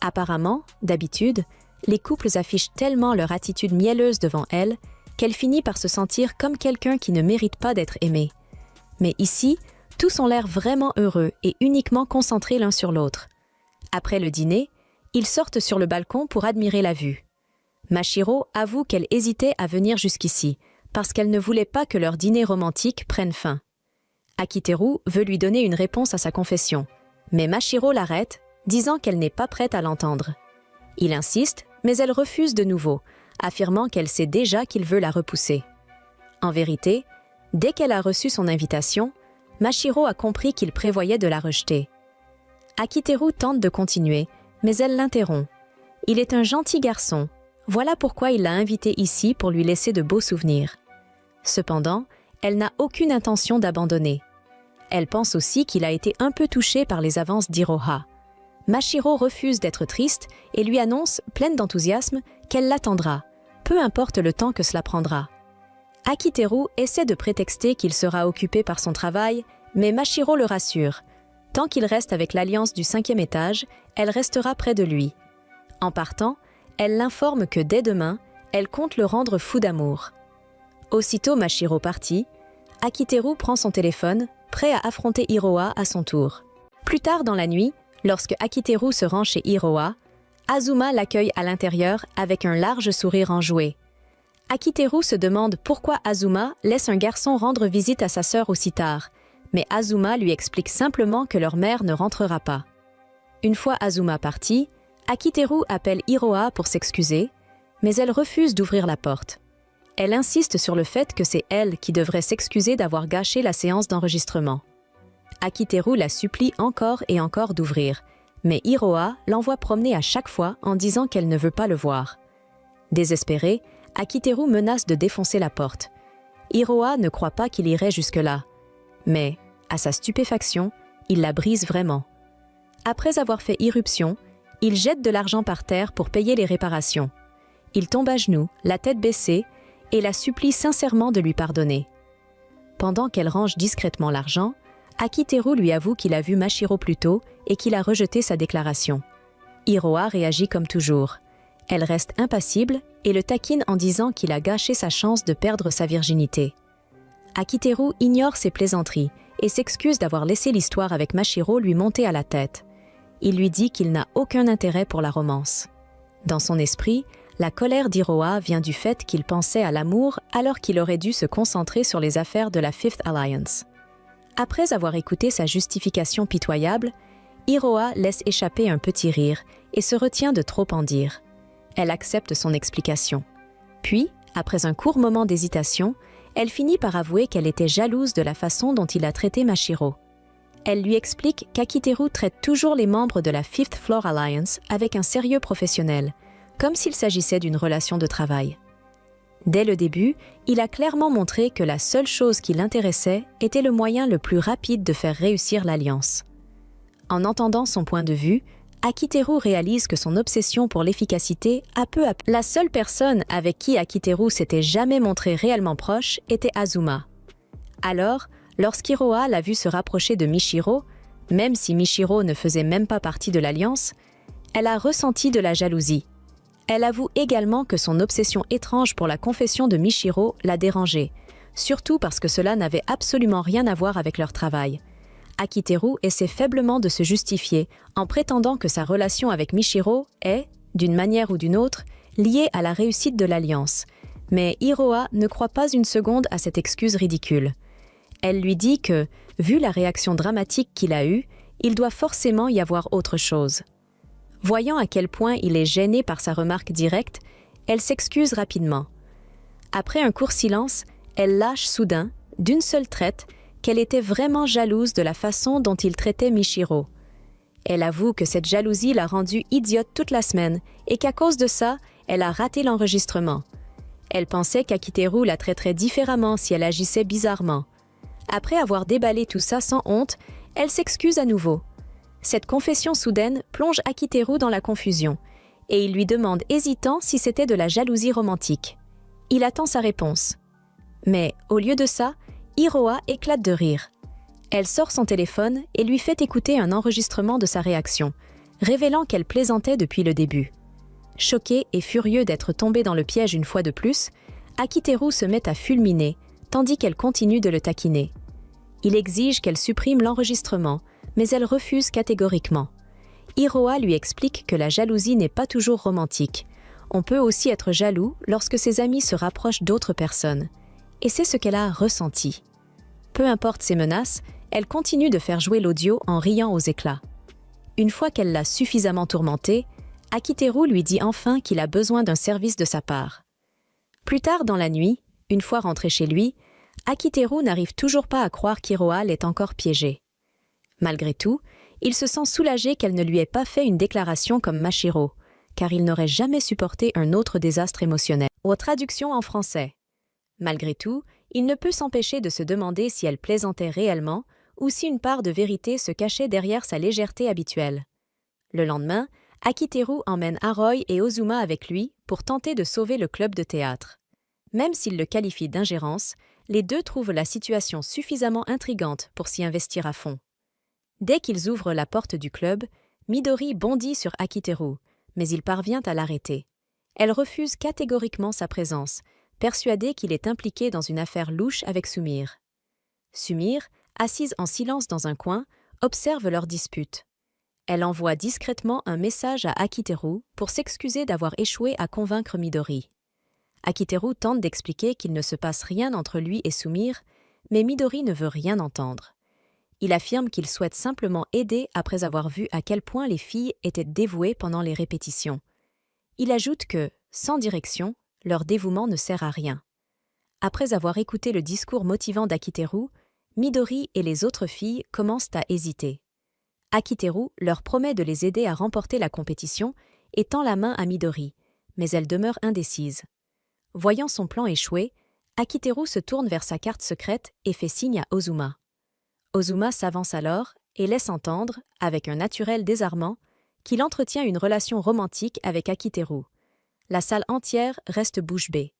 Apparemment, d'habitude, les couples affichent tellement leur attitude mielleuse devant elle qu'elle finit par se sentir comme quelqu'un qui ne mérite pas d'être aimé. Mais ici, tous ont l'air vraiment heureux et uniquement concentrés l'un sur l'autre. Après le dîner, ils sortent sur le balcon pour admirer la vue. Mashiro avoue qu'elle hésitait à venir jusqu'ici, parce qu'elle ne voulait pas que leur dîner romantique prenne fin. Akiteru veut lui donner une réponse à sa confession, mais Mashiro l'arrête, disant qu'elle n'est pas prête à l'entendre. Il insiste, mais elle refuse de nouveau, affirmant qu'elle sait déjà qu'il veut la repousser. En vérité, dès qu'elle a reçu son invitation, Mashiro a compris qu'il prévoyait de la rejeter. Akiteru tente de continuer, mais elle l'interrompt. Il est un gentil garçon. Voilà pourquoi il l'a invité ici pour lui laisser de beaux souvenirs. Cependant, elle n'a aucune intention d'abandonner. Elle pense aussi qu'il a été un peu touché par les avances d'Iroha. Mashiro refuse d'être triste et lui annonce, pleine d'enthousiasme, qu'elle l'attendra, peu importe le temps que cela prendra. Akiteru essaie de prétexter qu'il sera occupé par son travail, mais Mashiro le rassure. Tant qu'il reste avec l'alliance du 5e étage, elle restera près de lui. En partant, elle l'informe que dès demain, elle compte le rendre fou d'amour. Aussitôt Mashiro parti, Akiteru prend son téléphone, prêt à affronter Iroha à son tour. Plus tard dans la nuit, lorsque Akiteru se rend chez Iroha, Azuma l'accueille à l'intérieur avec un large sourire enjoué. Akiteru se demande pourquoi Azuma laisse un garçon rendre visite à sa sœur aussi tard, mais Azuma lui explique simplement que leur mère ne rentrera pas. Une fois Azuma partie, Akiteru appelle Iroha pour s'excuser, mais elle refuse d'ouvrir la porte. Elle insiste sur le fait que c'est elle qui devrait s'excuser d'avoir gâché la séance d'enregistrement. Akiteru la supplie encore et encore d'ouvrir, mais Iroha l'envoie promener à chaque fois en disant qu'elle ne veut pas le voir. Désespérée, Akiteru menace de défoncer la porte. Iroha ne croit pas qu'il irait jusque-là. Mais, à sa stupéfaction, il la brise vraiment. Après avoir fait irruption, il jette de l'argent par terre pour payer les réparations. Il tombe à genoux, la tête baissée, et la supplie sincèrement de lui pardonner. Pendant qu'elle range discrètement l'argent, Akiteru lui avoue qu'il a vu Mashiro plus tôt et qu'il a rejeté sa déclaration. Hiroa réagit comme toujours. Elle reste impassible et le taquine en disant qu'il a gâché sa chance de perdre sa virginité. Akiteru ignore ses plaisanteries et s'excuse d'avoir laissé l'histoire avec Mashiro lui monter à la tête. Il lui dit qu'il n'a aucun intérêt pour la romance. Dans son esprit, la colère d'Hiroa vient du fait qu'il pensait à l'amour alors qu'il aurait dû se concentrer sur les affaires de la Fifth Alliance. Après avoir écouté sa justification pitoyable, Hiroa laisse échapper un petit rire et se retient de trop en dire. Elle accepte son explication. Puis, après un court moment d'hésitation, elle finit par avouer qu'elle était jalouse de la façon dont il a traité Mashiro. Elle lui explique qu'Akiteru traite toujours les membres de la Fifth Floor Alliance avec un sérieux professionnel, comme s'il s'agissait d'une relation de travail. Dès le début, il a clairement montré que la seule chose qui l'intéressait était le moyen le plus rapide de faire réussir l'alliance. En entendant son point de vue, Akiteru réalise que son obsession pour l'efficacité a peu à peu. La seule personne avec qui Akiteru s'était jamais montré réellement proche était Azuma. Alors, lorsqu'Hiroa l'a vu se rapprocher de Michiro, même si Michiro ne faisait même pas partie de l'alliance, elle a ressenti de la jalousie. Elle avoue également que son obsession étrange pour la confession de Michiro l'a dérangée, surtout parce que cela n'avait absolument rien à voir avec leur travail. Akiteru essaie faiblement de se justifier en prétendant que sa relation avec Michiro est, d'une manière ou d'une autre, liée à la réussite de l'alliance. Mais Hiroa ne croit pas une seconde à cette excuse ridicule. Elle lui dit que, vu la réaction dramatique qu'il a eue, il doit forcément y avoir autre chose. Voyant à quel point il est gêné par sa remarque directe, elle s'excuse rapidement. Après un court silence, elle lâche soudain, d'une seule traite, qu'elle était vraiment jalouse de la façon dont il traitait Michiro. Elle avoue que cette jalousie l'a rendue idiote toute la semaine et qu'à cause de ça, elle a raté l'enregistrement. Elle pensait qu'Akiteru la traiterait différemment si elle agissait bizarrement. Après avoir déballé tout ça sans honte, elle s'excuse à nouveau. Cette confession soudaine plonge Akiteru dans la confusion et il lui demande hésitant si c'était de la jalousie romantique. Il attend sa réponse. Mais au lieu de ça, Hiroa éclate de rire. Elle sort son téléphone et lui fait écouter un enregistrement de sa réaction, révélant qu'elle plaisantait depuis le début. Choqué et furieux d'être tombé dans le piège une fois de plus, Akiteru se met à fulminer, tandis qu'elle continue de le taquiner. Il exige qu'elle supprime l'enregistrement, mais elle refuse catégoriquement. Hiroa lui explique que la jalousie n'est pas toujours romantique. On peut aussi être jaloux lorsque ses amis se rapprochent d'autres personnes. Et c'est ce qu'elle a ressenti. Peu importe ses menaces, elle continue de faire jouer l'audio en riant aux éclats. Une fois qu'elle l'a suffisamment tourmenté, Akiteru lui dit enfin qu'il a besoin d'un service de sa part. Plus tard dans la nuit, une fois rentré chez lui, Akiteru n'arrive toujours pas à croire qu'Hiroa l'ait encore piégé. Malgré tout, il se sent soulagé qu'elle ne lui ait pas fait une déclaration comme Mashiro, car il n'aurait jamais supporté un autre désastre émotionnel. Aux traductions en français. Malgré tout, il ne peut s'empêcher de se demander si elle plaisantait réellement ou si une part de vérité se cachait derrière sa légèreté habituelle. Le lendemain, Akiteru emmène Aroy et Ozuma avec lui pour tenter de sauver le club de théâtre. Même s'il le qualifie d'ingérence, les deux trouvent la situation suffisamment intrigante pour s'y investir à fond. Dès qu'ils ouvrent la porte du club, Midori bondit sur Akiteru, mais il parvient à l'arrêter. Elle refuse catégoriquement sa présence, persuadée qu'il est impliqué dans une affaire louche avec Sumire. Sumire, assise en silence dans un coin, observe leur dispute. Elle envoie discrètement un message à Akiteru pour s'excuser d'avoir échoué à convaincre Midori. Akiteru tente d'expliquer qu'il ne se passe rien entre lui et Sumire, mais Midori ne veut rien entendre. Il affirme qu'il souhaite simplement aider après avoir vu à quel point les filles étaient dévouées pendant les répétitions. Il ajoute que, sans direction, leur dévouement ne sert à rien. Après avoir écouté le discours motivant d'Akiteru, Midori et les autres filles commencent à hésiter. Akiteru leur promet de les aider à remporter la compétition et tend la main à Midori, mais elle demeure indécise. Voyant son plan échouer, Akiteru se tourne vers sa carte secrète et fait signe à Ozuma. Ozuma s'avance alors et laisse entendre, avec un naturel désarmant, qu'il entretient une relation romantique avec Akiteru. La salle entière reste bouche bée.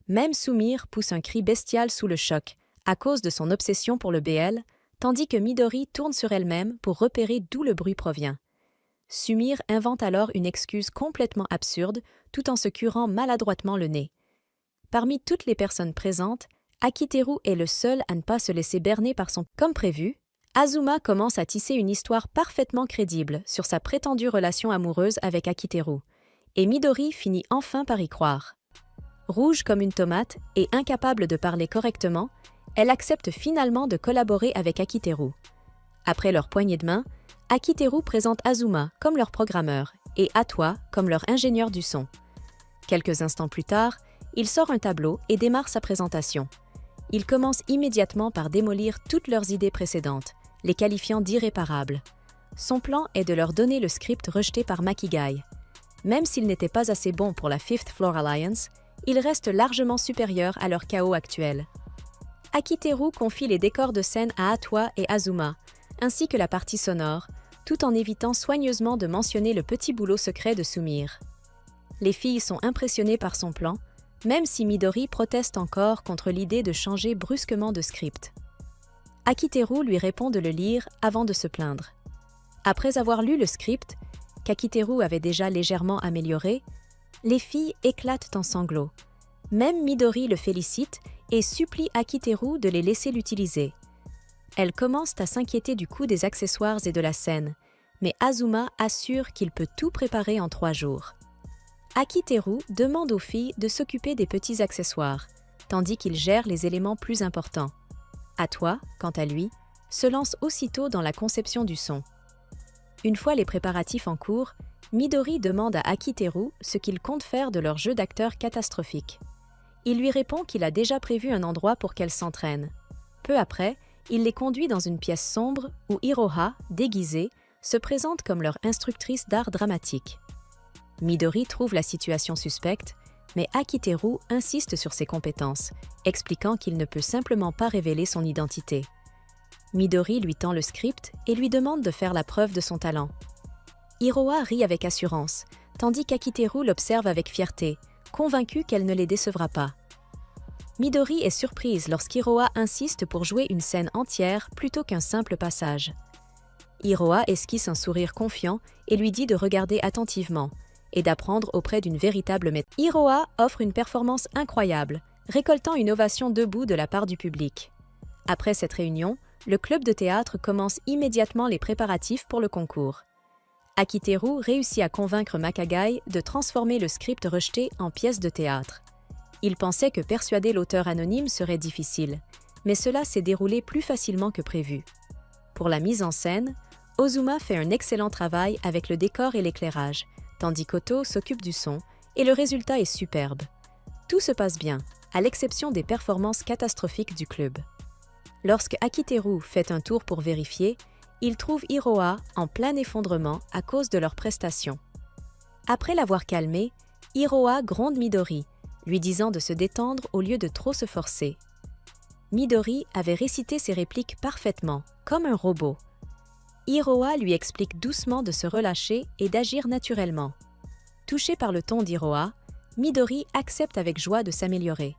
Même Sumire pousse un cri bestial sous le choc, à cause de son obsession pour le BL, tandis que Midori tourne sur elle-même pour repérer d'où le bruit provient. Sumire invente alors une excuse complètement absurde tout en se curant maladroitement le nez. Parmi toutes les personnes présentes, Akiteru est le seul à ne pas se laisser berner par son... Comme prévu, Azuma commence à tisser une histoire parfaitement crédible sur sa prétendue relation amoureuse avec Akiteru, et Midori finit enfin par y croire. Rouge comme une tomate et incapable de parler correctement, elle accepte finalement de collaborer avec Akiteru. Après leur poignée de main, Akiteru présente Azuma comme leur programmeur et Atwa comme leur ingénieur du son. Quelques instants plus tard, il sort un tableau et démarre sa présentation. Il commence immédiatement par démolir toutes leurs idées précédentes, les qualifiant d'irréparables. Son plan est de leur donner le script rejeté par Makigai. Même s'il n'était pas assez bon pour la Fifth Floor Alliance, il reste largement supérieur à leur chaos actuel. Akiteru confie les décors de scène à Atwa et Azuma, ainsi que la partie sonore, tout en évitant soigneusement de mentionner le petit boulot secret de Sumire. Les filles sont impressionnées par son plan, même si Midori proteste encore contre l'idée de changer brusquement de script. Akiteru lui répond de le lire avant de se plaindre. Après avoir lu le script, qu'Akiteru avait déjà légèrement amélioré, les filles éclatent en sanglots. Même Midori le félicite et supplie Akiteru de les laisser l'utiliser. Elles commencent à s'inquiéter du coût des accessoires et de la scène, mais Azuma assure qu'il peut tout préparer en 3 jours. Akiteru demande aux filles de s'occuper des petits accessoires, tandis qu'il gère les éléments plus importants. Atwa, quant à lui, se lance aussitôt dans la conception du son. Une fois les préparatifs en cours, Midori demande à Akiteru ce qu'il compte faire de leur jeu d'acteur catastrophique. Il lui répond qu'il a déjà prévu un endroit pour qu'elle s'entraîne. Peu après, il les conduit dans une pièce sombre où Iroha, déguisée, se présente comme leur instructrice d'art dramatique. Midori trouve la situation suspecte, mais Akiteru insiste sur ses compétences, expliquant qu'il ne peut simplement pas révéler son identité. Midori lui tend le script et lui demande de faire la preuve de son talent. Iroha rit avec assurance, tandis qu'Akiteru l'observe avec fierté, convaincue qu'elle ne les décevra pas. Midori est surprise lorsqu'Iroha insiste pour jouer une scène entière plutôt qu'un simple passage. Iroha esquisse un sourire confiant et lui dit de regarder attentivement et d'apprendre auprès d'une véritable maîtresse. Iroha offre une performance incroyable, récoltant une ovation debout de la part du public. Après cette réunion, le club de théâtre commence immédiatement les préparatifs pour le concours. Akiteru réussit à convaincre Makagai de transformer le script rejeté en pièce de théâtre. Il pensait que persuader l'auteur anonyme serait difficile, mais cela s'est déroulé plus facilement que prévu. Pour la mise en scène, Ozuma fait un excellent travail avec le décor et l'éclairage, tandis qu'Oto s'occupe du son, et le résultat est superbe. Tout se passe bien, à l'exception des performances catastrophiques du club. Lorsque Akiteru fait un tour pour vérifier, il trouve Iroha en plein effondrement à cause de leurs prestations. Après l'avoir calmé, Iroha gronde Midori, lui disant de se détendre au lieu de trop se forcer. Midori avait récité ses répliques parfaitement, comme un robot. Iroha lui explique doucement de se relâcher et d'agir naturellement. Touché par le ton d'Iroha, Midori accepte avec joie de s'améliorer.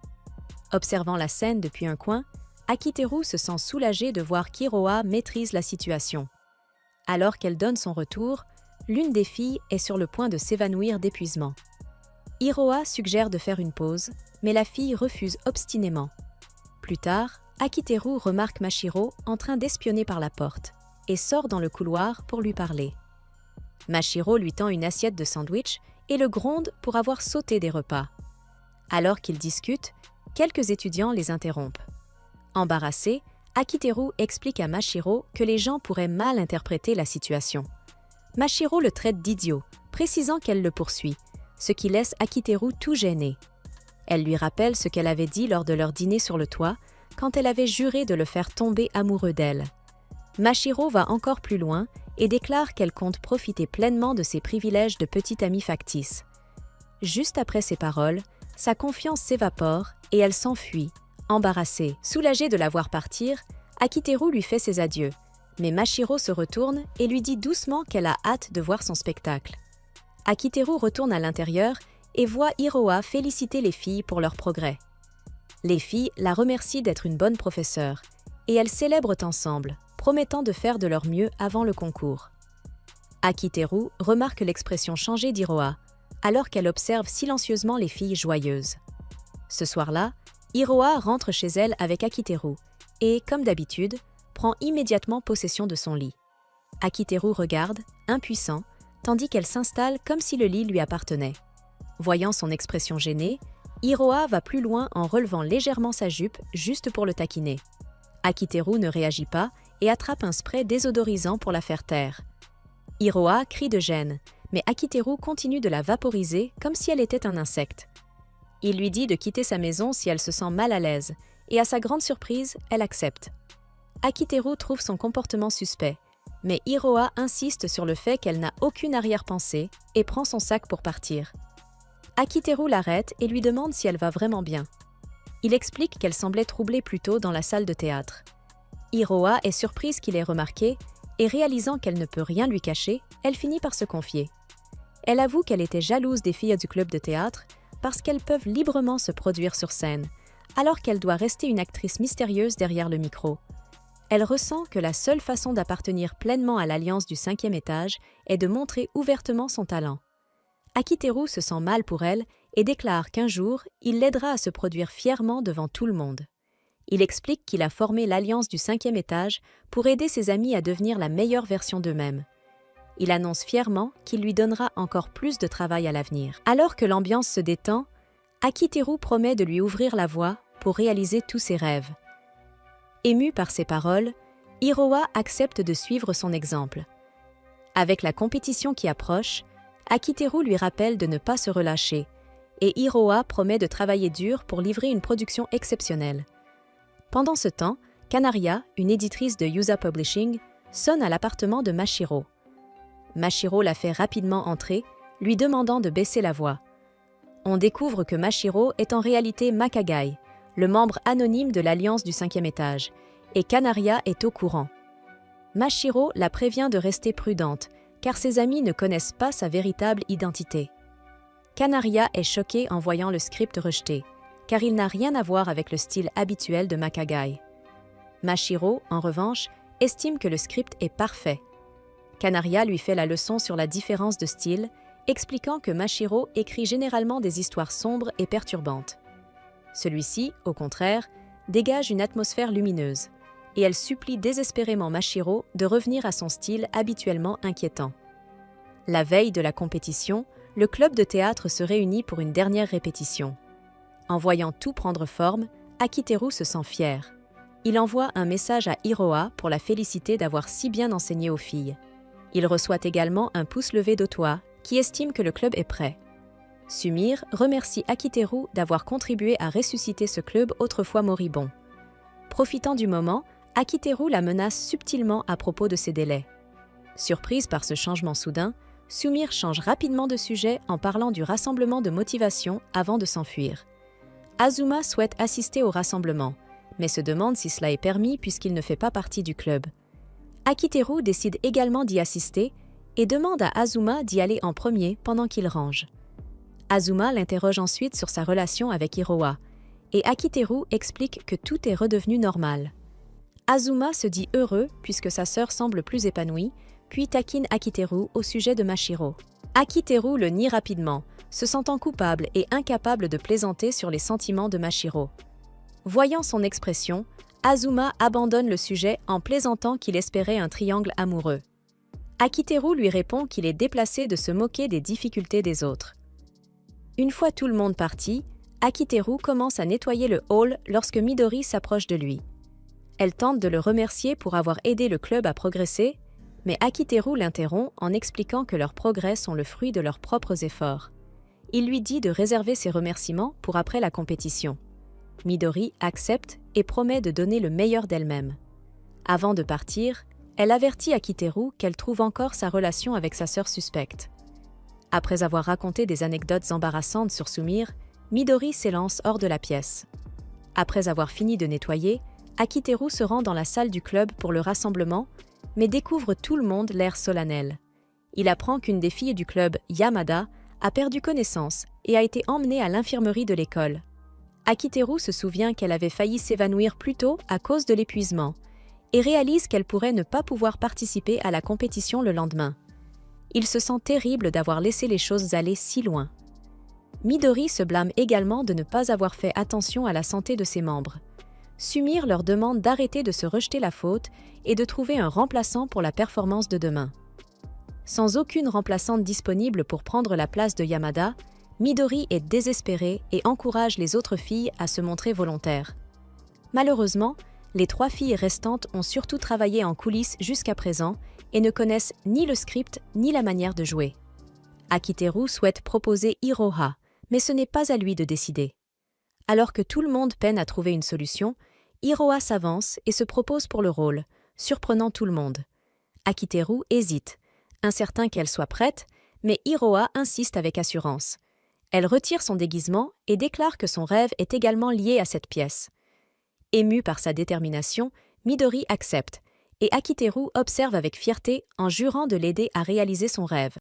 Observant la scène depuis un coin, Akiteru se sent soulagé de voir qu'Iroha maîtrise la situation. Alors qu'elle donne son retour, l'une des filles est sur le point de s'évanouir d'épuisement. Iroha suggère de faire une pause, mais la fille refuse obstinément. Plus tard, Akiteru remarque Mashiro en train d'espionner par la porte et sort dans le couloir pour lui parler. Mashiro lui tend une assiette de sandwich et le gronde pour avoir sauté des repas. Alors qu'ils discutent, quelques étudiants les interrompent. Embarrassé, Akiteru explique à Mashiro que les gens pourraient mal interpréter la situation. Mashiro le traite d'idiot, précisant qu'elle le poursuit, ce qui laisse Akiteru tout gêné. Elle lui rappelle ce qu'elle avait dit lors de leur dîner sur le toit, quand elle avait juré de le faire tomber amoureux d'elle. Mashiro va encore plus loin et déclare qu'elle compte profiter pleinement de ses privilèges de petite amie factice. Juste après ces paroles, sa confiance s'évapore et elle s'enfuit, embarrassée. Soulagée de la voir partir, Akiteru lui fait ses adieux, mais Mashiro se retourne et lui dit doucement qu'elle a hâte de voir son spectacle. Akiteru retourne à l'intérieur et voit Iroha féliciter les filles pour leur progrès. Les filles la remercient d'être une bonne professeure et elles célèbrent ensemble, promettant de faire de leur mieux avant le concours. Akiteru remarque l'expression changée d'Hiroa, alors qu'elle observe silencieusement les filles joyeuses. Ce soir-là, Hiroa rentre chez elle avec Akiteru et, comme d'habitude, prend immédiatement possession de son lit. Akiteru regarde, impuissant, tandis qu'elle s'installe comme si le lit lui appartenait. Voyant son expression gênée, Hiroa va plus loin en relevant légèrement sa jupe juste pour le taquiner. Akiteru ne réagit pas et attrape un spray désodorisant pour la faire taire. Hiroa crie de gêne, mais Akiteru continue de la vaporiser comme si elle était un insecte. Il lui dit de quitter sa maison si elle se sent mal à l'aise, et à sa grande surprise, elle accepte. Akiteru trouve son comportement suspect, mais Hiroa insiste sur le fait qu'elle n'a aucune arrière-pensée et prend son sac pour partir. Akiteru l'arrête et lui demande si elle va vraiment bien. Il explique qu'elle semblait troublée plus tôt dans la salle de théâtre. Hiroa est surprise qu'il ait remarqué, et réalisant qu'elle ne peut rien lui cacher, elle finit par se confier. Elle avoue qu'elle était jalouse des filles du club de théâtre parce qu'elles peuvent librement se produire sur scène, alors qu'elle doit rester une actrice mystérieuse derrière le micro. Elle ressent que la seule façon d'appartenir pleinement à l'alliance du 5e étage est de montrer ouvertement son talent. Akiteru se sent mal pour elle et déclare qu'un jour, il l'aidera à se produire fièrement devant tout le monde. Il explique qu'il a formé l'alliance du 5e étage pour aider ses amis à devenir la meilleure version d'eux-mêmes. Il annonce fièrement qu'il lui donnera encore plus de travail à l'avenir. Alors que l'ambiance se détend, Akiteru promet de lui ouvrir la voie pour réaliser tous ses rêves. Ému par ses paroles, Hiroa accepte de suivre son exemple. Avec la compétition qui approche, Akiteru lui rappelle de ne pas se relâcher, et Hiroa promet de travailler dur pour livrer une production exceptionnelle. Pendant ce temps, Kanaria, une éditrice de Yusa Publishing, sonne à l'appartement de Mashiro. Mashiro la fait rapidement entrer, lui demandant de baisser la voix. On découvre que Mashiro est en réalité Makagai, le membre anonyme de l'Alliance du 5e étage, et Kanaria est au courant. Mashiro la prévient de rester prudente, car ses amis ne connaissent pas sa véritable identité. Kanaria est choquée en voyant le script rejeté, car il n'a rien à voir avec le style habituel de Makagai. Mashiro, en revanche, estime que le script est parfait. Kanaria lui fait la leçon sur la différence de style, expliquant que Mashiro écrit généralement des histoires sombres et perturbantes. Celui-ci, au contraire, dégage une atmosphère lumineuse, et elle supplie désespérément Mashiro de revenir à son style habituellement inquiétant. La veille de la compétition, le club de théâtre se réunit pour une dernière répétition. En voyant tout prendre forme, Akiteru se sent fier. Il envoie un message à Hiroa pour la féliciter d'avoir si bien enseigné aux filles. Il reçoit également un pouce levé d'Otoa, qui estime que le club est prêt. Sumire remercie Akiteru d'avoir contribué à ressusciter ce club autrefois moribond. Profitant du moment, Akiteru la menace subtilement à propos de ses délais. Surprise par ce changement soudain, Sumire change rapidement de sujet en parlant du rassemblement de motivation avant de s'enfuir. Azuma souhaite assister au rassemblement, mais se demande si cela est permis puisqu'il ne fait pas partie du club. Akiteru décide également d'y assister et demande à Azuma d'y aller en premier pendant qu'il range. Azuma l'interroge ensuite sur sa relation avec Hiroa, et Akiteru explique que tout est redevenu normal. Azuma se dit heureux puisque sa sœur semble plus épanouie, puis taquine Akiteru au sujet de Mashiro. Akiteru le nie rapidement, se sentant coupable et incapable de plaisanter sur les sentiments de Mashiro. Voyant son expression, Azuma abandonne le sujet en plaisantant qu'il espérait un triangle amoureux. Akiteru lui répond qu'il est déplacé de se moquer des difficultés des autres. Une fois tout le monde parti, Akiteru commence à nettoyer le hall lorsque Midori s'approche de lui. Elle tente de le remercier pour avoir aidé le club à progresser, mais Akiteru l'interrompt en expliquant que leurs progrès sont le fruit de leurs propres efforts. Il lui dit de réserver ses remerciements pour après la compétition. Midori accepte et promet de donner le meilleur d'elle-même. Avant de partir, elle avertit Akiteru qu'elle trouve encore sa relation avec sa sœur suspecte. Après avoir raconté des anecdotes embarrassantes sur Sumire, Midori s'élance hors de la pièce. Après avoir fini de nettoyer, Akiteru se rend dans la salle du club pour le rassemblement, mais découvre tout le monde l'air solennel. Il apprend qu'une des filles du club, Yamada, a perdu connaissance et a été emmenée à l'infirmerie de l'école. Akiteru se souvient qu'elle avait failli s'évanouir plus tôt à cause de l'épuisement et réalise qu'elle pourrait ne pas pouvoir participer à la compétition le lendemain. Il se sent terrible d'avoir laissé les choses aller si loin. Midori se blâme également de ne pas avoir fait attention à la santé de ses membres. Sumire leur demande d'arrêter de se rejeter la faute et de trouver un remplaçant pour la performance de demain. Sans aucune remplaçante disponible pour prendre la place de Yamada, Midori est désespérée et encourage les autres filles à se montrer volontaires. Malheureusement, les 3 filles restantes ont surtout travaillé en coulisses jusqu'à présent et ne connaissent ni le script ni la manière de jouer. Akiteru souhaite proposer Iroha, mais ce n'est pas à lui de décider. Alors que tout le monde peine à trouver une solution, Iroha s'avance et se propose pour le rôle, surprenant tout le monde. Akiteru hésite, incertain qu'elle soit prête, mais Iroha insiste avec assurance. Elle retire son déguisement et déclare que son rêve est également lié à cette pièce. Émue par sa détermination, Midori accepte, et Akiteru observe avec fierté en jurant de l'aider à réaliser son rêve.